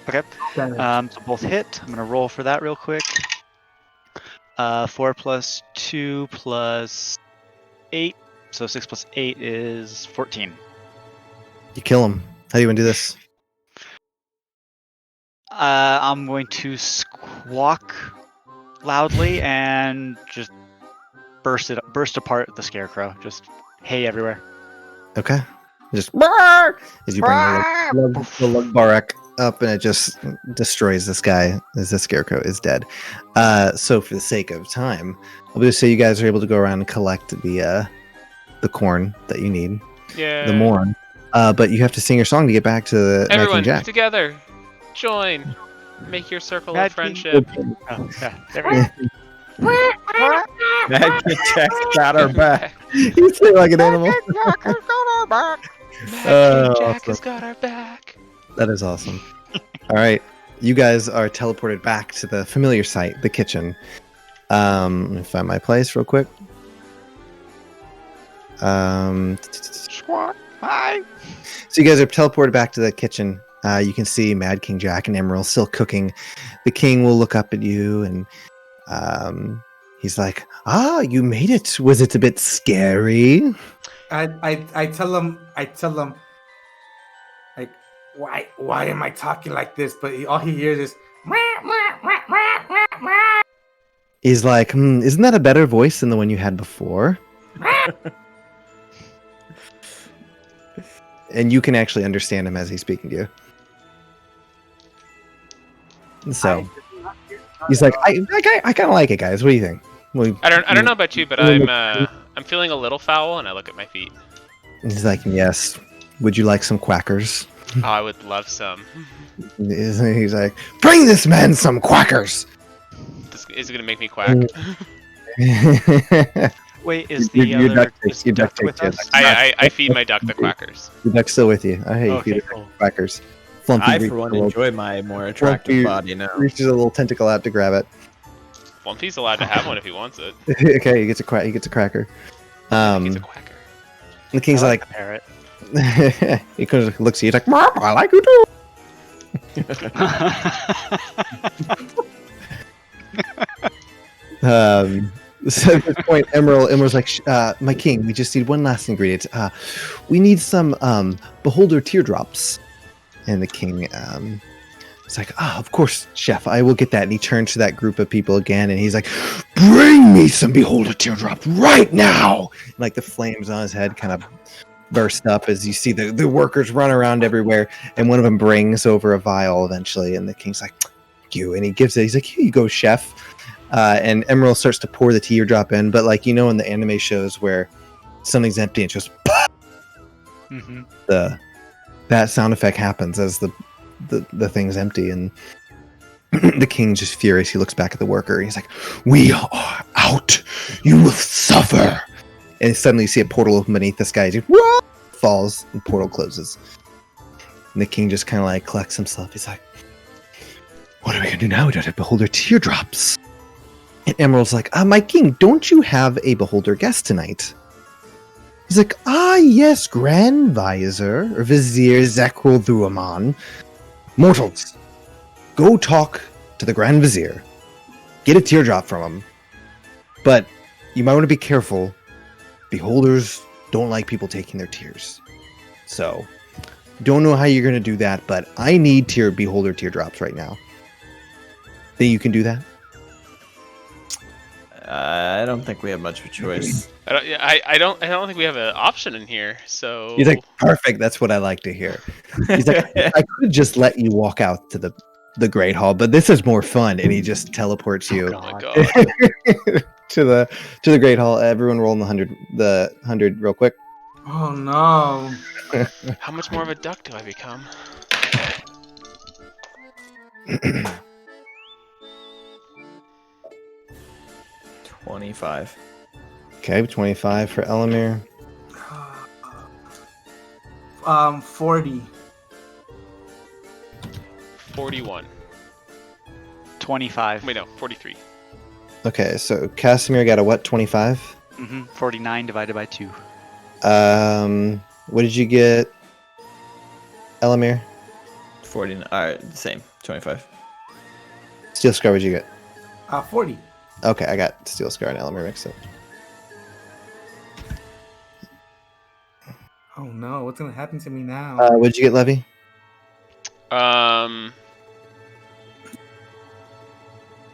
Okay. So both hit. I'm gonna roll for that real quick. 4 plus 2 plus 8. So 6 plus 8 is 14. You kill him. How do you want to do this? I'm going to squawk loudly and just burst apart the scarecrow. Just hay everywhere. Okay. Just as you bring the lug barak up, and it just destroys this guy as the scarecrow is dead. So for the sake of time, I'll just say you guys are able to go around and collect the corn that you need, Yeah. the morn. But you have to sing your song to get back to the Everyone, Jack. together. Join. Make your circle Mad of King. friendship. Oh, yeah. There we go. Banquet checks got our back. You say like an animal. Mad Oh, King Jack awesome. has got our back. That is awesome. All right, you guys are teleported back to the familiar site, the kitchen. Let me find my place real quick. Squawk. Hi. So you guys are teleported back to the kitchen. You can see Mad King Jack and Emerald still cooking. The king will look up at you and he's like, "Ah, you made it. Was it a bit scary?" I tell him, like, why am I talking like this? But all he hears is, He's like, "Isn't that a better voice than the one you had before?" And you can actually understand him as he's speaking to you. So he's like, I kind of like it, guys. What do you think? I don't know about you, but I'm feeling a little foul, and I look at my feet. He's like, yes. Would you like some quackers? Oh, I would love some. He's like, bring this man some quackers. Is it gonna make me quack? Wait, is Your- the your other duck is takes- your the duck duck with takes us? I feed my duck the quackers. The duck's still with you. I hate you feed Okay, the cool. quackers. Flumpy I, reaches for one, a little- enjoy my more attractive body now. reaches a little tentacle out to grab it. Flumpy's allowed to have one if he wants it. Okay, he gets a cracker. He's a quacker. The king's I like, the parrot. he kind of looks at you, he's like, Mom, I like you too. So at this point, Emerald's like, my king, we just need one last ingredient. We need some beholder teardrops. And the king is like, of course, chef, I will get that. And he turns to that group of people again, and he's like, bring me some beholder teardrops right now. And, like the flames on his head kind of burst up as you see the workers run around everywhere, and one of them brings over a vial eventually, and the king's like, thank you. And he gives it. He's like, here you go, chef. And Emerald starts to pour the teardrop in, but like, in the anime shows where something's empty and just that sound effect happens as the thing's empty, and the king's just furious. He looks back at the worker and he's like, we are out, you will suffer. And suddenly you see a portal open beneath this guy. He falls, and the portal closes, and the king just kind of like collects himself. He's like, what are we gonna do now? We don't have beholder teardrops. And Emerald's like, my king, don't you have a beholder guest tonight? He's like, yes, Grand Vizier, or Vizier Zakrul-Thuaman. Mortals, go talk to the Grand Vizier. Get a teardrop from him. But you might want to be careful. Beholders don't like people taking their tears. So, don't know how you're going to do that, but I need beholder teardrops right now. Think you can do that? I don't think we have much of a choice. I don't think we have an option in here. So he's like, perfect. That's what I like to hear. He's like, I could just let you walk out to the Great Hall, but this is more fun. And he just teleports you oh my God. to the Great Hall. Everyone roll in the 100 real quick. Oh no! How much more of a duck do I become? $25. Okay, 25 for Elamir. 40. 41. 25. Wait, no, 43. Okay, so Casimir got a what? 25. 49 divided by 2. What did you get, Elamir? 49. All right, same. 25. Steel Scar, what'd you get? 40. Okay, I got Steel Scar and Elamir mixed up. Oh no, what's gonna happen to me now? What'd you get, Levy?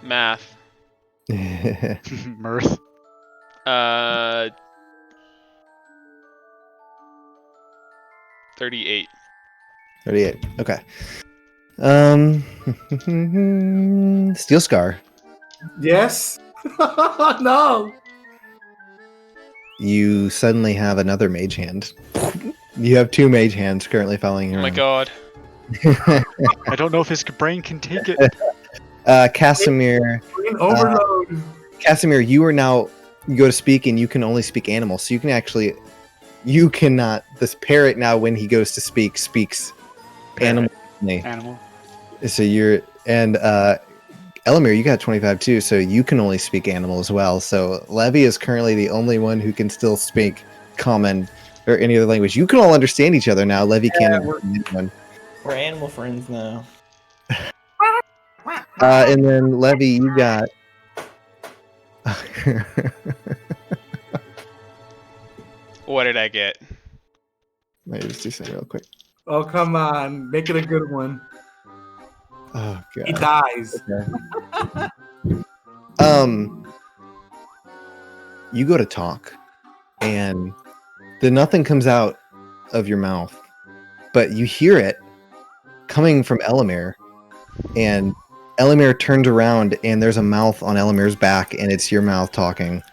Math. Mirth. 38. 38. Okay. Steel Scar. Yes. No. You suddenly have another mage hand. You have 2 mage hands currently following you Oh my around. God. I don't know if his brain can take it. Casimir. Brain overload. Casimir, you go to speak and you can only speak animal. So you cannot, this parrot now when he goes to speak, speaks animal. Animal. So Elamir, you got 25 too, so you can only speak animal as well. So Levy is currently the only one who can still speak common or any other language. You can all understand each other now. Levy can't understand anyone. We're animal friends now. And then Levy, you got. What did I get? Let me just do something real quick. Oh come on, make it a good one. Oh He god. dies. Okay. You go to talk, and nothing comes out of your mouth, but you hear it coming from Elamir, and Elamir turns around, and there's a mouth on Elamir's back, and it's your mouth talking.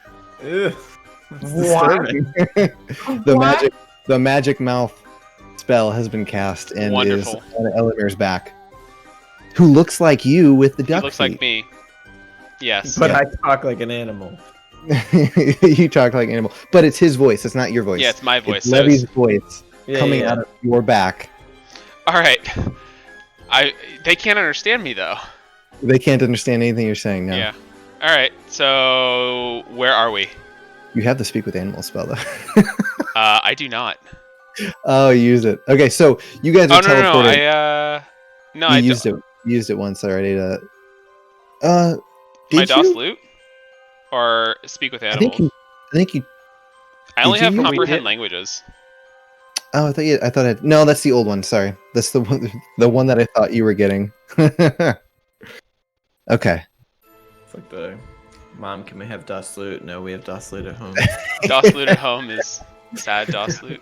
Ugh. What? The magic mouth spell has been cast and Wonderful. is on Elamir's back. Who looks like you with the He duck looks feet. like me. Yes. But Yeah. I talk like an animal. You talk like an animal, but it's his voice. It's not your voice. Yeah, it's my voice. It's so Levy's it's- voice coming out of your back. All right. They can't understand me though. They can't understand anything you're saying now. Yeah. All right. So where are we? You have the speak with animals spell though. I do not. Oh, use it. Okay, so you guys Oh are no, teleporting. no. You I used it. You used it once already to. My Did DOS you? loot. or speak with I animals. think you. I only did have you- comprehend languages. Oh, I thought. No, that's the old one. Sorry, that's the one that I thought you were getting. Okay. It's like the mom, can we have Das Loot? No, we have Das Loot at home. Das Loot at home is sad. Das Loot.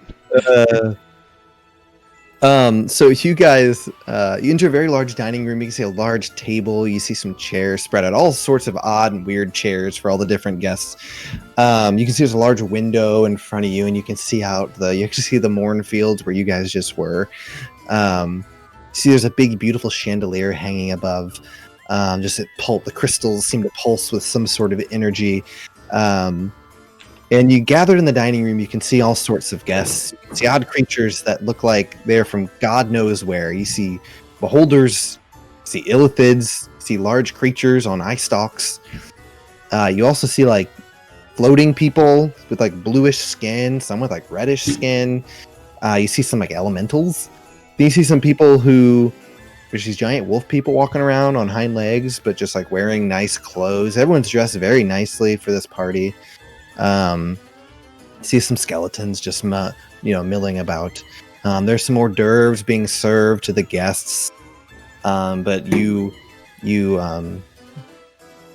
So you guys, you enter a very large dining room. You can see a large table. You see some chairs spread out, all sorts of odd and weird chairs for all the different guests. You can see there's a large window in front of you, and you can see out you actually see the morn fields where you guys just were. See, there's a big, beautiful chandelier hanging above. The crystals seem to pulse with some sort of energy. And you gathered in the dining room, you can see all sorts of guests. You can see odd creatures that look like they're from God knows where. You see beholders, you see illithids, you see large creatures on eye stalks. You also see like floating people with like bluish skin, some with like reddish skin. You see some like elementals. Then you see some people there's these giant wolf people walking around on hind legs, but just like wearing nice clothes. Everyone's dressed very nicely for this party. See some skeletons just milling about. There's some hors d'oeuvres being served to the guests, but you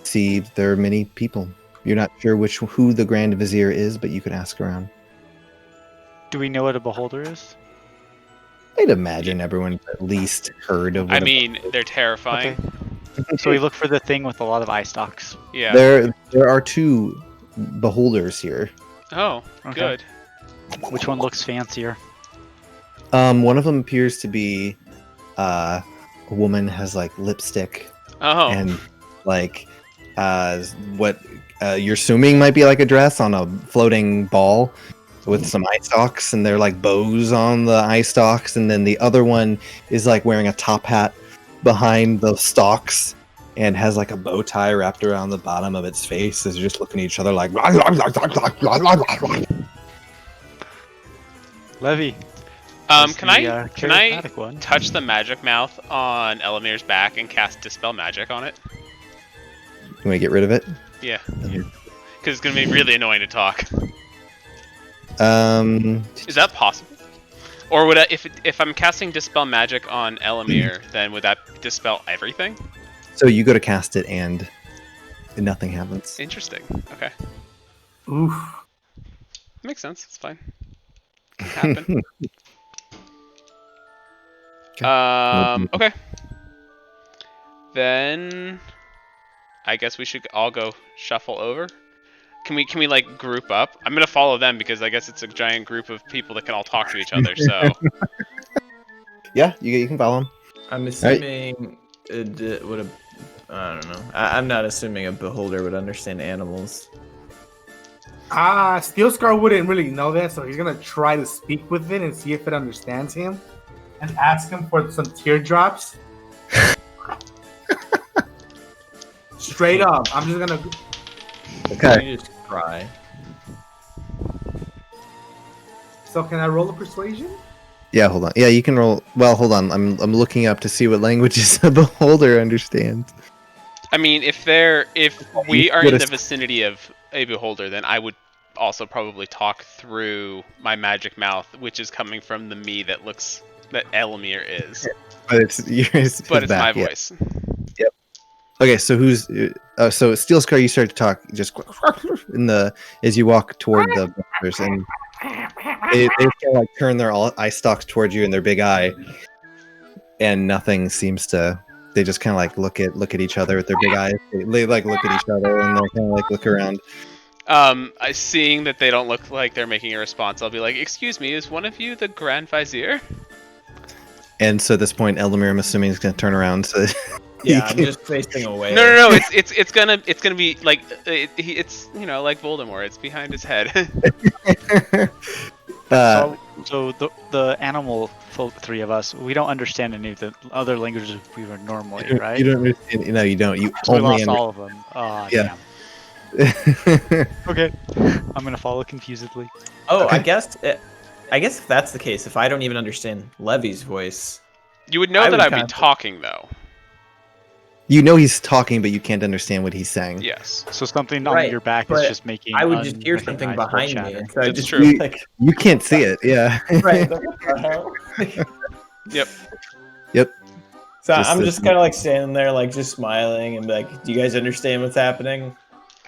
see there are many people. You're not sure who the Grand Vizier is, but you could ask around. Do we know what a beholder is? I'd imagine everyone at least heard of. I mean, they're terrifying. Okay. So we look for the thing with a lot of eye stalks. Yeah. There are two beholders here. Oh, Okay. good. Which one looks fancier? One of them appears to be a woman, has like lipstick Oh. and like what you're assuming might be like a dress on a floating ball with some eye stalks, and they're like bows on the eye stalks. And then the other one is like wearing a top hat behind the stalks and has like a bow tie wrapped around the bottom of its face as they're just looking at each other like. Levy. Can I charismatic one. touch the magic mouth on Elamir's back and cast Dispel Magic on it? You want to get rid of it? Yeah. Because it's gonna be really annoying to talk. Is that possible? Or would if I'm casting Dispel Magic on Elamir, then would that dispel everything? So you go to cast it and nothing happens. Interesting. Okay. Oof. Makes sense. It's fine. Can happen. Okay. Then I guess we should all go shuffle over. Can we like group up? I'm gonna follow them because I guess it's a giant group of people that can all talk to each other. So Yeah, you can follow him. I'm assuming I don't know. I'm not assuming a beholder would understand animals. Steel Scar wouldn't really know that, so he's gonna try to speak with it and see if it understands him, and ask him for some teardrops. Straight up, I'm just gonna. Okay. You just cry. So can I roll a persuasion? Yeah, hold on. Yeah, you can roll. Well, hold on. I'm looking up to see what languages a beholder understands. I mean, if we are in the vicinity of a beholder, then I would also probably talk through my magic mouth, which is coming from the me that Elamir is. But it's yours. But it's back, my yeah. voice. Yep. Okay, so who's so Steel Scar? You start to talk just as you walk toward the beholders, and they kind of like turn their eye stalks towards you in their big eye, and nothing seems to. They just kind of like look at each other with their big eyes. They like look at each other and they kind of like look around. Seeing that they don't look like they're making a response, I'll be like, "Excuse me, is one of you the Grand Vizier?" And so at this point, Eldamir, I'm assuming, is going to turn around. So Yeah, I'm just facing away. No. It's gonna be like it's like Voldemort. It's behind his head. So the animal folk, three of us, we don't understand any of the other languages we would normally, right? You don't understand. No, you don't. You So we only lost all of them. Oh, Yeah. damn. Okay, I'm gonna follow confusedly. Oh, I guess if that's the case, if I don't even understand Levy's voice, You would know I that would I'd be kind of- talking though. You know he's talking, but you can't understand what he's saying. Yes. So something on Right, your back is but just making. I would just hear something unrecognizable behind me, chatter. and so I That's just true. be like, You can't see it. Yeah. right, like, what the hell? Yep. Yep. So Just I'm this- just kind of like standing there, like just smiling and be like, "Do you guys understand what's happening?"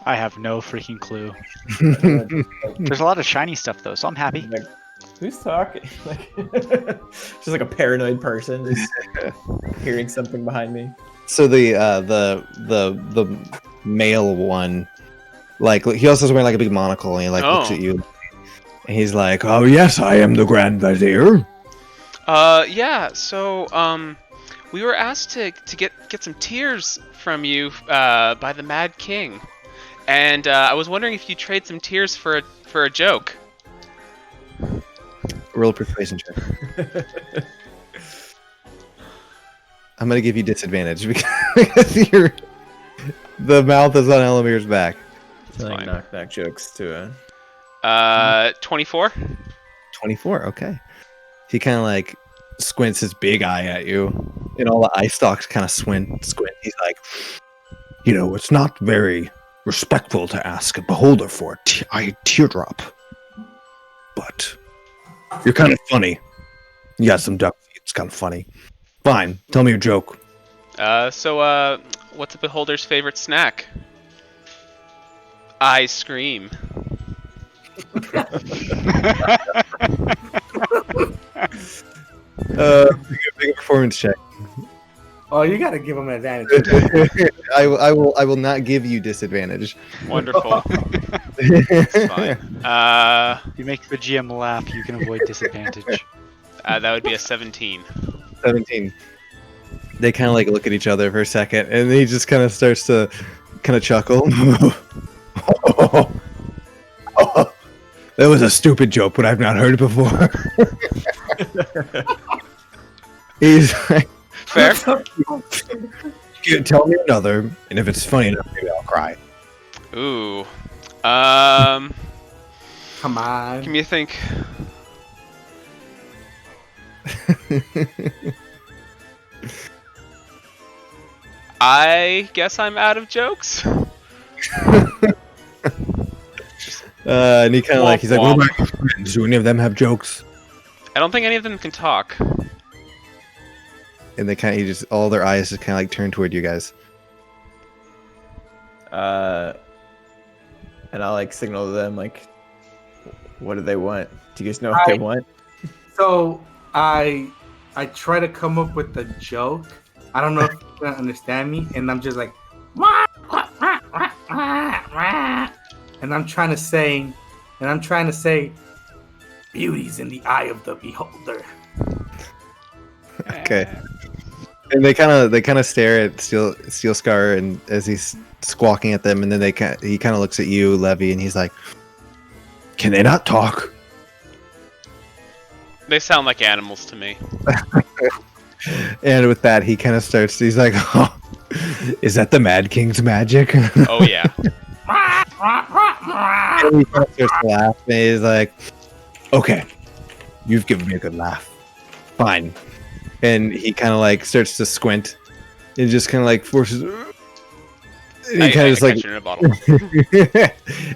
I have no freaking clue. And There's a lot of shiny stuff though, so I'm happy. I'm like, who's talking? Like, just like a paranoid person, just hearing something behind me. So the male one, like he also is wearing like a big monocle, and he like looks Oh. at you, and he's like, "Oh yes, I am the Grand Vizier." Yeah. So we were asked to get some tears from you by the Mad King, and I was wondering if you trade some tears for a joke. Roll a persuasion check. I'm gonna give you disadvantage because the mouth is on Elamir's back. It's Like fine. knockback jokes to 24. 24. Okay. He kind of like squints his big eye at you, and all the eye stalks kind of squint. He's like, "You know, it's not very respectful to ask a beholder for a teardrop, but you're kind of funny. You got some duck feet. It's kind of funny. Fine. Tell me your joke." So what's a beholder's favorite snack? Ice cream. Big performance check. Oh, you gotta give him an advantage. I will not give you disadvantage. Wonderful. It's fine. You make the GM laugh, you can avoid disadvantage. That would be a 17. 17. They kind of like look at each other for a second, and he just kind of starts to kind of chuckle. That was a stupid joke, but I've not heard it before. He's like, Fair. "You tell me another, and if it's funny enough, maybe I'll cry." Ooh. Come Give on. me a think. I guess I'm out of jokes. And he kind of like, he's like, Womp "What about your friends? Do any of them have jokes?" I don't think any of them can talk. And they kind of, he just, all their eyes just kind of like turn toward you guys. and I'll like signal to them like, what do they want? Do you guys know what they want? So I try to come up with a joke. I don't know if you're gonna understand me, and I'm just like, and I'm trying to say, beauty's in the eye of the beholder. Okay. And they kind of stare at Steel Scar, and as he's squawking at them, and then he kind of looks at you, Levy, and he's like, "Can they not talk?" They sound like animals to me. And with that, he kind of starts. He's like, "Oh, is that the Mad King's magic?" Oh yeah. And he kind of starts to laugh, and he's like, "Okay, you've given me a good laugh. Fine." And he kind of like starts to squint, and just kind of like forces. And he kind of just like, catch it in a bottle.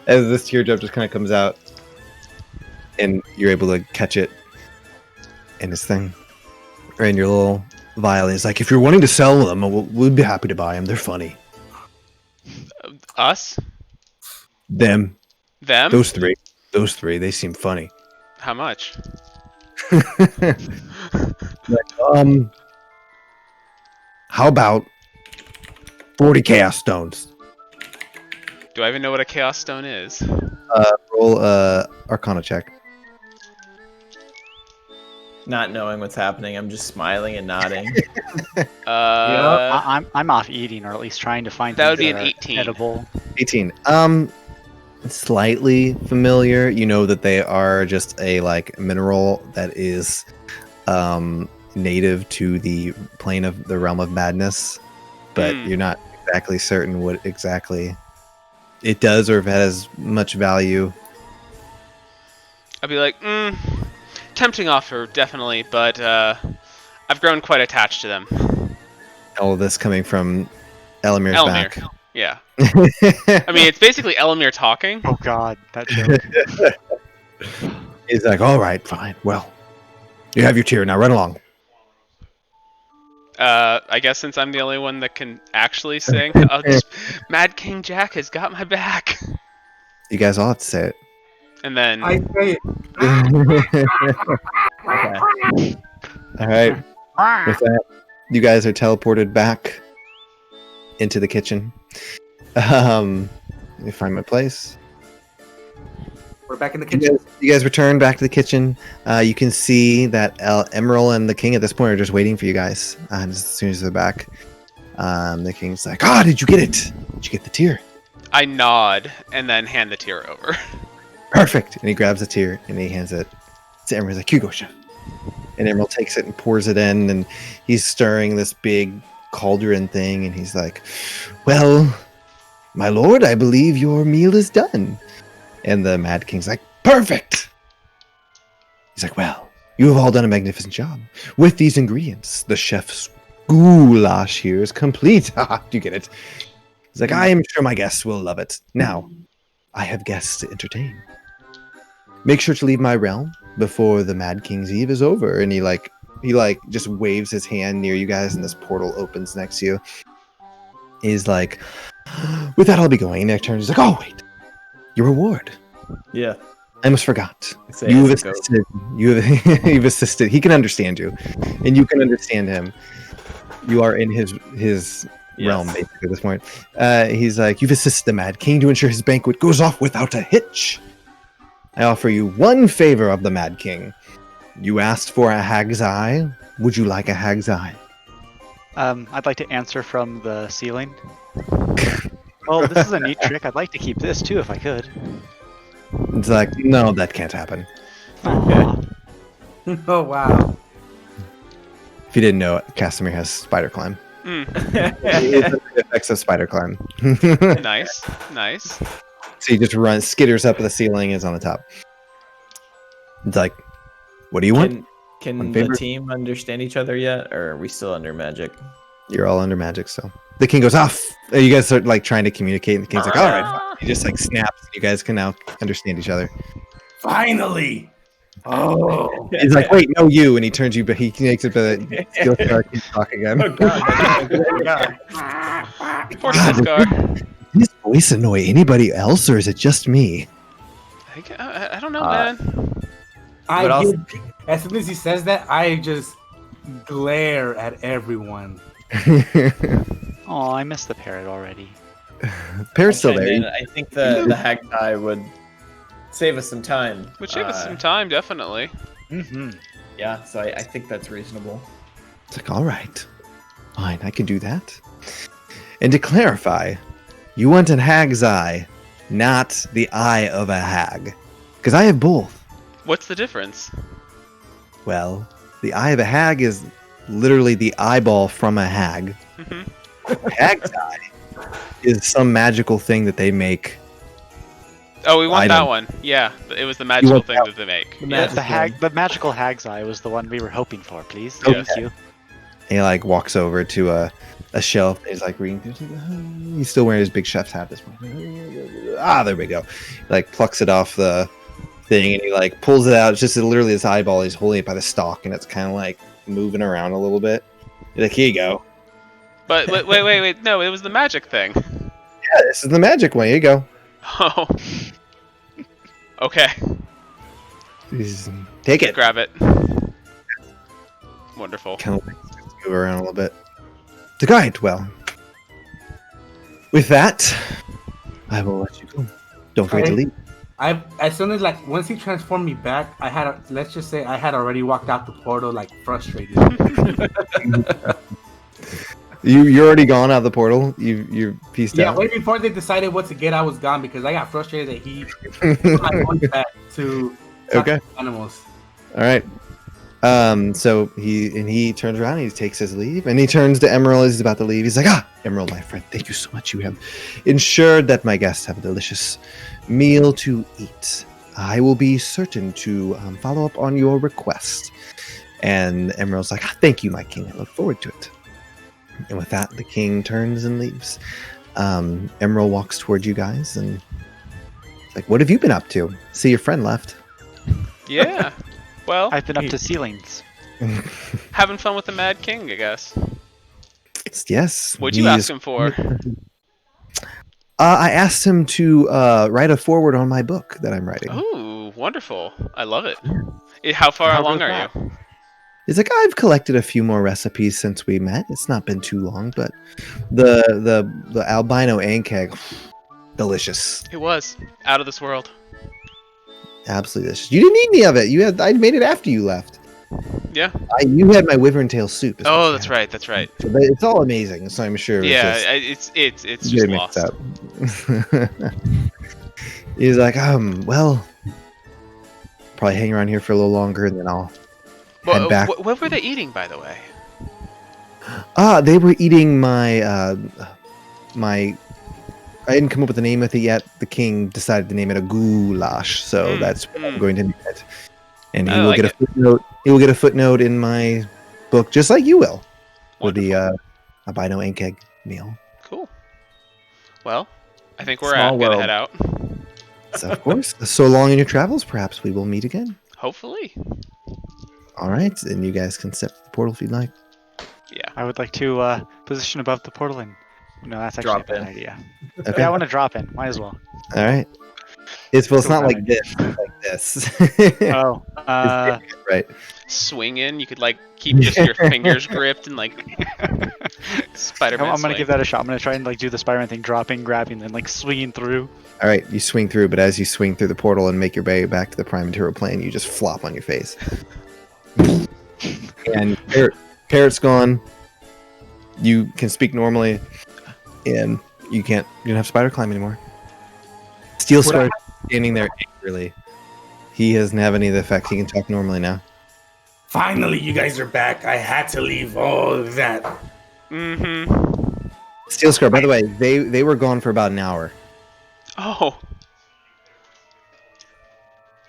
as this teardrop just kind of comes out, and you're able to catch it in his thing, or in your little vial. And he's like, "If you're wanting to sell them, we'd be happy to buy them. They're funny." Us? Them, Them? those three, they seem funny. How much? Like, how about 40 chaos stones? Do I even know what a chaos stone is? Roll Arcana check. Not knowing what's happening, I'm just smiling and nodding. I'm off eating, or at least trying to find. That would things be an are 18. Edible. 18. Slightly familiar. You know that they are just a like mineral that is native to the plane of the realm of madness, but you're not exactly certain what exactly it does or if it has much value. I'd be like, tempting offer, definitely, but I've grown quite attached to them. All of this coming from Elamir's Elamir. back. Yeah. I mean, it's basically Elamir talking. Oh God, that joke. He's like, all right, fine. Well, you have your tier now. Run along. I guess since I'm the only one that can actually sing, Mad King Jak has got my back. You guys all have to say it. And then I say it. Okay. All right. With that, you guys are teleported back into the kitchen. Let me find my place. We're back in the kitchen. You guys return back to the kitchen. You can see that Emerald and the king at this point are just waiting for you guys. As soon as they're back, the king's like, did you get it? Did you get the tier? I nod and then hand the tier over. Perfect. And he grabs the tier and he hands it to Emerald. He's like, you go, chef. And Emerald takes it and pours it in, and he's stirring this big cauldron thing, and he's like, well, my lord, I believe your meal is done. And the Mad King's like, perfect. He's like, well, you have all done a magnificent job. With these ingredients, the chef's goulash here is complete. Do you get it? He's like, I am sure my guests will love it. Now, I have guests to entertain. Make sure to leave my realm before the Mad King's Eve is over. And he just waves his hand near you guys, and this portal opens next to you. He's like, with that, I'll be going. And Nick turns, he's like, oh, wait. Your reward. Yeah. I almost forgot. You've You've assisted. He can understand you, and you can understand him. You are in his realm, basically, at this point. He's like, you've assisted the Mad King to ensure his banquet goes off without a hitch. I offer you one favor of the Mad King. You asked for a hag's eye. Would you like a hag's eye? I'd like to answer from the ceiling. Well, this is a neat trick. I'd like to keep this too, if I could. It's like, no, that can't happen. Aw. Oh wow. If you didn't know, Casimir has spider climb. The effects of spider climb. Nice. So he just skitters up the ceiling, is on the top. It's like, what do you want? Can the team understand each other yet, or are we still under magic? You're all under magic, so the king goes off. You guys start like trying to communicate, and the king's like, all right, fine. He just like snaps. You guys can now understand each other. Finally. Oh. He's like, wait, no, you, and he turns you, but he makes it, but Steel Scar can talk again. Oh god. Poor Scar. Does his voice annoy anybody else, or is it just me? I don't know, man. As soon as he says that, I just glare at everyone. Oh, I missed the parrot already. Parrot's still there. I think the hag guy would save us some time. Would save us some time, definitely. Mm-hmm. Yeah, so I think that's reasonable. It's like, all right, fine, I can do that. And to clarify, you want a hag's eye, not the eye of a hag, because I have both. What's the difference? Well, the eye of a hag is literally the eyeball from a hag. Mm-hmm. Hag's eye is some magical thing that they make. Oh, we want that one. Yeah, it was the magical thing that they make. The magical hag's eye was the one we were hoping for, please. Okay. Thank you. And he like walks over to a shelf. He's like reading through. He's still wearing his big chef's hat at this point. There we go. He, like plucks it off the thing, and he like pulls it out. It's just literally his eyeball. He's holding it by the stalk, and it's kind of like moving around a little bit. He's like, here you go. But wait. No, it was the magic thing. Yeah, this is the magic one. Here you go. Oh. Okay. Take it. Grab it. Wonderful. Kind of like move around a little bit. The guide. Well, with that, I will let you go. Don't forget to leave. As soon as once he transformed me back, let's just say I had already walked out the portal frustrated. You're already gone out of the portal. You're pieced out. Yeah, way before they decided what to get, I was gone because I got frustrated that he put my voice back to animals. All right. So he turns around, and he takes his leave, and he turns to Emerald as he's about to leave. He's like, Emerald, my friend, thank you so much. You have ensured that my guests have a delicious meal to eat. I will be certain to follow up on your request. And Emerald's like, thank you, my king. I look forward to it. And with that, the king turns and leaves. Emerald walks towards you guys and it's like, what have you been up to? See, your friend left. Yeah. Well, I've been up to ceilings. having fun with the Mad King, I guess. Yes. What'd you ask him for? I asked him to write a foreword on my book that I'm writing. Ooh, wonderful. I love it. How far How along was are that? you? He's like, I've collected a few more recipes since we met. It's not been too long, but the albino ankeg, delicious. It was. Out of this world. Absolutely delicious. You didn't eat any of it. I made it after you left. Yeah. You had my wyvern tail soup. is what Oh, you that's had. right. That's right. So it's all amazing. So I'm sure. Yeah, It's it's just just mixed lost. up. He's like, well, probably hang around here for a little longer, and then I'll head back. What were they eating, by the way? They were eating my my. I didn't come up with a name with it yet. The king decided to name it a goulash, so that's what I'm going to name it. And he I will like get a it. footnote. He will get a footnote in my book, just like you will, with Wonderful. the albino ankeg meal. Cool. Well, I think we're Small gonna world. head out. So of course, so long in your travels. Perhaps we will meet again. Hopefully. All right, and you guys can step to the portal if you'd like. Yeah. I would like to position above the portal and no, that's actually Drop a bad in. idea. Okay. Yeah, I want to drop in. Might as well. All right. It's So not bad like this. It's like this. Oh, Right. Swing in. You could like keep just your fingers gripped and like Spider-Man. I'm gonna swing. give that a shot. I'm gonna try and like do the Spider-Man thing, dropping, grabbing, and like swinging through. All right. You swing through, but as you swing through the portal and make your way back to the prime material plane, you just flop on your face. And Parrot's gone. You can speak normally, and you don't have spider climb anymore. Steel What I- Scar standing there angrily. He doesn't have any of the effects. He can talk normally now. Finally, you guys are back. I had to leave all of that. Mm-hmm. Steel Scar, by the way, they were gone for about an hour. Oh.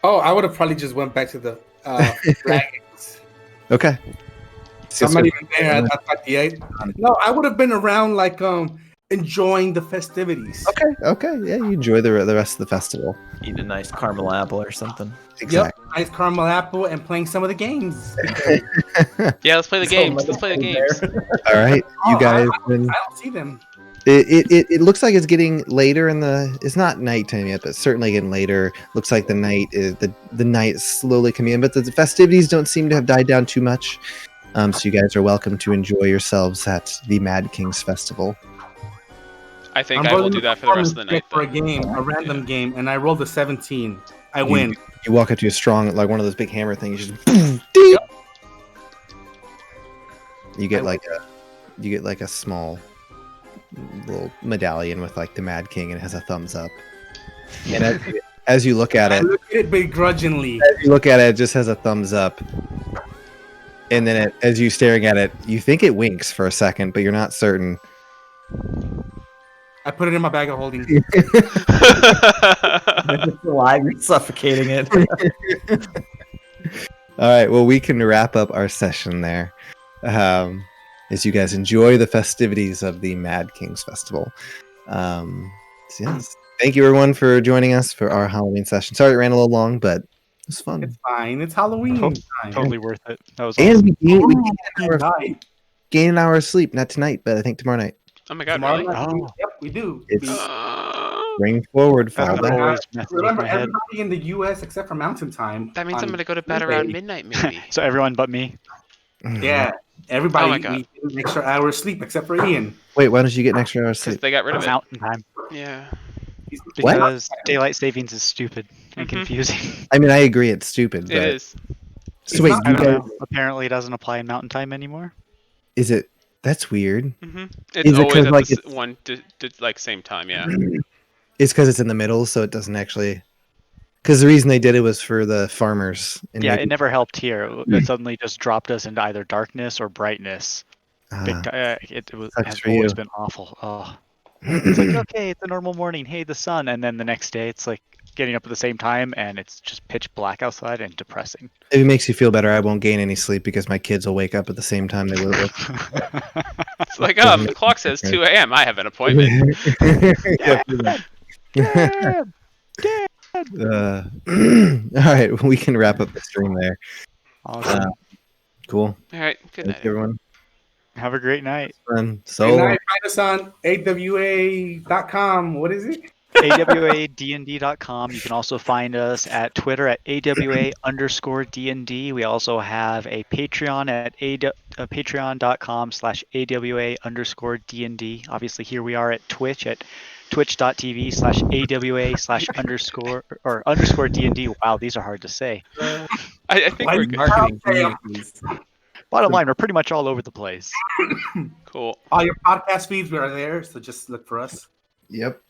Oh, I would have probably just went back to the dragons. Okay. Steel I'm not Scar, even there at the 8. No, I would have been around like enjoying the festivities. Okay. Yeah, you enjoy the rest of the festival. Eat a nice caramel apple or something. Exactly. Yep, nice caramel apple and playing some of the games. Yeah, let's play the So games. much Let's play the there. games. All right, you guys. I don't see them. It looks like it's getting later in the. It's not nighttime yet, but certainly getting later. Looks like the night is the night is slowly coming in, but the festivities don't seem to have died down too much. So you guys are welcome to enjoy yourselves at the Mad King's Festival. I think I'm I will voting do that for the rest of the night. for a Then. game, a random game, and I rolled a 17. I win. You walk up to a strong, like one of those big hammer things. You just ding! You get like a small little medallion with like the Mad King, and it has a thumbs up. And as you look at I it, look at it begrudgingly. it just has a thumbs up. And then as you staring at it, you think it winks for a second, but you're not certain. I put it in my bag of holding. It's alive, you're suffocating it. All right, well, we can wrap up our session there. As you guys enjoy the festivities of the Mad King's Festival. So yes, thank you everyone for joining us for our Halloween session. Sorry it ran a little long, but it was fun. It's fine. It's Halloween time. Totally worth it. That was And awesome. we gain an hour of sleep, not tonight, but I think tomorrow night. Oh my god, Tomorrow really? night, Oh. Yep, we do. It's Uh, bring forward, fall That's back. always messing with Remember, my head. everybody in the U.S. except for Mountain Time. that means I'm on gonna go to bed Tuesday. around midnight, maybe. So everyone but me. Yeah, everybody. Oh my God. We get an extra hour of sleep except for Ian. Wait, why don't you get an extra hour of Because sleep? they got rid of it. Mountain time. Yeah. What? Because daylight savings is stupid and Mhm. confusing. I mean, I agree, it's stupid. But... It is. So wait, not- I you don't guys, know. Apparently, it doesn't apply in mountain time anymore. is it? That's weird. Mm-hmm. Is It's it always 'cause, at like, the it's- one like same time. Yeah. It's because it's in the middle, so it doesn't actually. Because the reason they did it was for the farmers. And Yeah, maybe- it never helped here. It suddenly just dropped us into either darkness or brightness. Ah, It Sucks has for always you. been awful. Oh. It's like, okay, it's a normal morning. Hey, the sun. And then the next day, it's like, getting up at the same time, and it's just pitch black outside and depressing. If it makes you feel better, I won't gain any sleep because my kids will wake up at the same time they would. It's like, the clock says 2 a.m. I have an appointment. All right, we can wrap up the stream there. Awesome. Cool. All right. Good night, Thanks, everyone. Have a great night. Fun. Good So night. Find us on awa.com. What is it? awadnd.com. You can also find us at Twitter at awa_dnd. We also have a Patreon at patreon.com/awa_dnd. Obviously, here we are at Twitch at twitch.tv/awa/_dnd. Wow, these are hard to say. I think we're good. Marketing communities. Bottom line, we're pretty much all over the place. Cool. All your podcast feeds, we are there, so just look for us. yep.